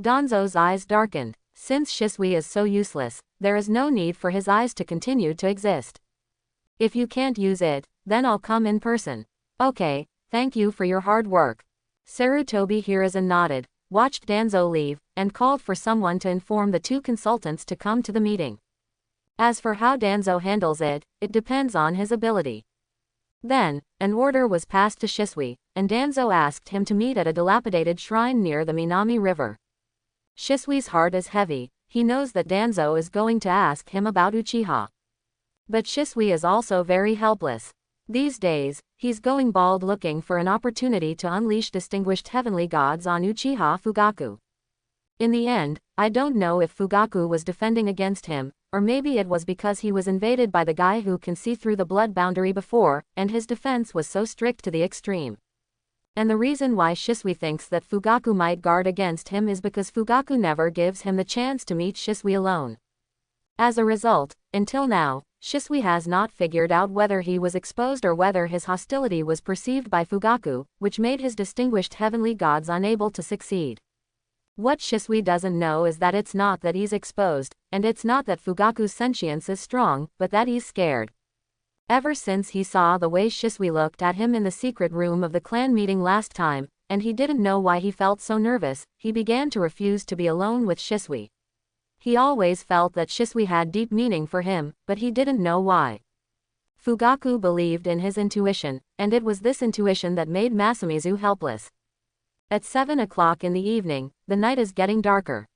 Danzo's eyes darkened. Since Shisui is so useless, there is no need for his eyes to continue to exist. If you can't use it, then I'll come in person. Okay, thank you for your hard work. Sarutobi Hiruzen nodded, watched Danzo leave, and called for someone to inform the two consultants to come to the meeting. As for how Danzo handles it, it depends on his ability. Then, an order was passed to Shisui, and Danzo asked him to meet at a dilapidated shrine near the Minami River. Shisui's heart is heavy. He knows that Danzo is going to ask him about Uchiha. But Shisui is also very helpless. These days, he's going bald looking for an opportunity to unleash distinguished heavenly gods on Uchiha Fugaku. In the end, I don't know if Fugaku was defending against him, or maybe it was because he was invaded by the guy who can see through the blood boundary before, and his defense was so strict to the extreme. And the reason why Shisui thinks that Fugaku might guard against him is because Fugaku never gives him the chance to meet Shisui alone. As a result, until now, Shisui has not figured out whether he was exposed or whether his hostility was perceived by Fugaku, which made his distinguished heavenly gods unable to succeed. What Shisui doesn't know is that it's not that he's exposed, and it's not that Fugaku's sentience is strong, but that he's scared. Ever since he saw the way Shisui looked at him in the secret room of the clan meeting last time, and he didn't know why he felt so nervous, he began to refuse to be alone with Shisui. He always felt that Shisui had deep meaning for him, but he didn't know why. Fugaku believed in his intuition, and it was this intuition that made Masamizu helpless. At 7 o'clock in the evening, the night is getting darker.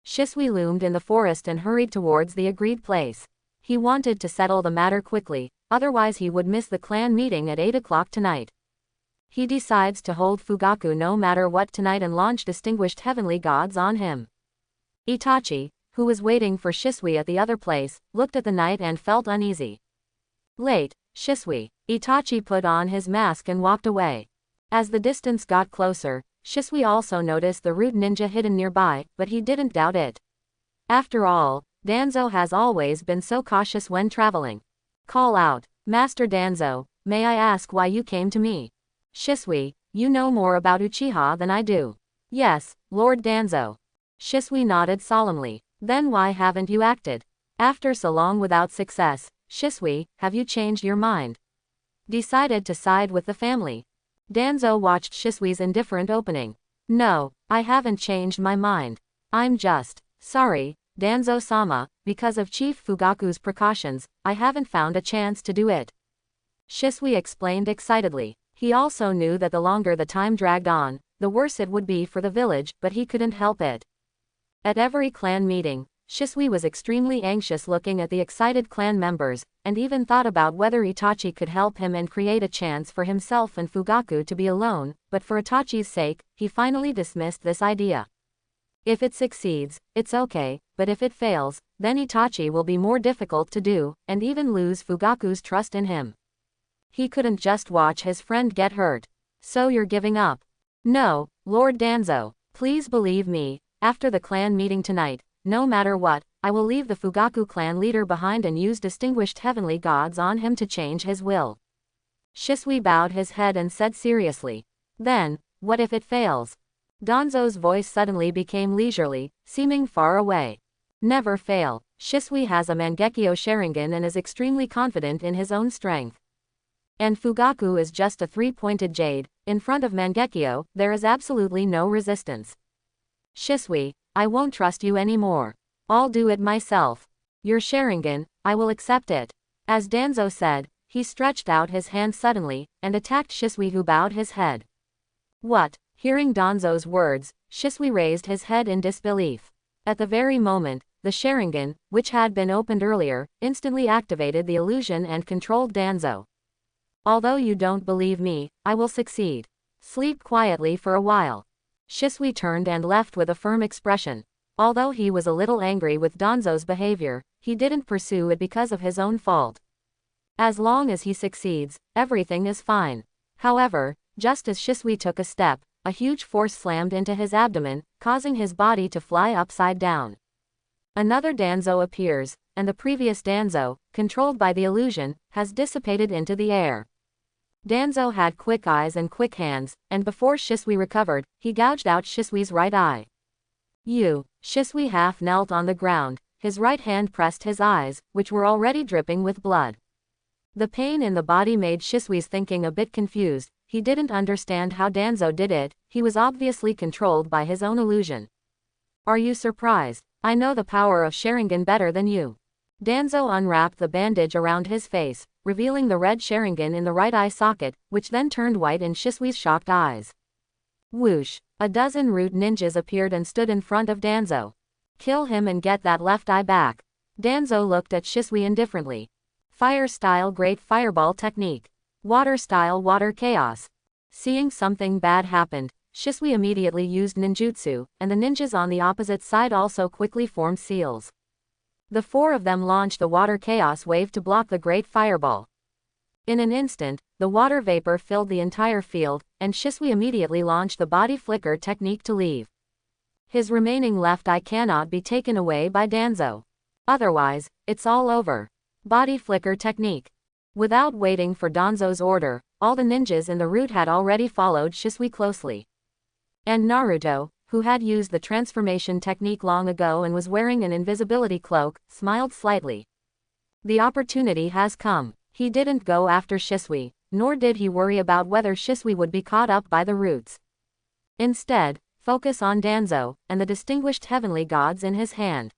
Shisui loomed in the forest and hurried towards the agreed place. He wanted to settle the matter quickly, otherwise he would miss the clan meeting at 8 o'clock tonight. He decides to hold Fugaku no matter what tonight and launch distinguished heavenly gods on him. Itachi, who was waiting for Shisui at the other place, looked at the night and felt uneasy. Late, Shisui. Itachi put on his mask and walked away. As the distance got closer, Shisui also noticed the root ninja hidden nearby, but he didn't doubt it. After all, Danzo has always been so cautious when traveling. Call out, Master Danzo, may I ask why you came to me? Shisui, you know more about Uchiha than I do. Yes, Lord Danzo. Shisui nodded solemnly. Then why haven't you acted? After so long without success, Shisui, have you changed your mind? Decided to side with the family? Danzo watched Shisui's indifferent opening. No, I haven't changed my mind. I'm just sorry, Danzo-sama, because of Chief Fugaku's precautions, I haven't found a chance to do it. Shisui explained excitedly. He also knew that the longer the time dragged on, the worse it would be for the village, but he couldn't help it. At every clan meeting, Shisui was extremely anxious looking at the excited clan members, and even thought about whether Itachi could help him and create a chance for himself and Fugaku to be alone, but for Itachi's sake, he finally dismissed this idea. If it succeeds, it's okay, but if it fails, then Itachi will be more difficult to do, and even lose Fugaku's trust in him. He couldn't just watch his friend get hurt. So you're giving up? No, Lord Danzo, please believe me, after the clan meeting tonight, no matter what, I will leave the Fugaku clan leader behind and use distinguished heavenly gods on him to change his will. Shisui bowed his head and said seriously. Then, what if it fails? Danzo's voice suddenly became leisurely, seeming far away. Never fail. Shisui has a Mangekyo Sharingan and is extremely confident in his own strength. And Fugaku is just a three-pointed jade. In front of Mangekyo, there is absolutely no resistance. Shisui, I won't trust you anymore. I'll do it myself. Your Sharingan, I will accept it. As Danzo said, he stretched out his hand suddenly, and attacked Shisui, who bowed his head. What? Hearing Danzo's words, Shisui raised his head in disbelief. At the very moment, the Sharingan, which had been opened earlier, instantly activated the illusion and controlled Danzo. Although you don't believe me, I will succeed. Sleep quietly for a while. Shisui turned and left with a firm expression. Although he was a little angry with Danzo's behavior, he didn't pursue it because of his own fault. As long as he succeeds, everything is fine. However, just as Shisui took a step, a huge force slammed into his abdomen, causing his body to fly upside down. Another Danzo appears, and the previous Danzo, controlled by the illusion, has dissipated into the air. Danzo had quick eyes and quick hands, and before Shisui recovered, he gouged out Shisui's right eye. Shisui half knelt on the ground, his right hand pressed his eyes, which were already dripping with blood. The pain in the body made Shisui's thinking a bit confused. He didn't understand how Danzo did it, he was obviously controlled by his own illusion. Are you surprised? I know the power of Sharingan better than you. Danzo unwrapped the bandage around his face, revealing the red Sharingan in the right eye socket, which then turned white in Shisui's shocked eyes. Whoosh! A dozen root ninjas appeared and stood in front of Danzo. Kill him and get that left eye back. Danzo looked at Shisui indifferently. Fire style great fireball technique. Water style water chaos. Seeing something bad happened, Shisui immediately used ninjutsu, and the ninjas on the opposite side also quickly formed seals. The four of them launched the water chaos wave to block the great fireball. In an instant, the water vapor filled the entire field, and Shisui immediately launched the body flicker technique to leave. His remaining left eye cannot be taken away by Danzo. Otherwise, it's all over. Body flicker technique. Without waiting for Danzo's order, all the ninjas in the route had already followed Shisui closely. And Naruto, who had used the transformation technique long ago and was wearing an invisibility cloak, smiled slightly. The opportunity has come. He didn't go after Shisui, nor did he worry about whether Shisui would be caught up by the roots. Instead, focus on Danzo, and the distinguished heavenly gods in his hand.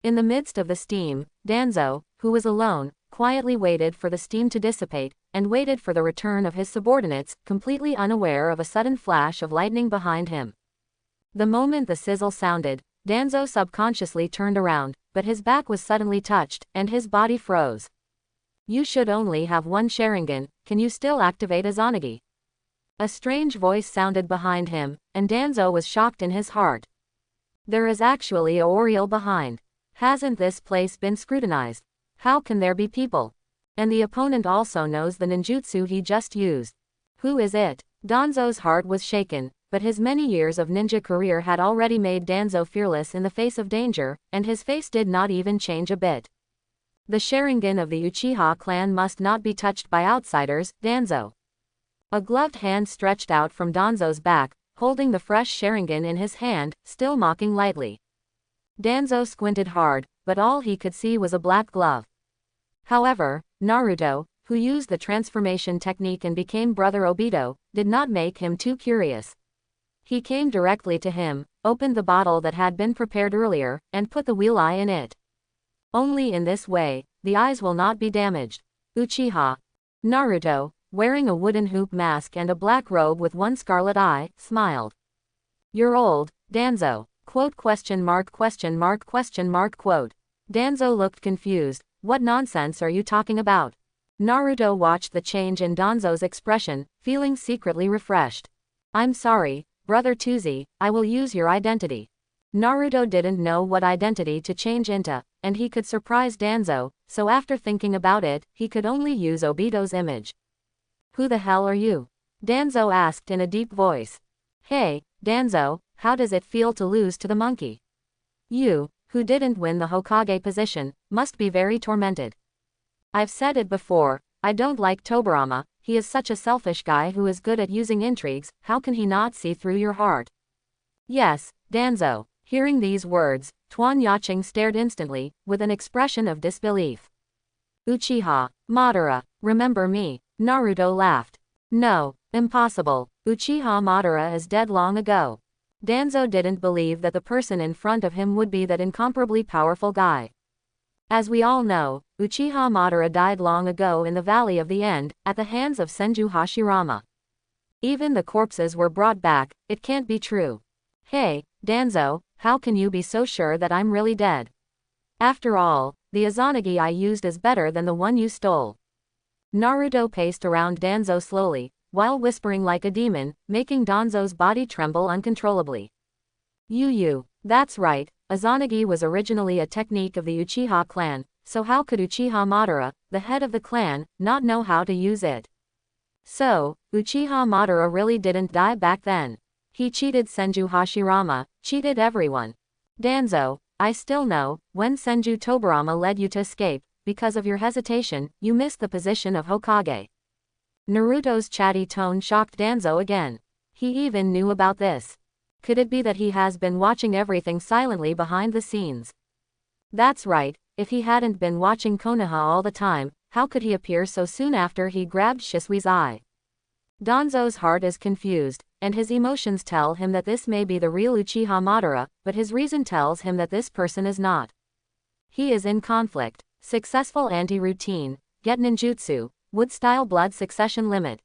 In the midst of the steam, Danzo, who was alone, quietly waited for the steam to dissipate, and waited for the return of his subordinates, completely unaware of a sudden flash of lightning behind him. The moment the sizzle sounded, Danzo subconsciously turned around, but his back was suddenly touched, and his body froze. You should only have one Sharingan, can you still activate Izanagi? A strange voice sounded behind him, and Danzo was shocked in his heart. There is actually a Oriole behind. Hasn't this place been scrutinized? How can there be people? And the opponent also knows the ninjutsu he just used. Who is it? Danzo's heart was shaken, but his many years of ninja career had already made Danzo fearless in the face of danger, and his face did not even change a bit. The Sharingan of the Uchiha clan must not be touched by outsiders, Danzo. A gloved hand stretched out from Danzo's back, holding the fresh Sharingan in his hand, still mocking lightly. Danzo squinted hard, but all he could see was a black glove. However, Naruto, who used the transformation technique and became Brother Obito, did not make him too curious. He came directly to him, opened the bottle that had been prepared earlier, and put the wheel eye in it. Only in this way, the eyes will not be damaged. Uchiha. Naruto, wearing a wooden hoop mask and a black robe with one scarlet eye, smiled. You're old, Danzo. Quote question mark question mark question mark quote. Danzo looked confused. What nonsense are you talking about? Naruto watched the change in Danzo's expression, feeling secretly refreshed. I'm sorry, Brother Tuzi, I will use your identity. Naruto didn't know what identity to change into, and he could surprise Danzo, so after thinking about it, he could only use Obito's image. Who the hell are you? Danzo asked in a deep voice. Hey, Danzo, how does it feel to lose to the monkey? You, who didn't win the Hokage position, must be very tormented. I've said it before, I don't like Tobirama, he is such a selfish guy who is good at using intrigues, how can he not see through your heart? Yes, Danzo. Hearing these words, Tuan Yaching stared instantly, with an expression of disbelief. Uchiha, Madara, remember me? Naruto laughed. No, impossible, Uchiha Madara is dead long ago. Danzo didn't believe that the person in front of him would be that incomparably powerful guy. As we all know, Uchiha Madara died long ago in the Valley of the End, at the hands of Senju Hashirama. Even the corpses were brought back, it can't be true. Hey, Danzo, how can you be so sure that I'm really dead? After all, the Izanagi I used is better than the one you stole. Naruto paced around Danzo slowly, while whispering like a demon, making Danzo's body tremble uncontrollably. That's right, Izanagi was originally a technique of the Uchiha clan, so how could Uchiha Madara, the head of the clan, not know how to use it? So, Uchiha Madara really didn't die back then. He cheated Senju Hashirama, cheated everyone. Danzo, I still know, when Senju Tobirama led you to escape, because of your hesitation, you missed the position of Hokage. Naruto's chatty tone shocked Danzo again. He even knew about this. Could it be that he has been watching everything silently behind the scenes? That's right, if he hadn't been watching Konoha all the time, how could he appear so soon after he grabbed Shisui's eye? Danzo's heart is confused, and his emotions tell him that this may be the real Uchiha Madara, but his reason tells him that this person is not. He is in conflict. Successful anti-routine, get ninjutsu, wood-style blood succession limit.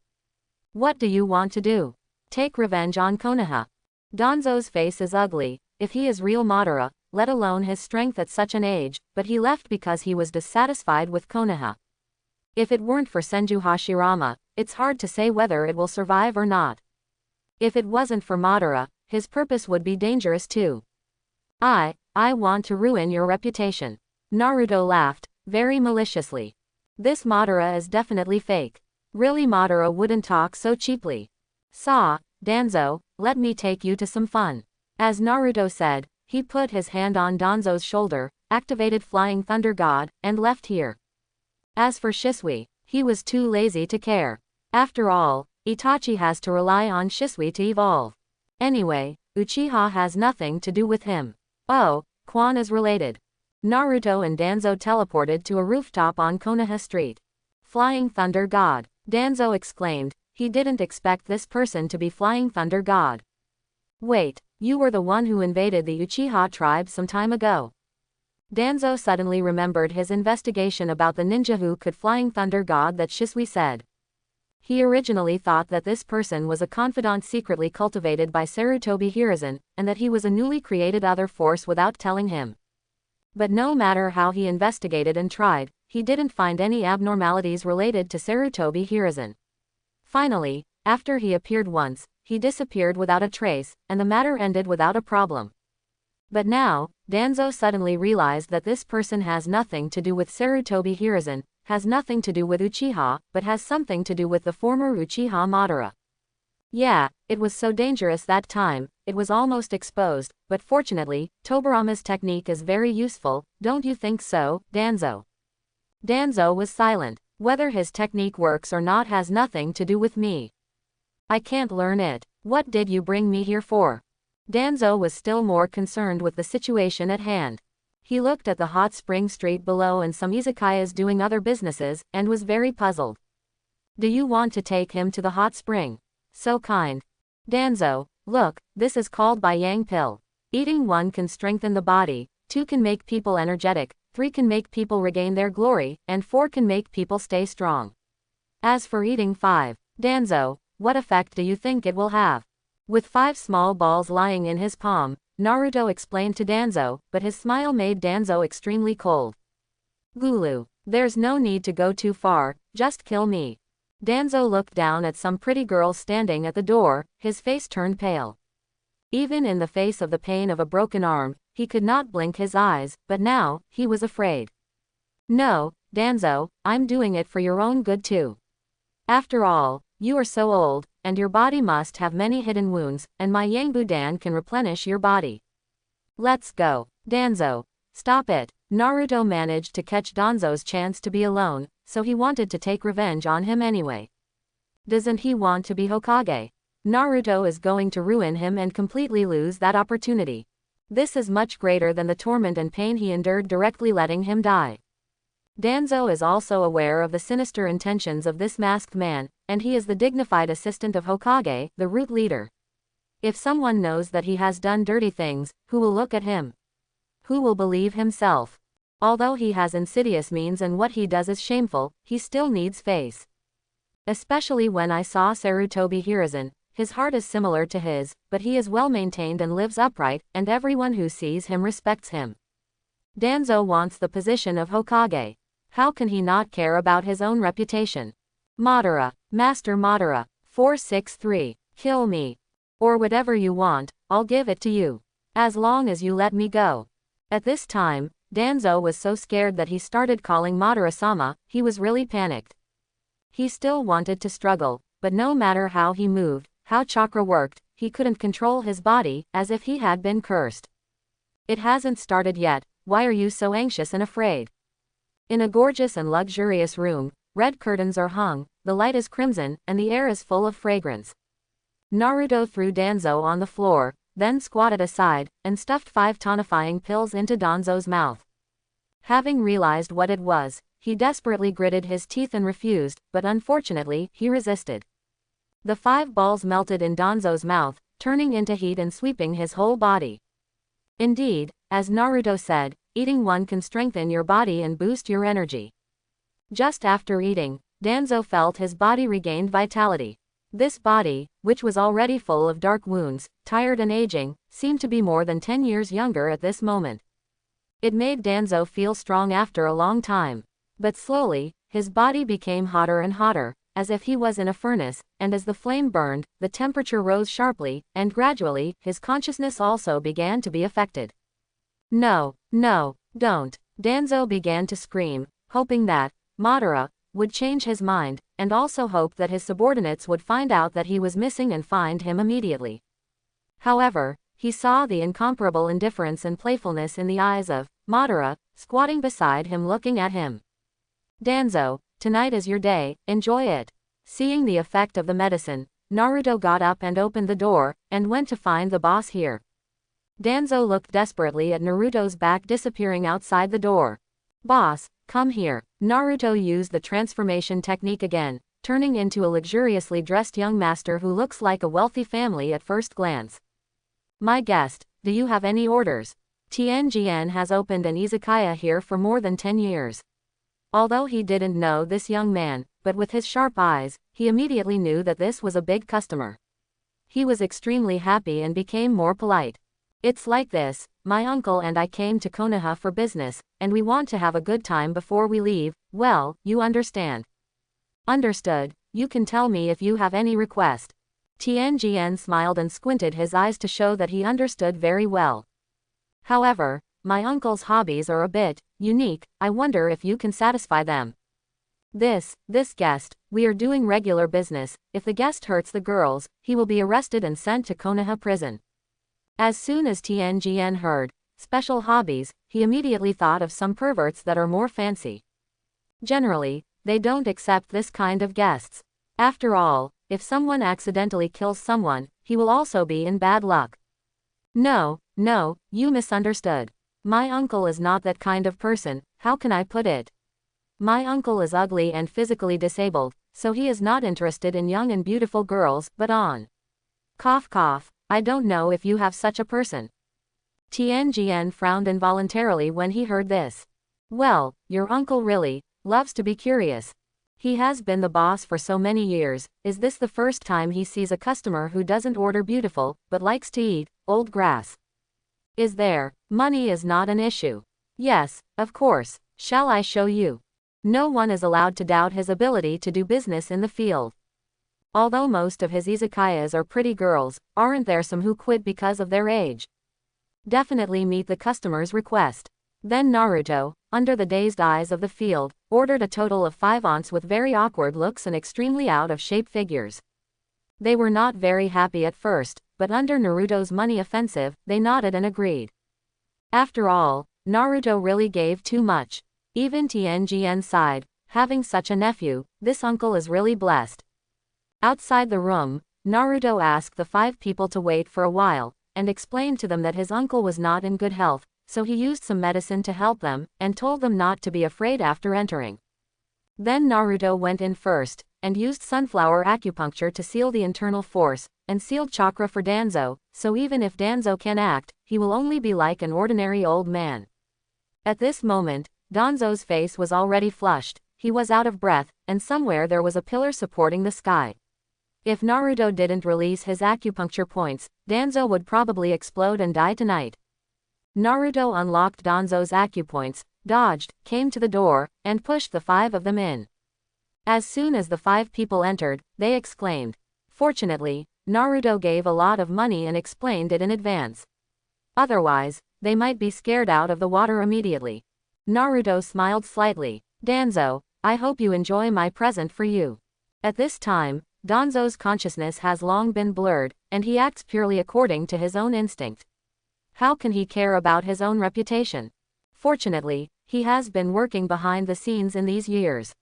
What do you want to do? Take revenge on Konoha. Danzo's face is ugly, if he is real Madara, let alone his strength at such an age, but he left because he was dissatisfied with Konoha. If it weren't for Senju Hashirama, it's hard to say whether it will survive or not. If it wasn't for Madara, his purpose would be dangerous too. I want to ruin your reputation. Naruto laughed, very maliciously. This Madara is definitely fake. Really Madara wouldn't talk so cheaply. Danzo, let me take you to some fun. As Naruto said, he put his hand on Danzo's shoulder, activated Flying Thunder God, and left here. As for Shisui, he was too lazy to care. After all, Itachi has to rely on Shisui to evolve. Anyway, Uchiha has nothing to do with him. Oh, Quan is related. Naruto and Danzo teleported to a rooftop on Konoha Street. Flying Thunder God, Danzo exclaimed. He didn't expect this person to be Flying Thunder God. Wait, you were the one who invaded the Uchiha tribe some time ago. Danzo suddenly remembered his investigation about the ninja who could Flying Thunder God that Shisui said. He originally thought that this person was a confidant secretly cultivated by Sarutobi Hiruzen, and that he was a newly created other force without telling him. But no matter how he investigated and tried, he didn't find any abnormalities related to Sarutobi Hiruzen. Finally, after he appeared once, he disappeared without a trace, and the matter ended without a problem. But now, Danzo suddenly realized that this person has nothing to do with Sarutobi Hiruzen, has nothing to do with Uchiha, but has something to do with the former Uchiha Madara. Yeah, it was so dangerous that time, it was almost exposed, but fortunately, Tobirama's technique is very useful, don't you think so, Danzo? Danzo was silent. Whether his technique works or not has nothing to do with me. I can't learn it. What did you bring me here for? Danzo was still more concerned with the situation at hand. He looked at the hot spring street below and some izakayas doing other businesses, and was very puzzled. Do you want to take him to the hot spring? So kind. Danzo, look, this is called Bai Yang pill. Eating 1 can strengthen the body, 2 can make people energetic, 3 can make people regain their glory, and 4 can make people stay strong. As for eating 5, Danzo, what effect do you think it will have? With 5 small balls lying in his palm, Naruto explained to Danzo, but his smile made Danzo extremely cold. Gulu, there's no need to go too far, just kill me. Danzo looked down at some pretty girls standing at the door, his face turned pale. Even in the face of the pain of a broken arm, he could not blink his eyes, but now, he was afraid. No, Danzo, I'm doing it for your own good too. After all, you are so old, and your body must have many hidden wounds, and my Yangbudan can replenish your body. Let's go. Danzo, stop it. Naruto managed to catch Danzo's chance to be alone, so he wanted to take revenge on him anyway. Doesn't he want to be Hokage? Naruto is going to ruin him and completely lose that opportunity. This is much greater than the torment and pain he endured directly letting him die. Danzo is also aware of the sinister intentions of this masked man, and he is the dignified assistant of Hokage, the root leader. If someone knows that he has done dirty things, who will look at him? Who will believe himself? Although he has insidious means and what he does is shameful, he still needs face. Especially when I saw Sarutobi Hiruzen, his heart is similar to his, but he is well maintained and lives upright, and everyone who sees him respects him. Danzo wants the position of Hokage. How can he not care about his own reputation? Madara, Master Madara, 463, kill me. Or whatever you want, I'll give it to you. As long as you let me go. At this time, Danzo was so scared that he started calling Madara-sama, he was really panicked. He still wanted to struggle, but no matter how he moved, how chakra worked, he couldn't control his body, as if he had been cursed. It hasn't started yet, why are you so anxious and afraid? In a gorgeous and luxurious room, red curtains are hung, the light is crimson, and the air is full of fragrance. Naruto threw Danzo on the floor, then squatted aside, and stuffed 5 tonifying pills into Danzo's mouth. Having realized what it was, he desperately gritted his teeth and refused, but unfortunately, he resisted. The 5 balls melted in Danzo's mouth, turning into heat and sweeping his whole body. Indeed, as Naruto said, eating one can strengthen your body and boost your energy. Just after eating, Danzo felt his body regained vitality. This body, which was already full of dark wounds, tired and aging, seemed to be more than 10 years younger at this moment. It made Danzo feel strong after a long time. But slowly, his body became hotter and hotter, as if he was in a furnace, and as the flame burned, the temperature rose sharply, and gradually, his consciousness also began to be affected. No, no, don't. Danzo began to scream, hoping that Madara would change his mind, and also hoped that his subordinates would find out that he was missing and find him immediately. However, he saw the incomparable indifference and playfulness in the eyes of Madara, squatting beside him looking at him. Danzo, tonight is your day, enjoy it. Seeing the effect of the medicine, Naruto got up and opened the door, and went to find the boss here. Danzo looked desperately at Naruto's back disappearing outside the door. Boss, come here. Naruto used the transformation technique again, turning into a luxuriously dressed young master who looks like a wealthy family at first glance. My guest, do you have any orders? Tianjian has opened an izakaya here for more than 10 years. Although he didn't know this young man, but with his sharp eyes, he immediately knew that this was a big customer. He was extremely happy and became more polite. It's like this, my uncle and I came to Konoha for business, and we want to have a good time before we leave, well, you understand. Understood, you can tell me if you have any request. Tianjian smiled and squinted his eyes to show that he understood very well. However, my uncle's hobbies are a bit unique, I wonder if you can satisfy them. This guest, we are doing regular business, if the guest hurts the girls, he will be arrested and sent to Konoha prison. As soon as Tianjian heard special hobbies, he immediately thought of some perverts that are more fancy. Generally, they don't accept this kind of guests. After all, if someone accidentally kills someone, he will also be in bad luck. No, you misunderstood. My uncle is not that kind of person, how can I put it? My uncle is ugly and physically disabled, so he is not interested in young and beautiful girls, but on. Cough cough, I don't know if you have such a person. Tianjian frowned involuntarily when he heard this. Well, your uncle really loves to be curious. He has been the boss for so many years, is this the first time he sees a customer who doesn't order beautiful, but likes to eat old grass? Is there, money is not an issue. Yes, of course, shall I show you? No one is allowed to doubt his ability to do business in the field. Although most of his izakayas are pretty girls, aren't there some who quit because of their age? Definitely meet the customer's request. Then Naruto, under the dazed eyes of the field, ordered a total of 5 aunts with very awkward looks and extremely out-of-shape figures. They were not very happy at first, but under Naruto's money offensive, they nodded and agreed. After all, Naruto really gave too much. Even Tianjian sighed, having such a nephew, this uncle is really blessed. Outside the room, Naruto asked the 5 people to wait for a while, and explained to them that his uncle was not in good health, so he used some medicine to help them, and told them not to be afraid after entering. Then Naruto went in first, and used sunflower acupuncture to seal the internal force, and sealed chakra for Danzo, so even if Danzo can act, he will only be like an ordinary old man. At this moment, Danzo's face was already flushed, he was out of breath, and somewhere there was a pillar supporting the sky. If Naruto didn't release his acupuncture points, Danzo would probably explode and die tonight. Naruto unlocked Danzo's acupoints, dodged, came to the door, and pushed the 5 of them in. As soon as the 5 people entered, they exclaimed. Fortunately, Naruto gave a lot of money and explained it in advance. Otherwise, they might be scared out of the water immediately. Naruto smiled slightly. Danzo, I hope you enjoy my present for you. At this time, Danzo's consciousness has long been blurred, and he acts purely according to his own instinct. How can he care about his own reputation? Fortunately, he has been working behind the scenes in these years.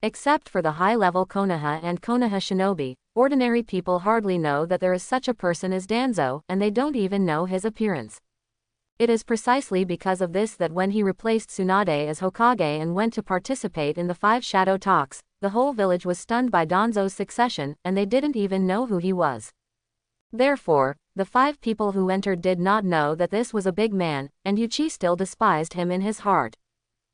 Except for the high-level Konoha and Konoha shinobi, ordinary people hardly know that there is such a person as Danzo, and they don't even know his appearance. It is precisely because of this that when he replaced Tsunade as Hokage and went to participate in the 5 Shadow Talks, the whole village was stunned by Danzo's succession, and they didn't even know who he was. Therefore, the 5 people who entered did not know that this was a big man, and Uchiha still despised him in his heart.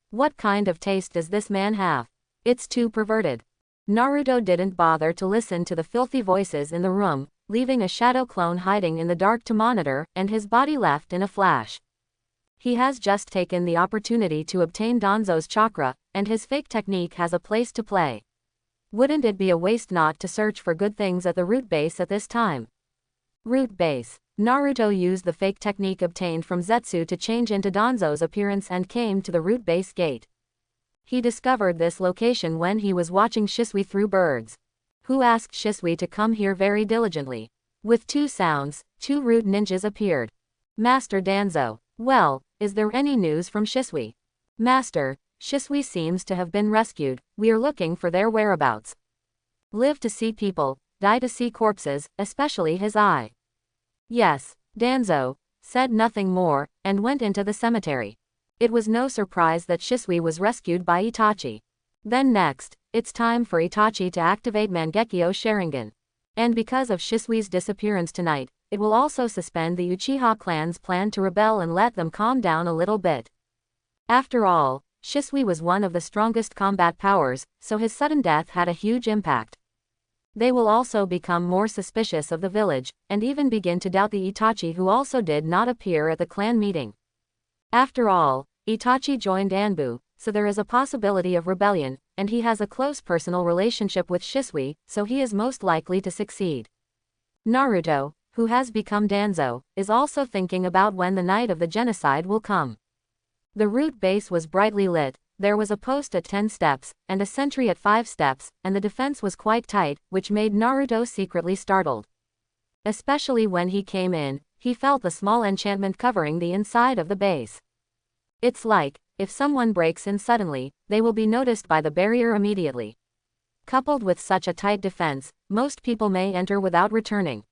What kind of taste does this man have? It's too perverted. Naruto didn't bother to listen to the filthy voices in the room, leaving a shadow clone hiding in the dark to monitor, and his body left in a flash. He has just taken the opportunity to obtain Danzo's chakra, and his fake technique has a place to play. Wouldn't it be a waste not to search for good things at the root base at this time? Root base. Naruto used the fake technique obtained from Zetsu to change into Danzo's appearance and came to the root base gate. He discovered this location when he was watching Shisui through birds. Who asked Shisui to come here very diligently. With 2 sounds, 2 root ninjas appeared. Master Danzo. Well, is there any news from Shisui? Master, Shisui seems to have been rescued, we are looking for their whereabouts. Live to see people, die to see corpses, especially his eye. Yes, Danzo said nothing more, and went into the cemetery. It was no surprise that Shisui was rescued by Itachi. Then next, it's time for Itachi to activate Mangekyo Sharingan. And because of Shisui's disappearance tonight, it will also suspend the Uchiha clan's plan to rebel and let them calm down a little bit. After all, Shisui was one of the strongest combat powers, so his sudden death had a huge impact. They will also become more suspicious of the village, and even begin to doubt the Itachi who also did not appear at the clan meeting. After all, Itachi joined Anbu, so there is a possibility of rebellion, and he has a close personal relationship with Shisui, so he is most likely to succeed. Naruto, who has become Danzo, is also thinking about when the night of the genocide will come. The root base was brightly lit, there was a post at 10 steps, and a sentry at 5 steps, and the defense was quite tight, which made Naruto secretly startled. Especially when he came in, he felt the small enchantment covering the inside of the base. It's like, if someone breaks in suddenly, they will be noticed by the barrier immediately. Coupled with such a tight defense, most people may enter without returning.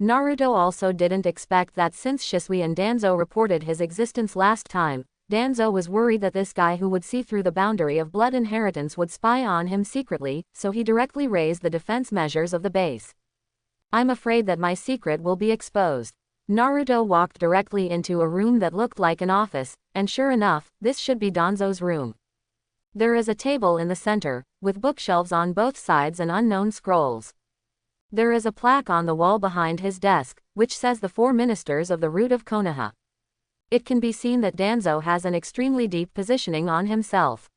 Naruto also didn't expect that since Shisui and Danzo reported his existence last time, Danzo was worried that this guy who would see through the boundary of blood inheritance would spy on him secretly, so he directly raised the defense measures of the base. I'm afraid that my secret will be exposed. Naruto walked directly into a room that looked like an office, and sure enough, this should be Danzo's room. There is a table in the center, with bookshelves on both sides and unknown scrolls. There is a plaque on the wall behind his desk, which says the 4 ministers of the root of Konoha. It can be seen that Danzo has an extremely deep positioning on himself.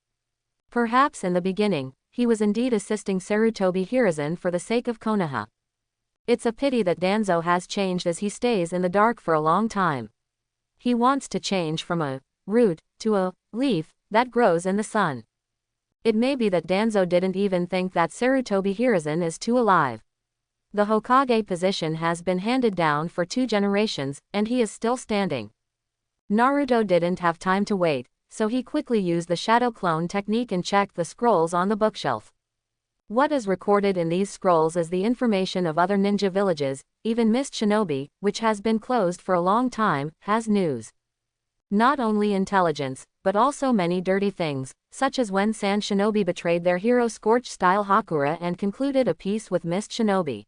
Perhaps in the beginning, he was indeed assisting Sarutobi Hiruzen for the sake of Konoha. It's a pity that Danzo has changed as he stays in the dark for a long time. He wants to change from a root to a leaf that grows in the sun. It may be that Danzo didn't even think that Sarutobi Hiruzen is too alive. The Hokage position has been handed down for 2 generations, and he is still standing. Naruto didn't have time to wait, so he quickly used the shadow clone technique and checked the scrolls on the bookshelf. What is recorded in these scrolls is the information of other ninja villages, even Mist Shinobi, which has been closed for a long time, has news. Not only intelligence, but also many dirty things, such as when Sand Shinobi betrayed their hero Scorch-style Hakura and concluded a peace with Mist Shinobi.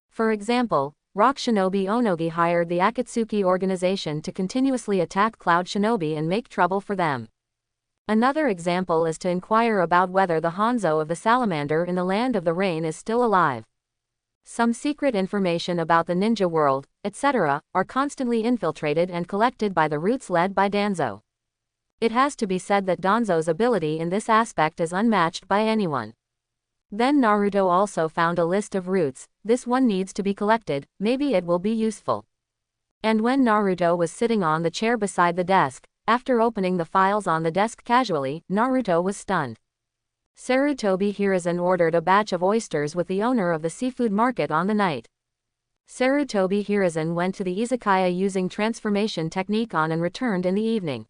For example, Rock Shinobi Onogi hired the Akatsuki organization to continuously attack Cloud Shinobi and make trouble for them. Another example is to inquire about whether the Hanzo of the Salamander in the Land of the Rain is still alive. Some secret information about the ninja world, etc., are constantly infiltrated and collected by the roots led by Danzo. It has to be said that Danzo's ability in this aspect is unmatched by anyone. Then Naruto also found a list of roots. This one needs to be collected, maybe it will be useful. And when Naruto was sitting on the chair beside the desk, after opening the files on the desk casually, Naruto was stunned. Sarutobi Hiruzen ordered a batch of oysters with the owner of the seafood market on the night. Sarutobi Hiruzen went to the izakaya using transformation technique on and returned in the evening.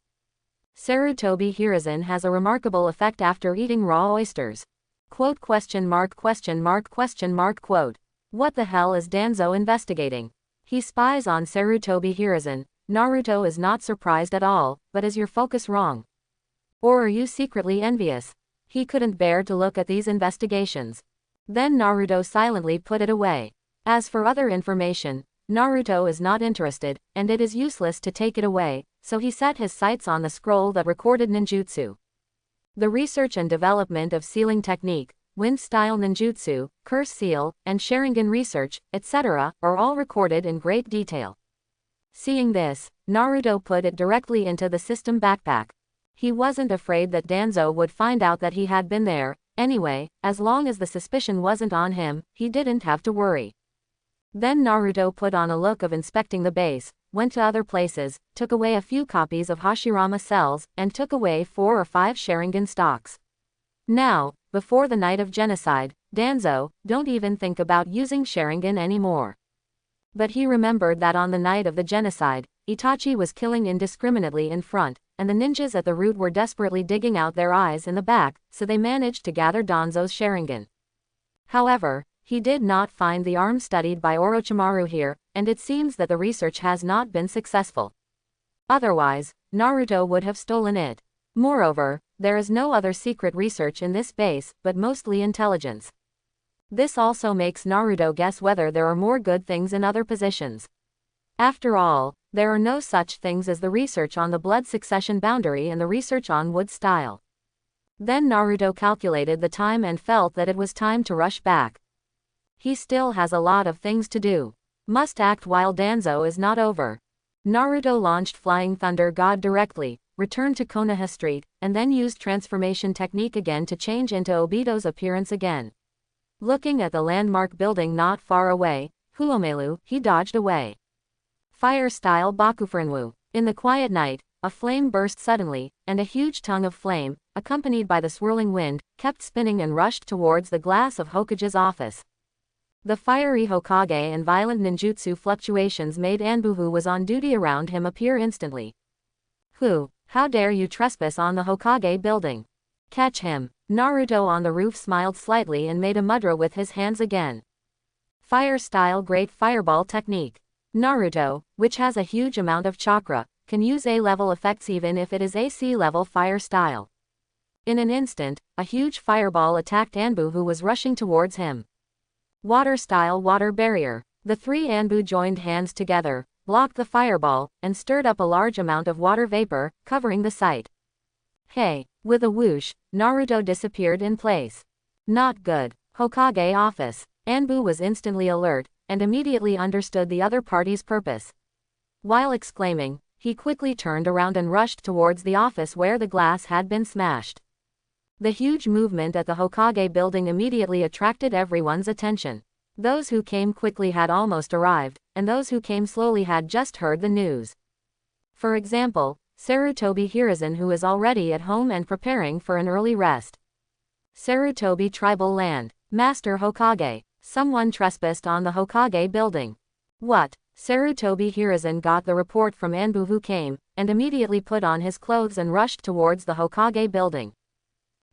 Sarutobi Hiruzen has a remarkable effect after eating raw oysters. Quote question mark question mark question mark quote. What the hell is Danzo investigating? He spies on Sarutobi Hiruzen. Naruto is not surprised at all, but is your focus wrong? Or are you secretly envious? He couldn't bear to look at these investigations. Then Naruto silently put it away. As for other information, Naruto is not interested, and it is useless to take it away, so he set his sights on the scroll that recorded ninjutsu. The research and development of sealing technique, wind-style ninjutsu, curse seal, and Sharingan research, etc., are all recorded in great detail. Seeing this, Naruto put it directly into the system backpack. He wasn't afraid that Danzo would find out that he had been there. Anyway, as long as the suspicion wasn't on him, he didn't have to worry. Then Naruto put on a look of inspecting the base, went to other places, took away a few copies of Hashirama cells, and took away 4 or 5 Sharingan stocks. Now, before the night of genocide, Danzo, don't even think about using Sharingan anymore. But he remembered that on the night of the genocide, Itachi was killing indiscriminately in front, and the ninjas at the route were desperately digging out their eyes in the back, so they managed to gather Danzo's Sharingan. However, he did not find the arm studied by Orochimaru here, and it seems that the research has not been successful. Otherwise, Naruto would have stolen it. Moreover, there is no other secret research in this base, but mostly intelligence. This also makes Naruto guess whether there are more good things in other positions. After all, there are no such things as the research on the blood succession boundary and the research on wood style. Then Naruto calculated the time and felt that it was time to rush back. He still has a lot of things to do. Must act while Danzo is not over. Naruto launched Flying Thunder God directly, returned to Konoha Street, and then used transformation technique again to change into Obito's appearance again. Looking at the landmark building not far away, Huomelu, he dodged away. Fire-style Bakufurenwu. In the quiet night, a flame burst suddenly, and a huge tongue of flame, accompanied by the swirling wind, kept spinning and rushed towards the glass of Hokage's office. The fiery Hokage and violent ninjutsu fluctuations made Anbu, who was on duty around him, appear instantly. Who? How dare you trespass on the Hokage building? Catch him. Naruto on the roof smiled slightly and made a mudra with his hands again. Fire-style Great Fireball technique. Naruto, which has a huge amount of chakra, can use A-level effects even if it is a C-level fire style. In an instant, a huge fireball attacked Anbu, who was rushing towards him. Water-style Water Barrier. The 3 Anbu joined hands together, blocked the fireball, and stirred up a large amount of water vapor, covering the site. Hey! With a whoosh, Naruto disappeared in place. Not good. Hokage office. Anbu was instantly alert, and immediately understood the other party's purpose. While exclaiming, he quickly turned around and rushed towards the office where the glass had been smashed. The huge movement at the Hokage building immediately attracted everyone's attention. Those who came quickly had almost arrived, and those who came slowly had just heard the news. For example, Sarutobi Hiruzen, who is already at home and preparing for an early rest. Sarutobi Tribal Land. Master Hokage. Someone trespassed on the Hokage building. What? Sarutobi Hiruzen got the report from Anbu, who came, and immediately put on his clothes and rushed towards the Hokage building.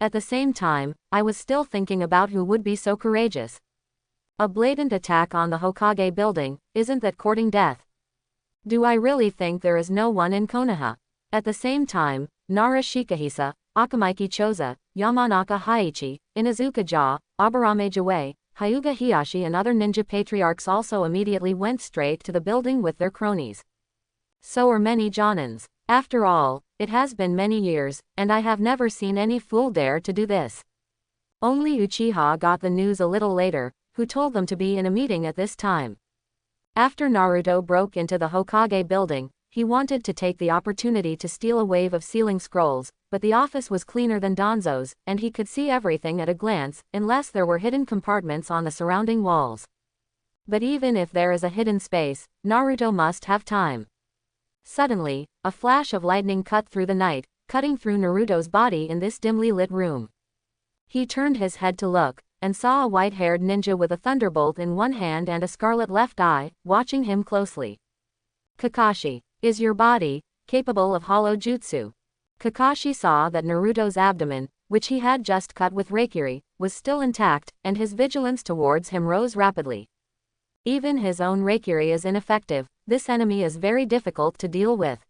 At the same time, I was still thinking about who would be so courageous. A blatant attack on the Hokage building, isn't that courting death? Do I really think there is no one in Konoha? At the same time, Nara Shikahisa, Akamaiki Choza, Yamanaka Haichi, Inazuka Ja, Aburame Jawei, Hyuga Hiyashi and other ninja patriarchs also immediately went straight to the building with their cronies. So are many Jonins. After all, it has been many years, and I have never seen any fool dare to do this. Only Uchiha got the news a little later, who told them to be in a meeting at this time. After Naruto broke into the Hokage building, he wanted to take the opportunity to steal a wave of sealing scrolls, but the office was cleaner than Danzo's, and he could see everything at a glance, unless there were hidden compartments on the surrounding walls. But even if there is a hidden space, Naruto must have time. Suddenly, a flash of lightning cut through the night, cutting through Naruto's body in this dimly lit room. He turned his head to look, and saw a white-haired ninja with a thunderbolt in one hand and a scarlet left eye, watching him closely. Kakashi, is your body capable of hollow jutsu? Kakashi saw that Naruto's abdomen, which he had just cut with Reikiri, was still intact, and his vigilance towards him rose rapidly. Even his own Reikiri is ineffective, this enemy is very difficult to deal with.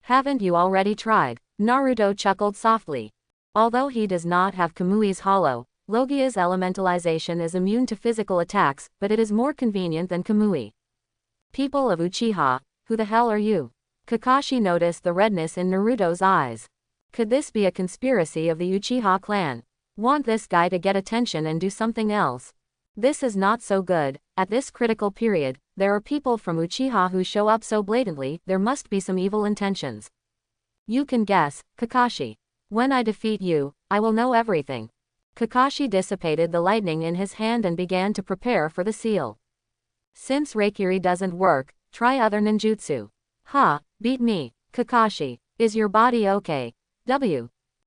Haven't you already tried? Naruto chuckled softly. Although he does not have Kamui's hollow, Logia's elementalization is immune to physical attacks, but it is more convenient than Kamui. People of Uchiha, who the hell are you? Kakashi noticed the redness in Naruto's eyes. Could this be a conspiracy of the Uchiha clan? Want this guy to get attention and do something else? This is not so good. At this critical period, there are people from Uchiha who show up so blatantly, there must be some evil intentions. You can guess, Kakashi. When I defeat you, I will know everything. Kakashi dissipated the lightning in his hand and began to prepare for the seal. Since Reikiri doesn't work, try other ninjutsu. Ha, beat me. Kakashi, is your body okay?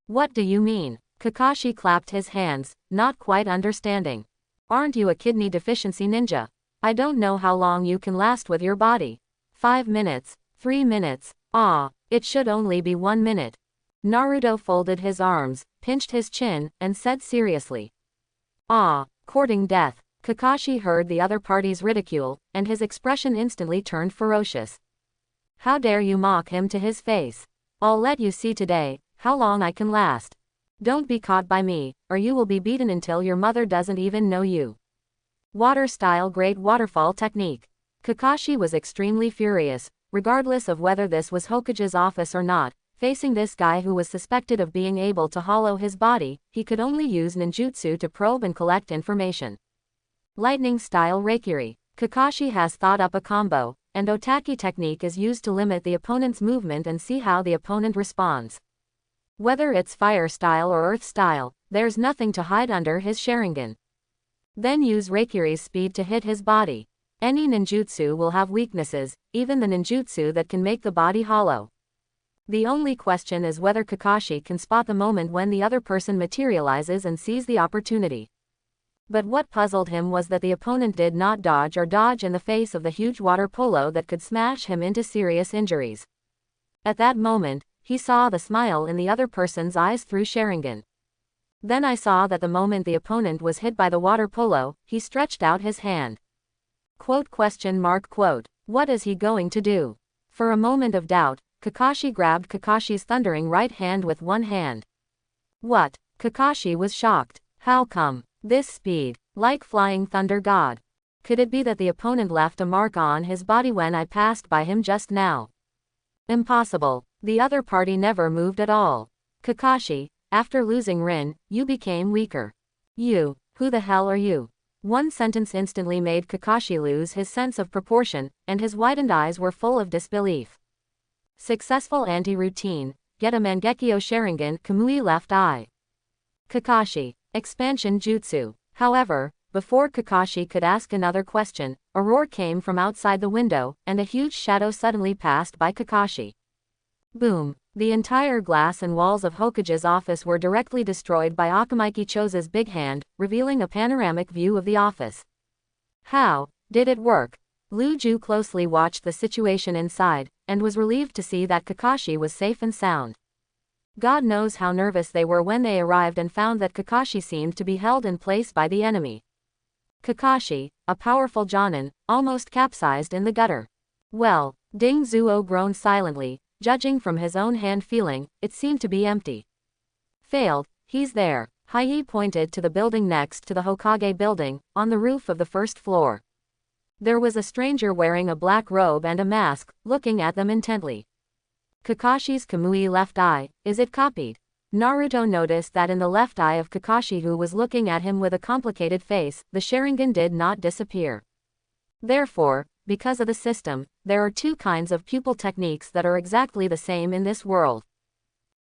What do you mean? Kakashi clapped his hands, not quite understanding. Aren't you a kidney deficiency ninja? I don't know how long you can last with your body. 5 minutes, 3 minutes, it should only be 1 minute. Naruto folded his arms, pinched his chin, and said seriously. Courting death. Kakashi heard the other party's ridicule, and his expression instantly turned ferocious. How dare you mock him to his face? I'll let you see today how long I can last. Don't be caught by me, or you will be beaten until your mother doesn't even know you. Water style great waterfall technique. Kakashi was extremely furious, regardless of whether this was Hokage's office or not. Facing this guy who was suspected of being able to hollow his body, he could only use ninjutsu to probe and collect information. Lightning style Reikiri. Kakashi has thought up a combo, and Otaki technique is used to limit the opponent's movement and see how the opponent responds. Whether it's fire style or earth style, there's nothing to hide under his Sharingan. Then use Reikiri's speed to hit his body. Any ninjutsu will have weaknesses, even the ninjutsu that can make the body hollow. The only question is whether Kakashi can spot the moment when the other person materializes and seize the opportunity. But what puzzled him was that the opponent did not dodge in the face of the huge water polo that could smash him into serious injuries. At that moment, he saw the smile in the other person's eyes through Sharingan. Then I saw that the moment the opponent was hit by the water polo, he stretched out his hand. What is he going to do? For a moment of doubt, Kakashi grabbed Kakashi's thundering right hand with one hand. What? Kakashi was shocked. How come? This speed, like flying thunder god. Could it be that the opponent left a mark on his body when I passed by him just now? Impossible. The other party never moved at all. Kakashi, after losing Rin, you became weaker. You, who the hell are you? One sentence instantly made Kakashi lose his sense of proportion, and his widened eyes were full of disbelief. Successful anti-routine, get a Mangekyo Sharingan Kamui left eye. Kakashi, expansion jutsu. However, before Kakashi could ask another question, a roar came from outside the window, and a huge shadow suddenly passed by Kakashi. Boom! The entire glass and walls of Hokage's office were directly destroyed by Akamaiki Chose's big hand, revealing a panoramic view of the office. How did it work? Lu Ju closely watched the situation inside, and was relieved to see that Kakashi was safe and sound. God knows how nervous they were when they arrived and found that Kakashi seemed to be held in place by the enemy. Kakashi, a powerful Jonin, almost capsized in the gutter. Well, Ding Zuo groaned silently, judging from his own hand feeling, it seemed to be empty. Failed, he's there. Hai pointed to the building next to the Hokage building, on the roof of the first floor. There was a stranger wearing a black robe and a mask, looking at them intently. Kakashi's Kamui left eye, is it copied? Naruto noticed that in the left eye of Kakashi, who was looking at him with a complicated face, the Sharingan did not disappear. Therefore, because of the system, there are two kinds of pupil techniques that are exactly the same in this world.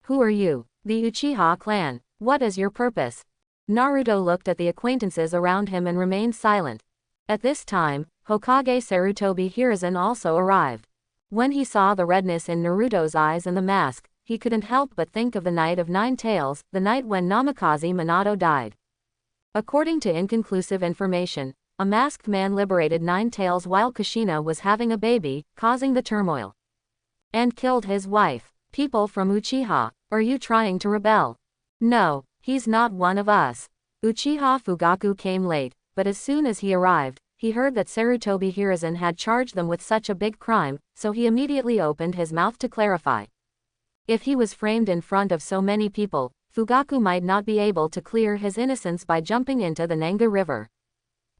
Who are you? The Uchiha clan. What is your purpose? Naruto looked at the acquaintances around him and remained silent. At this time, Hokage Sarutobi Hiruzen also arrived. When he saw the redness in Naruto's eyes and the mask, he couldn't help but think of the Night of Nine Tails, the night when Namikaze Minato died. According to inconclusive information, a masked man liberated Nine Tails while Kushina was having a baby, causing the turmoil. And killed his wife. People from Uchiha, are you trying to rebel? No, he's not one of us. Uchiha Fugaku came late, but as soon as he arrived, he heard that Sarutobi Hiruzen had charged them with such a big crime, so he immediately opened his mouth to clarify. If he was framed in front of so many people, Fugaku might not be able to clear his innocence by jumping into the Nanga River.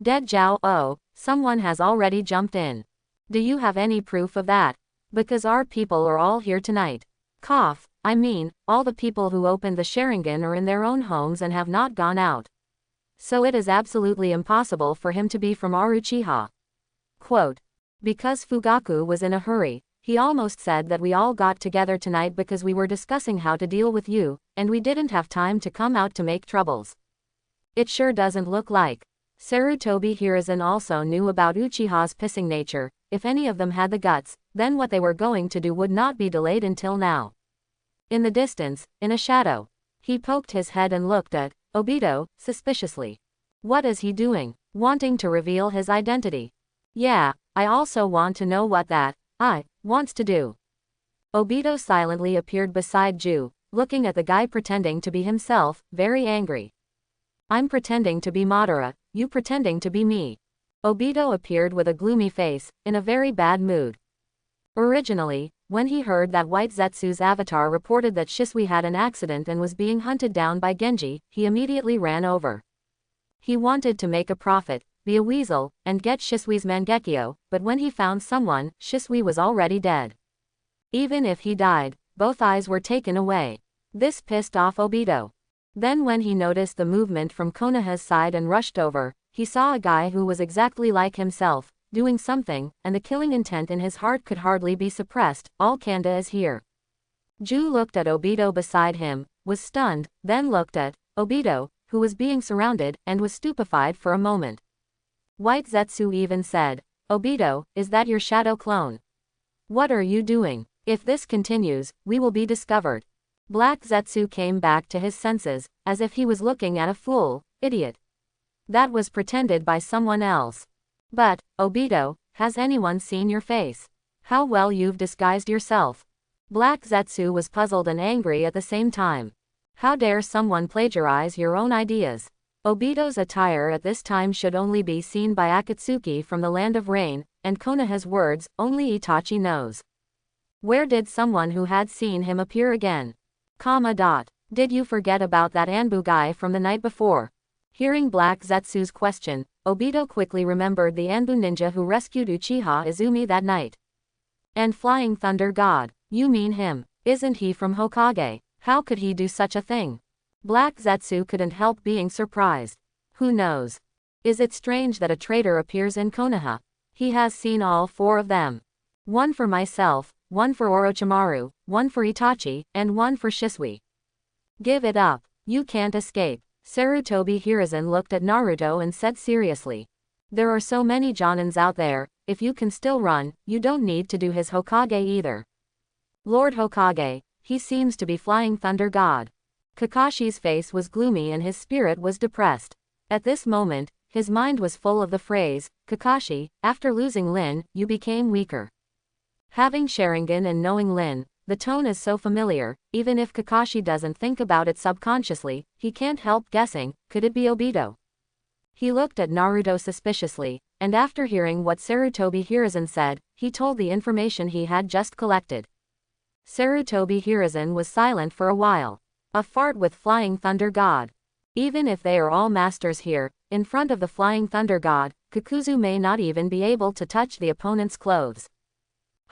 Dead Jiao, oh, someone has already jumped in. Do you have any proof of that? Because our people are all here tonight. Cough, I mean, all the people who opened the Sharingan are in their own homes and have not gone out. So it is absolutely impossible for him to be from our Uchiha. Quote. Because Fugaku was in a hurry, he almost said that we all got together tonight because we were discussing how to deal with you, and we didn't have time to come out to make troubles. It sure doesn't look like. Sarutobi Hiruzen also knew about Uchiha's pissing nature. If any of them had the guts, then what they were going to do would not be delayed until now. In the distance, in a shadow, he poked his head and looked at Obito, suspiciously. What is he doing? Wanting to reveal his identity. Yeah, I also want to know what that wants to do. Obito silently appeared beside Ju, looking at the guy pretending to be himself, very angry. I'm pretending to be Madara, you pretending to be me. Obito appeared with a gloomy face, in a very bad mood. Originally, when he heard that White Zetsu's avatar reported that Shisui had an accident and was being hunted down by Genji, he immediately ran over. He wanted to make a profit, be a weasel, and get Shisui's Mangekyo, but when he found someone, Shisui was already dead. Even if he died, both eyes were taken away. This pissed off Obito. Then when he noticed the movement from Konoha's side and rushed over, he saw a guy who was exactly like himself, doing something, and the killing intent in his heart could hardly be suppressed. All Kanda is here. Ju looked at Obito beside him, was stunned, then looked at Obito, who was being surrounded, and was stupefied for a moment. White Zetsu even said, Obito, is that your shadow clone? What are you doing? If this continues, we will be discovered. Black Zetsu came back to his senses, as if he was looking at a fool, idiot. That was pretended by someone else. But, Obito, has anyone seen your face? How well you've disguised yourself. Black Zetsu was puzzled and angry at the same time. How dare someone plagiarize your own ideas? Obito's attire at this time should only be seen by Akatsuki from the Land of Rain, and Konoha's words, only Itachi knows. Where did someone who had seen him appear again? Did you forget about that Anbu guy from the night before? Hearing Black Zetsu's question, Obito quickly remembered the Anbu ninja who rescued Uchiha Izumi that night. And Flying Thunder God, you mean him? Isn't he from Hokage? How could he do such a thing? Black Zetsu couldn't help being surprised. Who knows? Is it strange that a traitor appears in Konoha? He has seen all four of them. One for myself, one for Orochimaru, one for Itachi, and one for Shisui. Give it up. You can't escape. Sarutobi Hiruzen looked at Naruto and said seriously. There are so many Jonins out there, if you can still run, you don't need to do his Hokage either. Lord Hokage, he seems to be Flying Thunder God. Kakashi's face was gloomy and his spirit was depressed. At this moment, his mind was full of the phrase, Kakashi, after losing Lin, you became weaker. Having Sharingan and knowing Lin, the tone is so familiar, even if Kakashi doesn't think about it subconsciously, he can't help guessing, could it be Obito? He looked at Naruto suspiciously, and after hearing what Sarutobi Hiruzen said, he told the information he had just collected. Sarutobi Hiruzen was silent for a while. A fart with Flying Thunder God. Even if they are all masters here, in front of the Flying Thunder God, Kakuzu may not even be able to touch the opponent's clothes.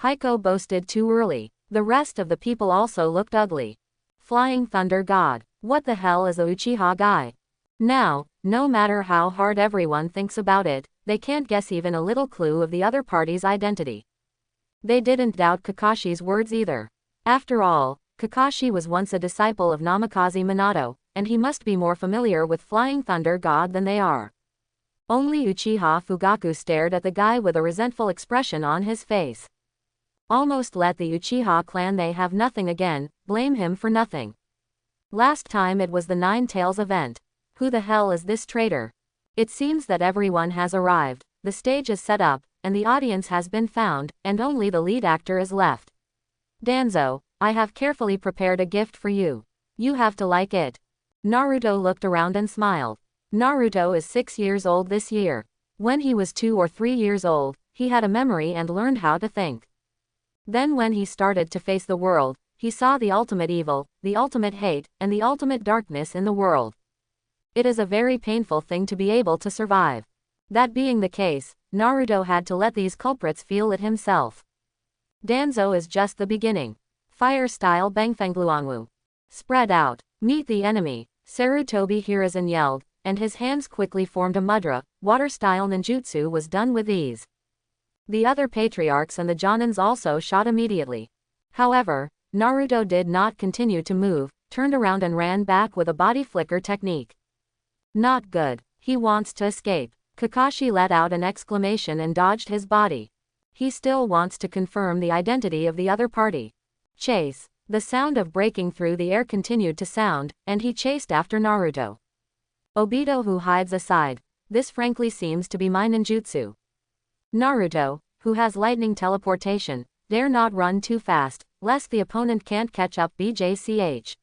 Heiko boasted too early. The rest of the people also looked ugly. Flying Thunder God. What the hell is a Uchiha guy? Now, no matter how hard everyone thinks about it, they can't guess even a little clue of the other party's identity. They didn't doubt Kakashi's words either. After all, Kakashi was once a disciple of Namikaze Minato, and he must be more familiar with Flying Thunder God than they are. Only Uchiha Fugaku stared at the guy with a resentful expression on his face. Almost let the Uchiha clan they have nothing again, blame him for nothing. Last time it was the Nine Tails event. Who the hell is this traitor? It seems that everyone has arrived, the stage is set up, and the audience has been found, and only the lead actor is left. Danzo, I have carefully prepared a gift for you. You have to like it. Naruto looked around and smiled. Naruto is 6 years old this year. When he was 2 or 3 years old, he had a memory and learned how to think. Then when he started to face the world, he saw the ultimate evil, the ultimate hate, and the ultimate darkness in the world. It is a very painful thing to be able to survive. That being the case, Naruto had to let these culprits feel it himself. Danzo is just the beginning. Fire style Bangfangluangwu. Spread out. Meet the enemy. Sarutobi Hiruzen yelled, and his hands quickly formed a mudra. Water style ninjutsu was done with ease. The other patriarchs and the Jonins also shot immediately. However, Naruto did not continue to move, turned around and ran back with a body flicker technique. Not good. He wants to escape. Kakashi let out an exclamation and dodged his body. He still wants to confirm the identity of the other party. Chase. The sound of breaking through the air continued to sound, and he chased after Naruto. Obito who hides aside. This frankly seems to be my ninjutsu. Naruto, who has lightning teleportation, dare not run too fast, lest the opponent can't catch up BJCH.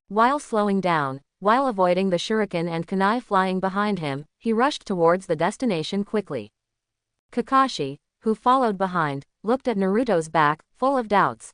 While slowing down, while avoiding the shuriken and kunai flying behind him, he rushed towards the destination quickly. Kakashi, who followed behind, looked at Naruto's back, full of doubts.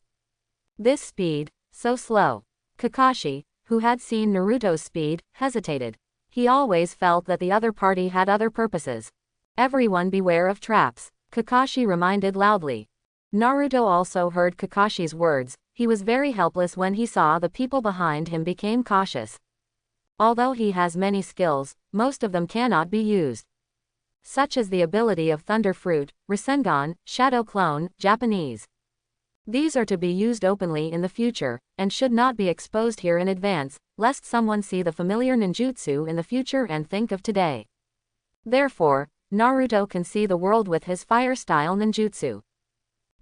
This speed, so slow. Kakashi, who had seen Naruto's speed, hesitated. He always felt that the other party had other purposes. Everyone beware of traps, Kakashi reminded loudly. Naruto also heard Kakashi's words. He was very helpless when he saw the people behind him became cautious. Although he has many skills, most of them cannot be used. Such as the ability of Thunder Fruit, Rasengan, Shadow Clone, Japanese. These are to be used openly in the future, and should not be exposed here in advance, lest someone see the familiar ninjutsu in the future and think of today. Therefore, Naruto can see the world with his fire-style ninjutsu.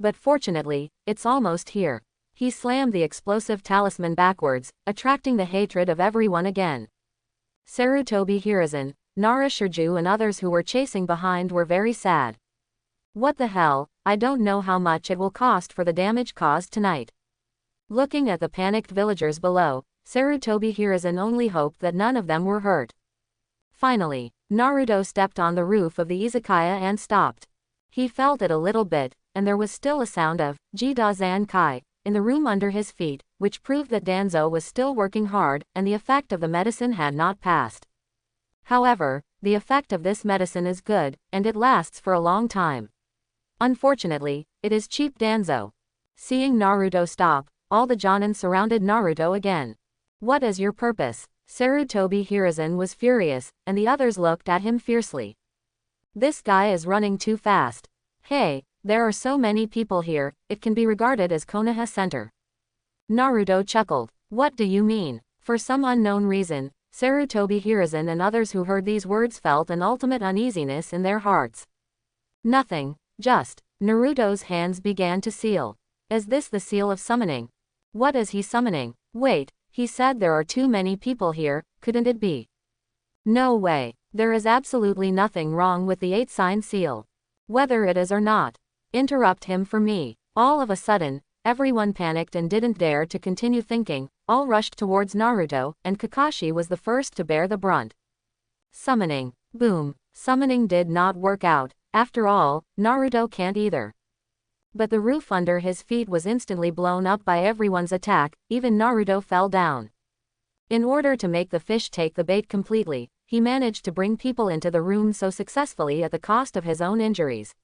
But fortunately, it's almost here. He slammed the explosive talisman backwards, attracting the hatred of everyone again. Sarutobi Hiruzen, Nara Shirju and others who were chasing behind were very sad. What the hell, I don't know how much it will cost for the damage caused tonight. Looking at the panicked villagers below, Sarutobi Hiruzen only hoped that none of them were hurt. Finally, Naruto stepped on the roof of the izakaya and stopped. He felt it a little bit, and there was still a sound of Jidazan Kai in the room under his feet, which proved that Danzo was still working hard, and the effect of the medicine had not passed. However, the effect of this medicine is good, and it lasts for a long time. Unfortunately, it is cheap Danzo. Seeing Naruto stop, all the Jonin surrounded Naruto again. What is your purpose? Sarutobi Hiruzen was furious, and the others looked at him fiercely. This guy is running too fast. Hey, there are so many people here, it can be regarded as Konoha Center. Naruto chuckled. What do you mean? For some unknown reason, Sarutobi Hiruzen and others who heard these words felt an ultimate uneasiness in their hearts. Nothing, just. Naruto's hands began to seal. Is this the seal of summoning? What is he summoning? Wait, he said there are too many people here, couldn't it be? No way, there is absolutely nothing wrong with the 8-sign seal. Whether it is or not. Interrupt him for me. All of a sudden, everyone panicked and didn't dare to continue thinking, all rushed towards Naruto, and Kakashi was the first to bear the brunt. Summoning. Boom. Summoning did not work out. After all, Naruto can't either. But the roof under his feet was instantly blown up by everyone's attack, even Naruto fell down. In order to make the fish take the bait completely, he managed to bring people into the room so successfully at the cost of his own injuries.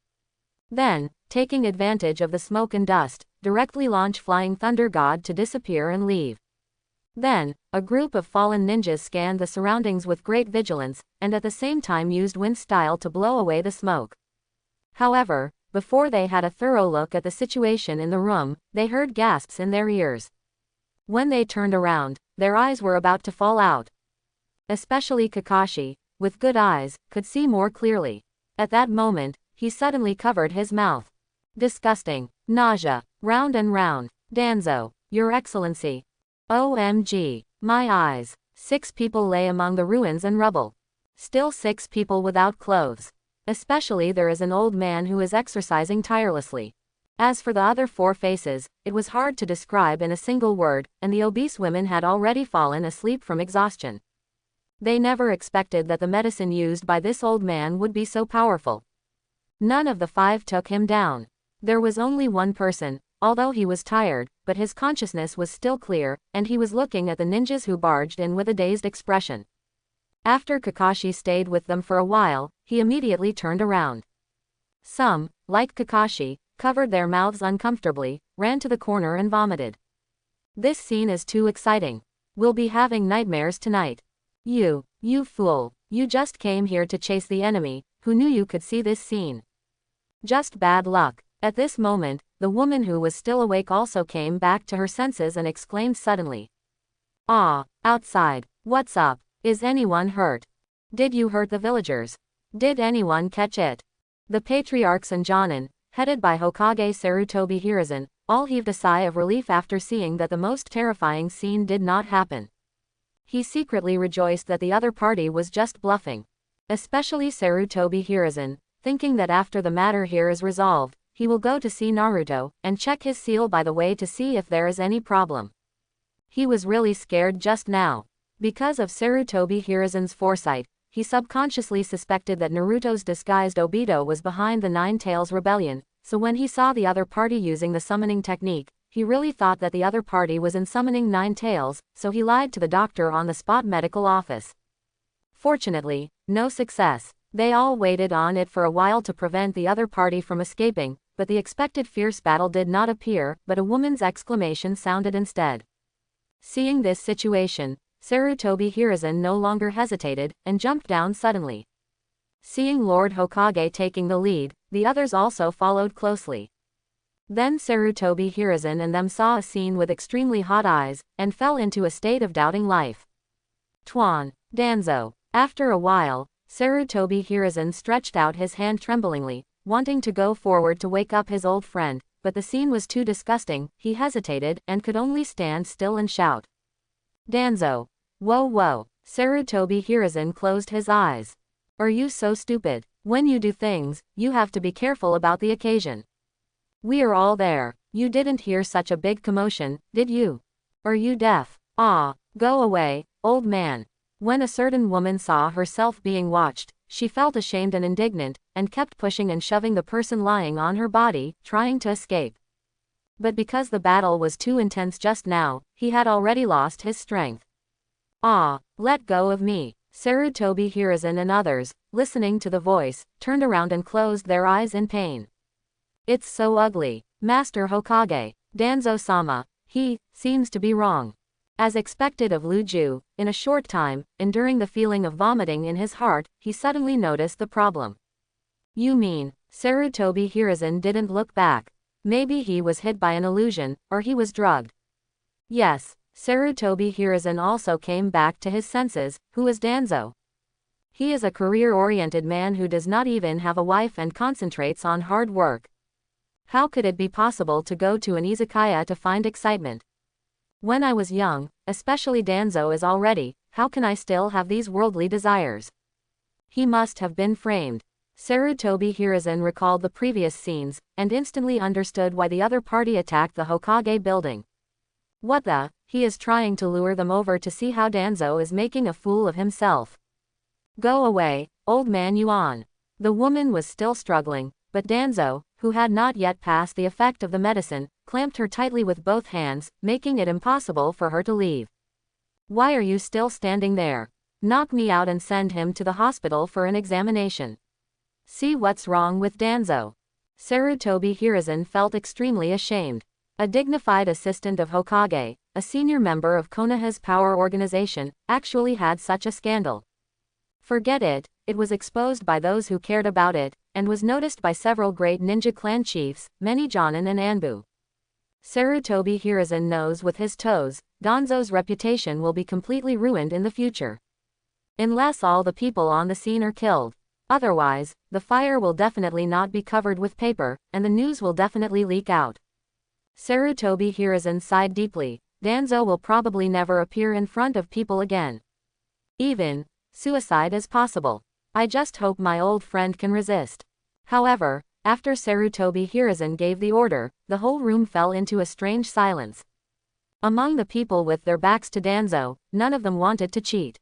Then, taking advantage of the smoke and dust, directly launch Flying Thunder God to disappear and leave. Then, a group of fallen ninjas scanned the surroundings with great vigilance, and at the same time used wind style to blow away the smoke. However, before they had a thorough look at the situation in the room, they heard gasps in their ears. When they turned around, their eyes were about to fall out. Especially Kakashi, with good eyes, could see more clearly. At that moment, he suddenly covered his mouth. Disgusting. Nausea. Round and round. Danzo. Your Excellency. OMG. My eyes. 6 people lay among the ruins and rubble. Still 6 people without clothes. Especially there is an old man who is exercising tirelessly. As for the other 4 faces, it was hard to describe in a single word, and the obese women had already fallen asleep from exhaustion. They never expected that the medicine used by this old man would be so powerful. None of the 5 took him down. There was only one person, although he was tired, but his consciousness was still clear, and he was looking at the ninjas who barged in with a dazed expression. After Kakashi stayed with them for a while, he immediately turned around. Some, like Kakashi, covered their mouths uncomfortably, ran to the corner and vomited. This scene is too exciting. We'll be having nightmares tonight. You fool, you just came here to chase the enemy. Who knew you could see this scene? Just bad luck. At this moment, the woman who was still awake also came back to her senses and exclaimed suddenly. Ah, outside. What's up? Is anyone hurt? Did you hurt the villagers? Did anyone catch it? The patriarchs and Jonin, headed by Hokage Sarutobi Hiruzen, all heaved a sigh of relief after seeing that the most terrifying scene did not happen. He secretly rejoiced that the other party was just bluffing. Especially Sarutobi Hiruzen, thinking that after the matter here is resolved, he will go to see Naruto, and check his seal by the way to see if there is any problem. He was really scared just now. Because of Sarutobi Hiruzen's foresight, he subconsciously suspected that Naruto's disguised Obito was behind the Nine Tails rebellion, so when he saw the other party using the summoning technique, he really thought that the other party was in summoning Nine Tails, so he lied to the doctor on the spot medical office. Fortunately, no success. They all waited on it for a while to prevent the other party from escaping, but the expected fierce battle did not appear, but a woman's exclamation sounded instead. Seeing this situation, Sarutobi Hiruzen no longer hesitated, and jumped down suddenly. Seeing Lord Hokage taking the lead, the others also followed closely. Then Sarutobi Hiruzen and them saw a scene with extremely hot eyes, and fell into a state of doubting life. Tuan, Danzo. After a while, Sarutobi Hiruzen stretched out his hand tremblingly, wanting to go forward to wake up his old friend, but the scene was too disgusting, he hesitated, and could only stand still and shout. Danzo. Whoa. Sarutobi Hiruzen closed his eyes. Are you so stupid? When you do things, you have to be careful about the occasion. We are all there. You didn't hear such a big commotion, did you? Are you deaf? Ah, go away, old man. When a certain woman saw herself being watched, she felt ashamed and indignant, and kept pushing and shoving the person lying on her body, trying to escape. But because the battle was too intense just now, he had already lost his strength. Ah, let go of me. Sarutobi Hiruzen and others, listening to the voice, turned around and closed their eyes in pain. It's so ugly. Master Hokage, Danzo-sama, he seems to be wrong. As expected of Lu Ju, in a short time, enduring the feeling of vomiting in his heart, he suddenly noticed the problem. You mean, Sarutobi Hiruzen didn't look back. Maybe he was hit by an illusion, or he was drugged. Yes, Sarutobi Hiruzen also came back to his senses. Who is Danzo? He is a career-oriented man who does not even have a wife and concentrates on hard work. How could it be possible to go to an izakaya to find excitement? When I was young, especially Danzo is already, how can I still have these worldly desires? He must have been framed. Sarutobi Hiruzen recalled the previous scenes, and instantly understood why the other party attacked the Hokage building. What the? He is trying to lure them over to see how Danzo is making a fool of himself. Go away, old man Yuan. The woman was still struggling, but Danzo, who had not yet passed the effect of the medicine, clamped her tightly with both hands, making it impossible for her to leave. Why are you still standing there? Knock me out and send him to the hospital for an examination. See what's wrong with Danzo. Sarutobi Hiruzen felt extremely ashamed. A dignified assistant of Hokage, a senior member of Konoha's power organization, actually had such a scandal. Forget it, it was exposed by those who cared about it, and was noticed by several great ninja clan chiefs, many Jonin and Anbu. Sarutobi Hiruzen knows with his toes, Danzo's reputation will be completely ruined in the future. Unless all the people on the scene are killed. Otherwise, the fire will definitely not be covered with paper, and the news will definitely leak out. Sarutobi Hiruzen sighed deeply. Danzo will probably never appear in front of people again. Even suicide is possible. I just hope my old friend can resist. However, after Sarutobi Hiruzen gave the order, the whole room fell into a strange silence. Among the people with their backs to Danzo, none of them wanted to cheat.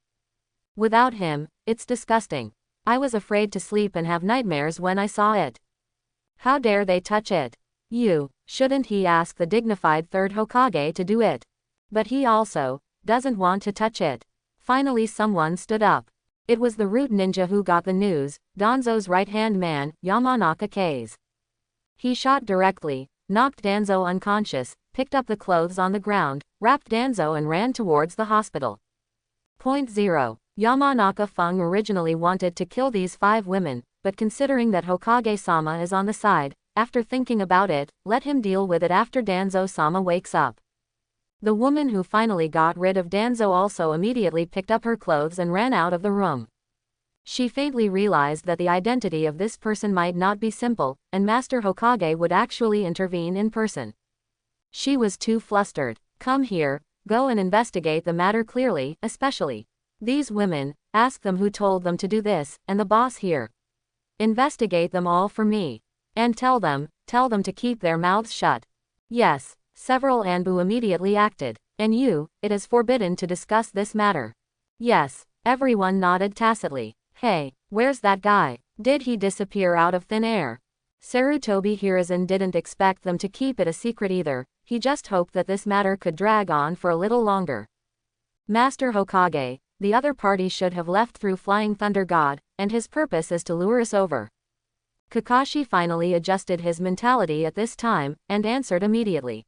Without him, it's disgusting. I was afraid to sleep and have nightmares when I saw it. How dare they touch it? Shouldn't he ask the dignified third Hokage to do it? But he also doesn't want to touch it. Finally someone stood up. It was the root ninja who got the news, Danzo's right-hand man, Yamanaka K's. He shot directly, knocked Danzo unconscious, picked up the clothes on the ground, wrapped Danzo and ran towards the hospital. Point 0. Yamanaka Fung originally wanted to kill these 5 women, but considering that Hokage-sama is on the side, after thinking about it, let him deal with it after Danzo-sama wakes up. The woman who finally got rid of Danzo also immediately picked up her clothes and ran out of the room. She faintly realized that the identity of this person might not be simple, and Master Hokage would actually intervene in person. She was too flustered. Come here, go and investigate the matter clearly, especially these women, ask them who told them to do this, and the boss here. Investigate them all for me. And tell them to keep their mouths shut. Yes, several Anbu immediately acted. And it is forbidden to discuss this matter. Yes, everyone nodded tacitly. Hey, where's that guy? Did he disappear out of thin air? Sarutobi Hiruzen didn't expect them to keep it a secret either, he just hoped that this matter could drag on for a little longer. Master Hokage, the other party should have left through Flying Thunder God, and his purpose is to lure us over. Kakashi finally adjusted his mentality at this time, and answered immediately.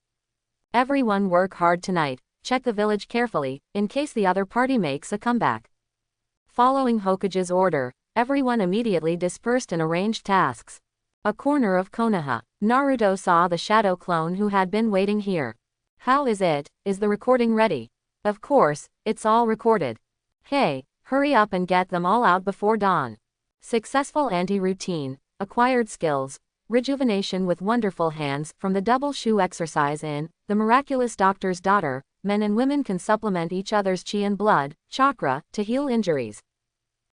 Everyone work hard tonight, check the village carefully, in case the other party makes a comeback. Following Hokage's order, everyone immediately dispersed and arranged tasks. A corner of Konoha. Naruto saw the shadow clone who had been waiting here. How is it? Is the recording ready? Of course, it's all recorded. Hey, hurry up and get them all out before dawn. Successful anti-routine, acquired skills, rejuvenation with wonderful hands from the double shoe exercise in The Miraculous Doctor's Daughter. Men and women can supplement each other's chi and blood, chakra, to heal injuries.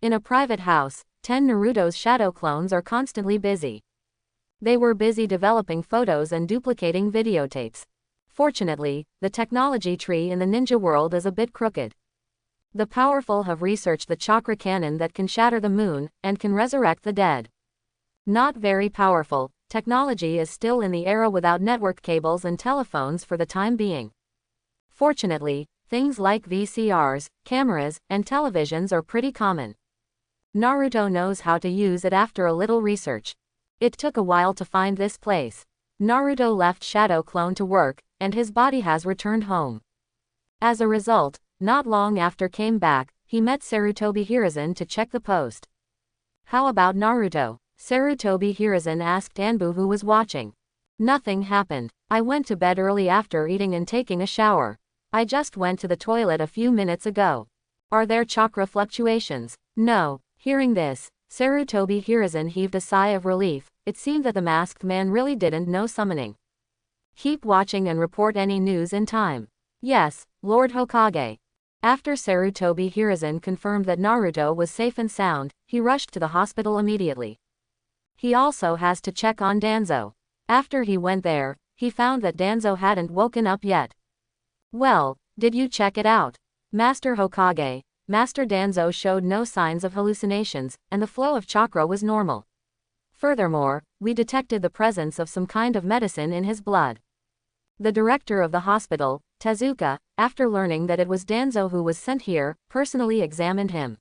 In a private house, 10 Naruto's shadow clones are constantly busy. They were busy developing photos and duplicating videotapes. Fortunately, the technology tree in the ninja world is a bit crooked. The powerful have researched the chakra cannon that can shatter the moon, and can resurrect the dead. Not very powerful, technology is still in the era without network cables and telephones for the time being. Fortunately, things like VCRs, cameras, and televisions are pretty common. Naruto knows how to use it after a little research. It took a while to find this place. Naruto left Shadow Clone to work, and his body has returned home. As a result, not long after came back, he met Sarutobi Hiruzen to check the post. How about Naruto? Sarutobi Hiruzen asked Anbu who was watching. Nothing happened. I went to bed early after eating and taking a shower. I just went to the toilet a few minutes ago. Are there chakra fluctuations? No. Hearing this, Sarutobi Hiruzen heaved a sigh of relief. It seemed that the masked man really didn't know summoning. Keep watching and report any news in time. Yes, Lord Hokage. After Sarutobi Hiruzen confirmed that Naruto was safe and sound, he rushed to the hospital immediately. He also has to check on Danzo. After he went there, he found that Danzo hadn't woken up yet. Well, did you check it out? Master Hokage, Master Danzo showed no signs of hallucinations, and the flow of chakra was normal. Furthermore, we detected the presence of some kind of medicine in his blood. The director of the hospital, Tezuka, after learning that it was Danzo who was sent here, personally examined him.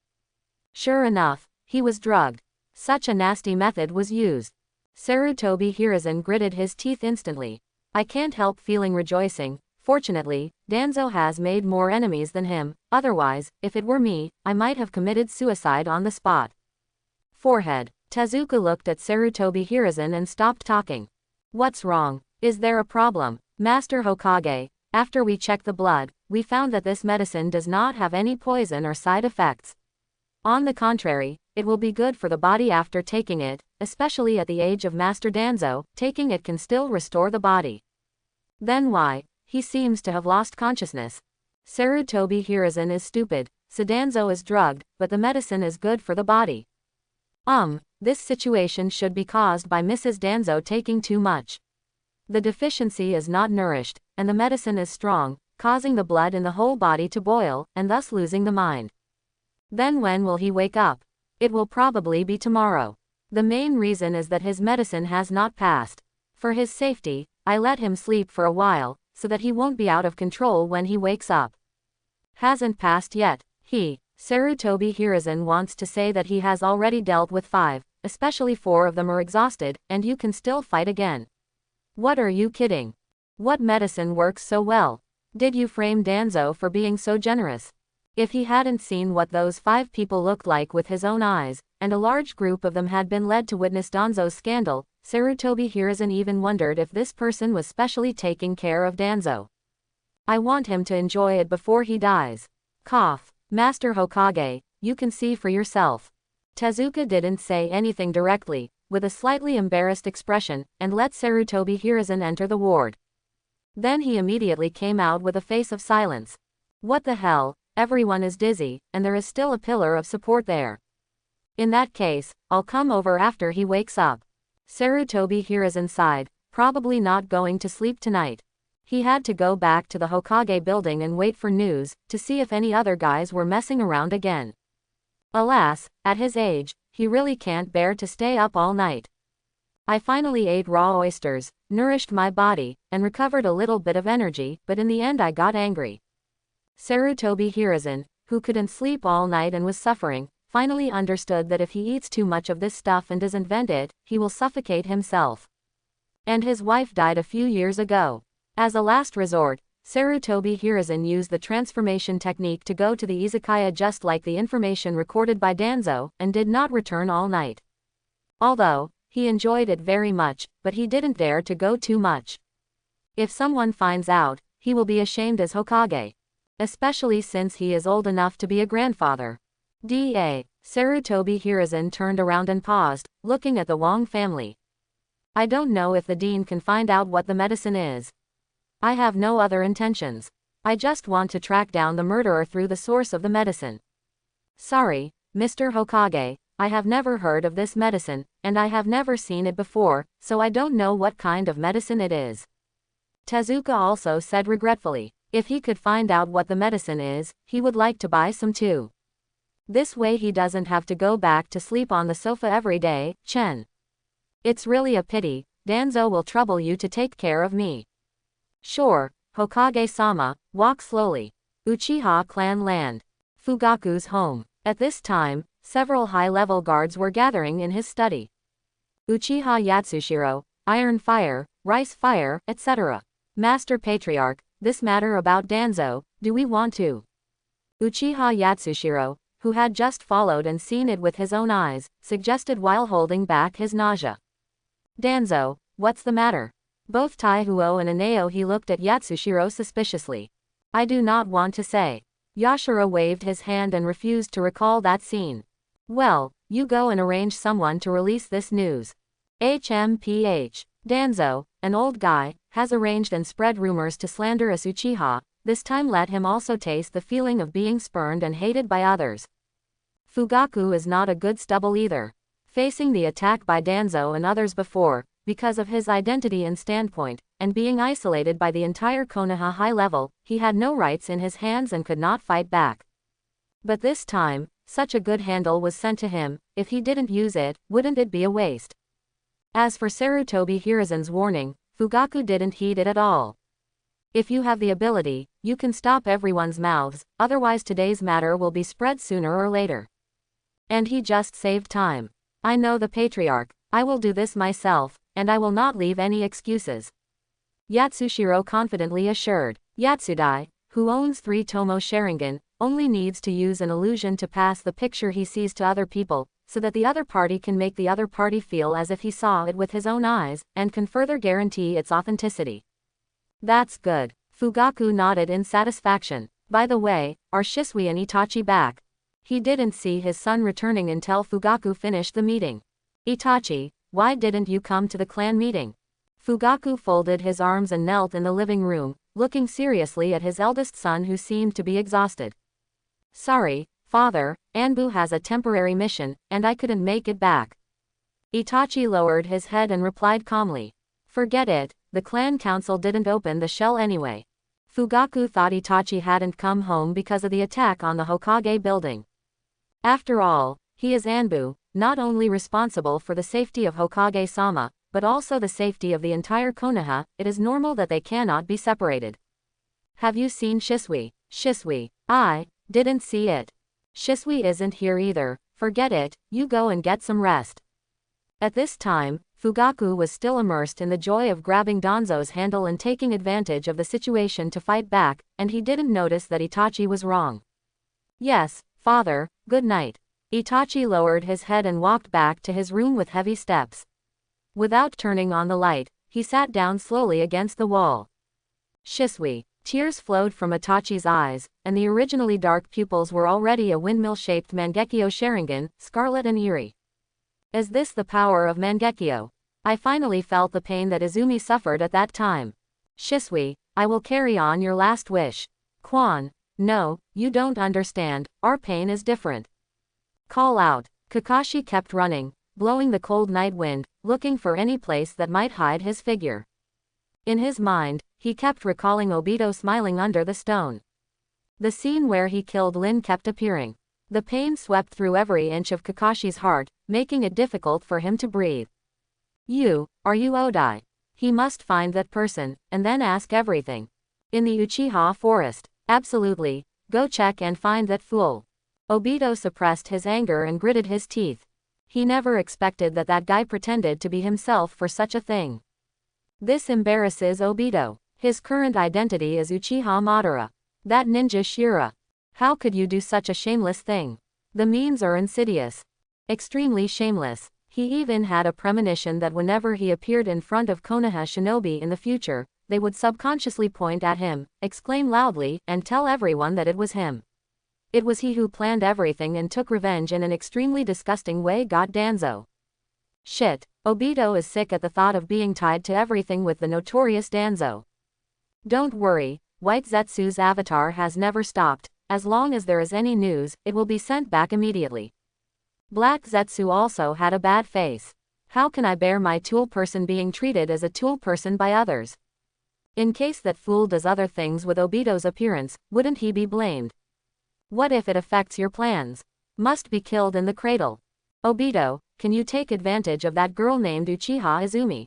Sure enough, he was drugged. Such a nasty method was used. Sarutobi Hiruzen gritted his teeth instantly. I can't help feeling rejoicing. Fortunately, Danzo has made more enemies than him, otherwise, if it were me, I might have committed suicide on the spot. Forehead. Tezuka looked at Sarutobi Hiruzen and stopped talking. What's wrong? Is there a problem? Master Hokage, after we checked the blood, we found that this medicine does not have any poison or side effects. On the contrary, it will be good for the body after taking it, especially at the age of Master Danzo, taking it can still restore the body. Then why? He seems to have lost consciousness. Sarutobi Hiruzen is stupid, Danzo is drugged, but the medicine is good for the body. This situation should be caused by Mrs. Danzo taking too much. The deficiency is not nourished, and the medicine is strong, causing the blood in the whole body to boil, and thus losing the mind. Then when will he wake up? It will probably be tomorrow. The main reason is that his medicine has not passed. For his safety, I let him sleep for a while, so that he won't be out of control when he wakes up. Hasn't passed yet. Sarutobi Hiruzen wants to say that he has already dealt with 5, especially 4 of them are exhausted, and you can still fight again. What are you kidding? What medicine works so well? Did you frame Danzo for being so generous? If he hadn't seen what those 5 people looked like with his own eyes, and a large group of them had been led to witness Danzo's scandal, Sarutobi Hiruzen even wondered if this person was specially taking care of Danzo. I want him to enjoy it before he dies. Cough. Master Hokage, you can see for yourself. Tezuka didn't say anything directly, with a slightly embarrassed expression, and let Sarutobi Hiruzen enter the ward. Then he immediately came out with a face of silence. What the hell, everyone is dizzy, and there is still a pillar of support there. In that case, I'll come over after he wakes up. Sarutobi Hiruzen sighed, probably not going to sleep tonight. He had to go back to the Hokage building and wait for news, to see if any other guys were messing around again. Alas, at his age, he really can't bear to stay up all night. I finally ate raw oysters, nourished my body, and recovered a little bit of energy, but in the end I got angry. Sarutobi Hiruzen, who couldn't sleep all night and was suffering, finally understood that if he eats too much of this stuff and doesn't vent it, he will suffocate himself. And his wife died a few years ago. As a last resort, Sarutobi Hiruzen used the transformation technique to go to the izakaya just like the information recorded by Danzo, and did not return all night. Although, he enjoyed it very much, but he didn't dare to go too much. If someone finds out, he will be ashamed as Hokage. Especially since he is old enough to be a grandfather. Sarutobi Hiruzen turned around and paused, looking at the Wong family. I don't know if the dean can find out what the medicine is. I have no other intentions. I just want to track down the murderer through the source of the medicine. Sorry, Mr. Hokage, I have never heard of this medicine, and I have never seen it before, so I don't know what kind of medicine it is. Tezuka also said regretfully, if he could find out what the medicine is, he would like to buy some too. This way he doesn't have to go back to sleep on the sofa every day. It's really a pity, Danzo will trouble you to take care of me. Sure, Hokage-sama, walk slowly. Uchiha clan land. Fugaku's home. At this time, several high-level guards were gathering in his study. Uchiha Yatsushiro, Iron Fire, Rice Fire, etc. Master Patriarch, this matter about Danzo, do we want to? Uchiha Yatsushiro, who had just followed and seen it with his own eyes, suggested while holding back his nausea. Danzo, what's the matter? Both Taihuo and Aneo he looked at Yatsushiro suspiciously. I do not want to say. Yashiro waved his hand and refused to recall that scene. Well, you go and arrange someone to release this news. HMPH. Danzo, an old guy, has arranged and spread rumors to slander us Uchiha, this time let him also taste the feeling of being spurned and hated by others. Fugaku is not a good stubble either. Facing the attack by Danzo and others before, because of his identity and standpoint, and being isolated by the entire Konoha high level, he had no rights in his hands and could not fight back. But this time, such a good handle was sent to him, if he didn't use it, wouldn't it be a waste? As for Sarutobi Hiruzen's warning, Fugaku didn't heed it at all. If you have the ability, you can stop everyone's mouths, otherwise today's matter will be spread sooner or later. And he just saved time. I know the Patriarch, I will do this myself, and I will not leave any excuses. Yatsushiro confidently assured. Yatsudai, who owns 3 Tomo Sharingan, only needs to use an illusion to pass the picture he sees to other people, so that the other party can make the other party feel as if he saw it with his own eyes, and can further guarantee its authenticity. That's good. Fugaku nodded in satisfaction. By the way, are Shisui and Itachi back? He didn't see his son returning until Fugaku finished the meeting. Itachi, why didn't you come to the clan meeting? Fugaku folded his arms and knelt in the living room, looking seriously at his eldest son who seemed to be exhausted. Sorry, father, Anbu has a temporary mission, and I couldn't make it back. Itachi lowered his head and replied calmly. Forget it, the clan council didn't open the shell anyway. Fugaku thought Itachi hadn't come home because of the attack on the Hokage building. After all, he is Anbu, not only responsible for the safety of Hokage-sama, but also the safety of the entire Konoha. It is normal that they cannot be separated. Have you seen Shisui? Shisui. I didn't see it. Shisui isn't here either, forget it, you go and get some rest. At this time, Fugaku was still immersed in the joy of grabbing Danzo's handle and taking advantage of the situation to fight back, and he didn't notice that Itachi was wrong. Yes, father, good night. Itachi lowered his head and walked back to his room with heavy steps. Without turning on the light, he sat down slowly against the wall. Shisui. Tears flowed from Itachi's eyes, and the originally dark pupils were already a windmill-shaped Mangekyo Sharingan, scarlet and eerie. Is this the power of Mangekyo? I finally felt the pain that Izumi suffered at that time. Shisui, I will carry on your last wish. Quan. No, you don't understand, our pain is different. Call out. Kakashi kept running, blowing the cold night wind, looking for any place that might hide his figure. In his mind, he kept recalling Obito smiling under the stone. The scene where he killed Lin kept appearing. The pain swept through every inch of Kakashi's heart, making it difficult for him to breathe. Are you Odai? He must find that person, and then ask everything. In the Uchiha forest. Absolutely, go check and find that fool. Obito suppressed his anger and gritted his teeth. He never expected that guy pretended to be himself for such a thing. This embarrasses Obito. His current identity is Uchiha Madara. That ninja Shira. How could you do such a shameless thing? The means are insidious. Extremely shameless. He even had a premonition that whenever he appeared in front of Konoha shinobi in the future, they would subconsciously point at him, exclaim loudly, and tell everyone that it was him. It was he who planned everything and took revenge in an extremely disgusting way. Got Danzo. Shit, Obito is sick at the thought of being tied to everything with the notorious Danzo. Don't worry, White Zetsu's avatar has never stopped. As long as there is any news, it will be sent back immediately. Black Zetsu also had a bad face. How can I bear my tool person being treated as a tool person by others? In case that fool does other things with Obito's appearance, wouldn't he be blamed? What if it affects your plans? Must be killed in the cradle. Obito, can you take advantage of that girl named Uchiha Izumi?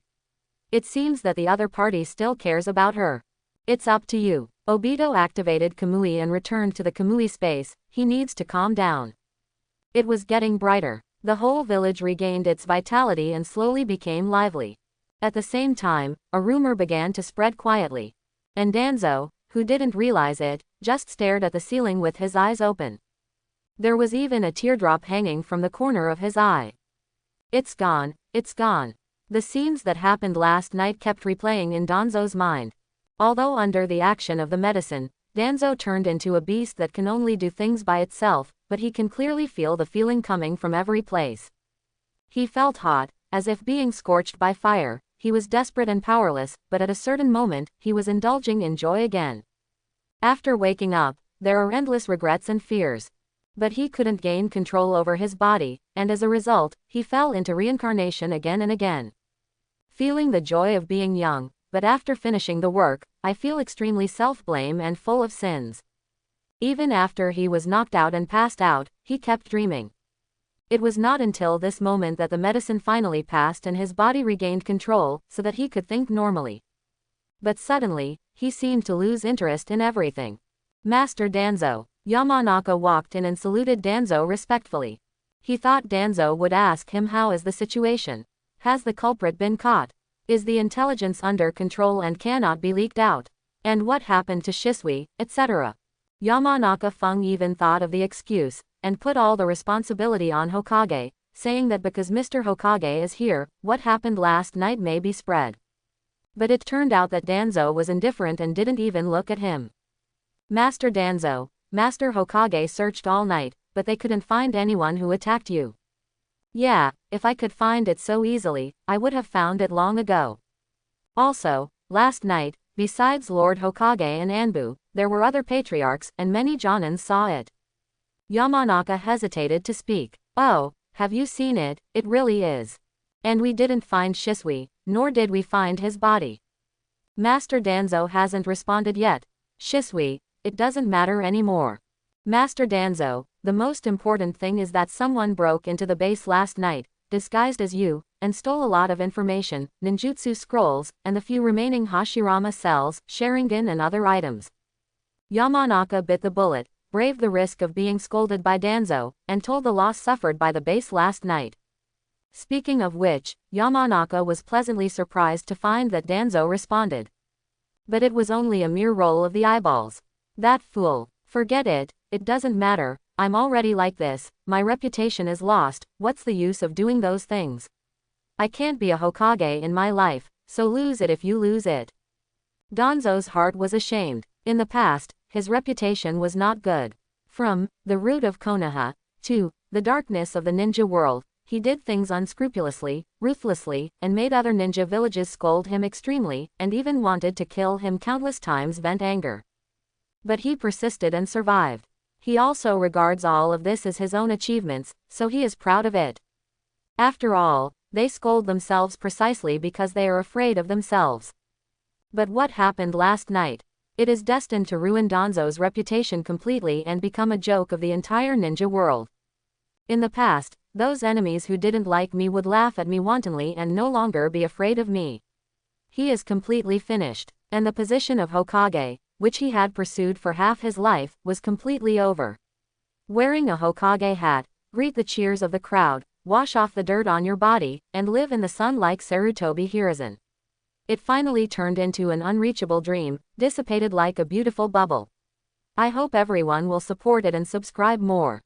It seems that the other party still cares about her. It's up to you. Obito activated Kamui and returned to the Kamui space. He needs to calm down. It was getting brighter. The whole village regained its vitality and slowly became lively. At the same time, a rumor began to spread quietly. And Danzo, who didn't realize it, just stared at the ceiling with his eyes open. There was even a teardrop hanging from the corner of his eye. It's gone, it's gone. The scenes that happened last night kept replaying in Danzo's mind. Although under the action of the medicine, Danzo turned into a beast that can only do things by itself, but he can clearly feel the feeling coming from every place. He felt hot, as if being scorched by fire. He was desperate and powerless, but at a certain moment, he was indulging in joy again. After waking up, there are endless regrets and fears. But he couldn't gain control over his body, and as a result, he fell into reincarnation again and again. Feeling the joy of being young, but after finishing the work, I feel extremely self-blame and full of sins. Even after he was knocked out and passed out, he kept dreaming. It was not until this moment that the medicine finally passed and his body regained control, so that he could think normally. But suddenly, he seemed to lose interest in everything. Master Danzo. Yamanaka walked in and saluted Danzo respectfully. He thought Danzo would ask him how is the situation. Has the culprit been caught? Is the intelligence under control and cannot be leaked out? And what happened to Shisui, etc. Yamanaka Fung even thought of the excuse, and put all the responsibility on Hokage, saying that because Mr. Hokage is here, what happened last night may be spread. But it turned out that Danzo was indifferent and didn't even look at him. Master Danzo, Master Hokage searched all night, but they couldn't find anyone who attacked you. Yeah, if I could find it so easily, I would have found it long ago. Also, last night, besides Lord Hokage and Anbu, there were other patriarchs, and many Jonins saw it. Yamanaka hesitated to speak. Oh, have you seen it? It really is. And we didn't find Shisui, nor did we find his body. Master Danzo hasn't responded yet. Shisui, it doesn't matter anymore. Master Danzo, the most important thing is that someone broke into the base last night, disguised as you, and stole a lot of information, ninjutsu scrolls, and the few remaining Hashirama cells, Sharingan and other items. Yamanaka bit the bullet, braved the risk of being scolded by Danzo, and told the loss suffered by the base last night. Speaking of which, Yamanaka was pleasantly surprised to find that Danzo responded. But it was only a mere roll of the eyeballs. That fool. Forget it, it doesn't matter, I'm already like this, my reputation is lost, what's the use of doing those things? I can't be a Hokage in my life, so lose it if you lose it. Danzo's heart was ashamed. In the past, his reputation was not good. From the root of Konoha to the darkness of the ninja world, he did things unscrupulously, ruthlessly, and made other ninja villages scold him extremely, and even wanted to kill him countless times vent anger. But he persisted and survived. He also regards all of this as his own achievements, so he is proud of it. After all, they scold themselves precisely because they are afraid of themselves. But what happened last night? It is destined to ruin Danzo's reputation completely and become a joke of the entire ninja world. In the past, those enemies who didn't like me would laugh at me wantonly and no longer be afraid of me. He is completely finished, and the position of Hokage, which he had pursued for half his life, was completely over. Wearing a Hokage hat, greet the cheers of the crowd, wash off the dirt on your body, and live in the sun like Sarutobi Hiruzen. It finally turned into an unreachable dream, dissipated like a beautiful bubble. I hope everyone will support it and subscribe more.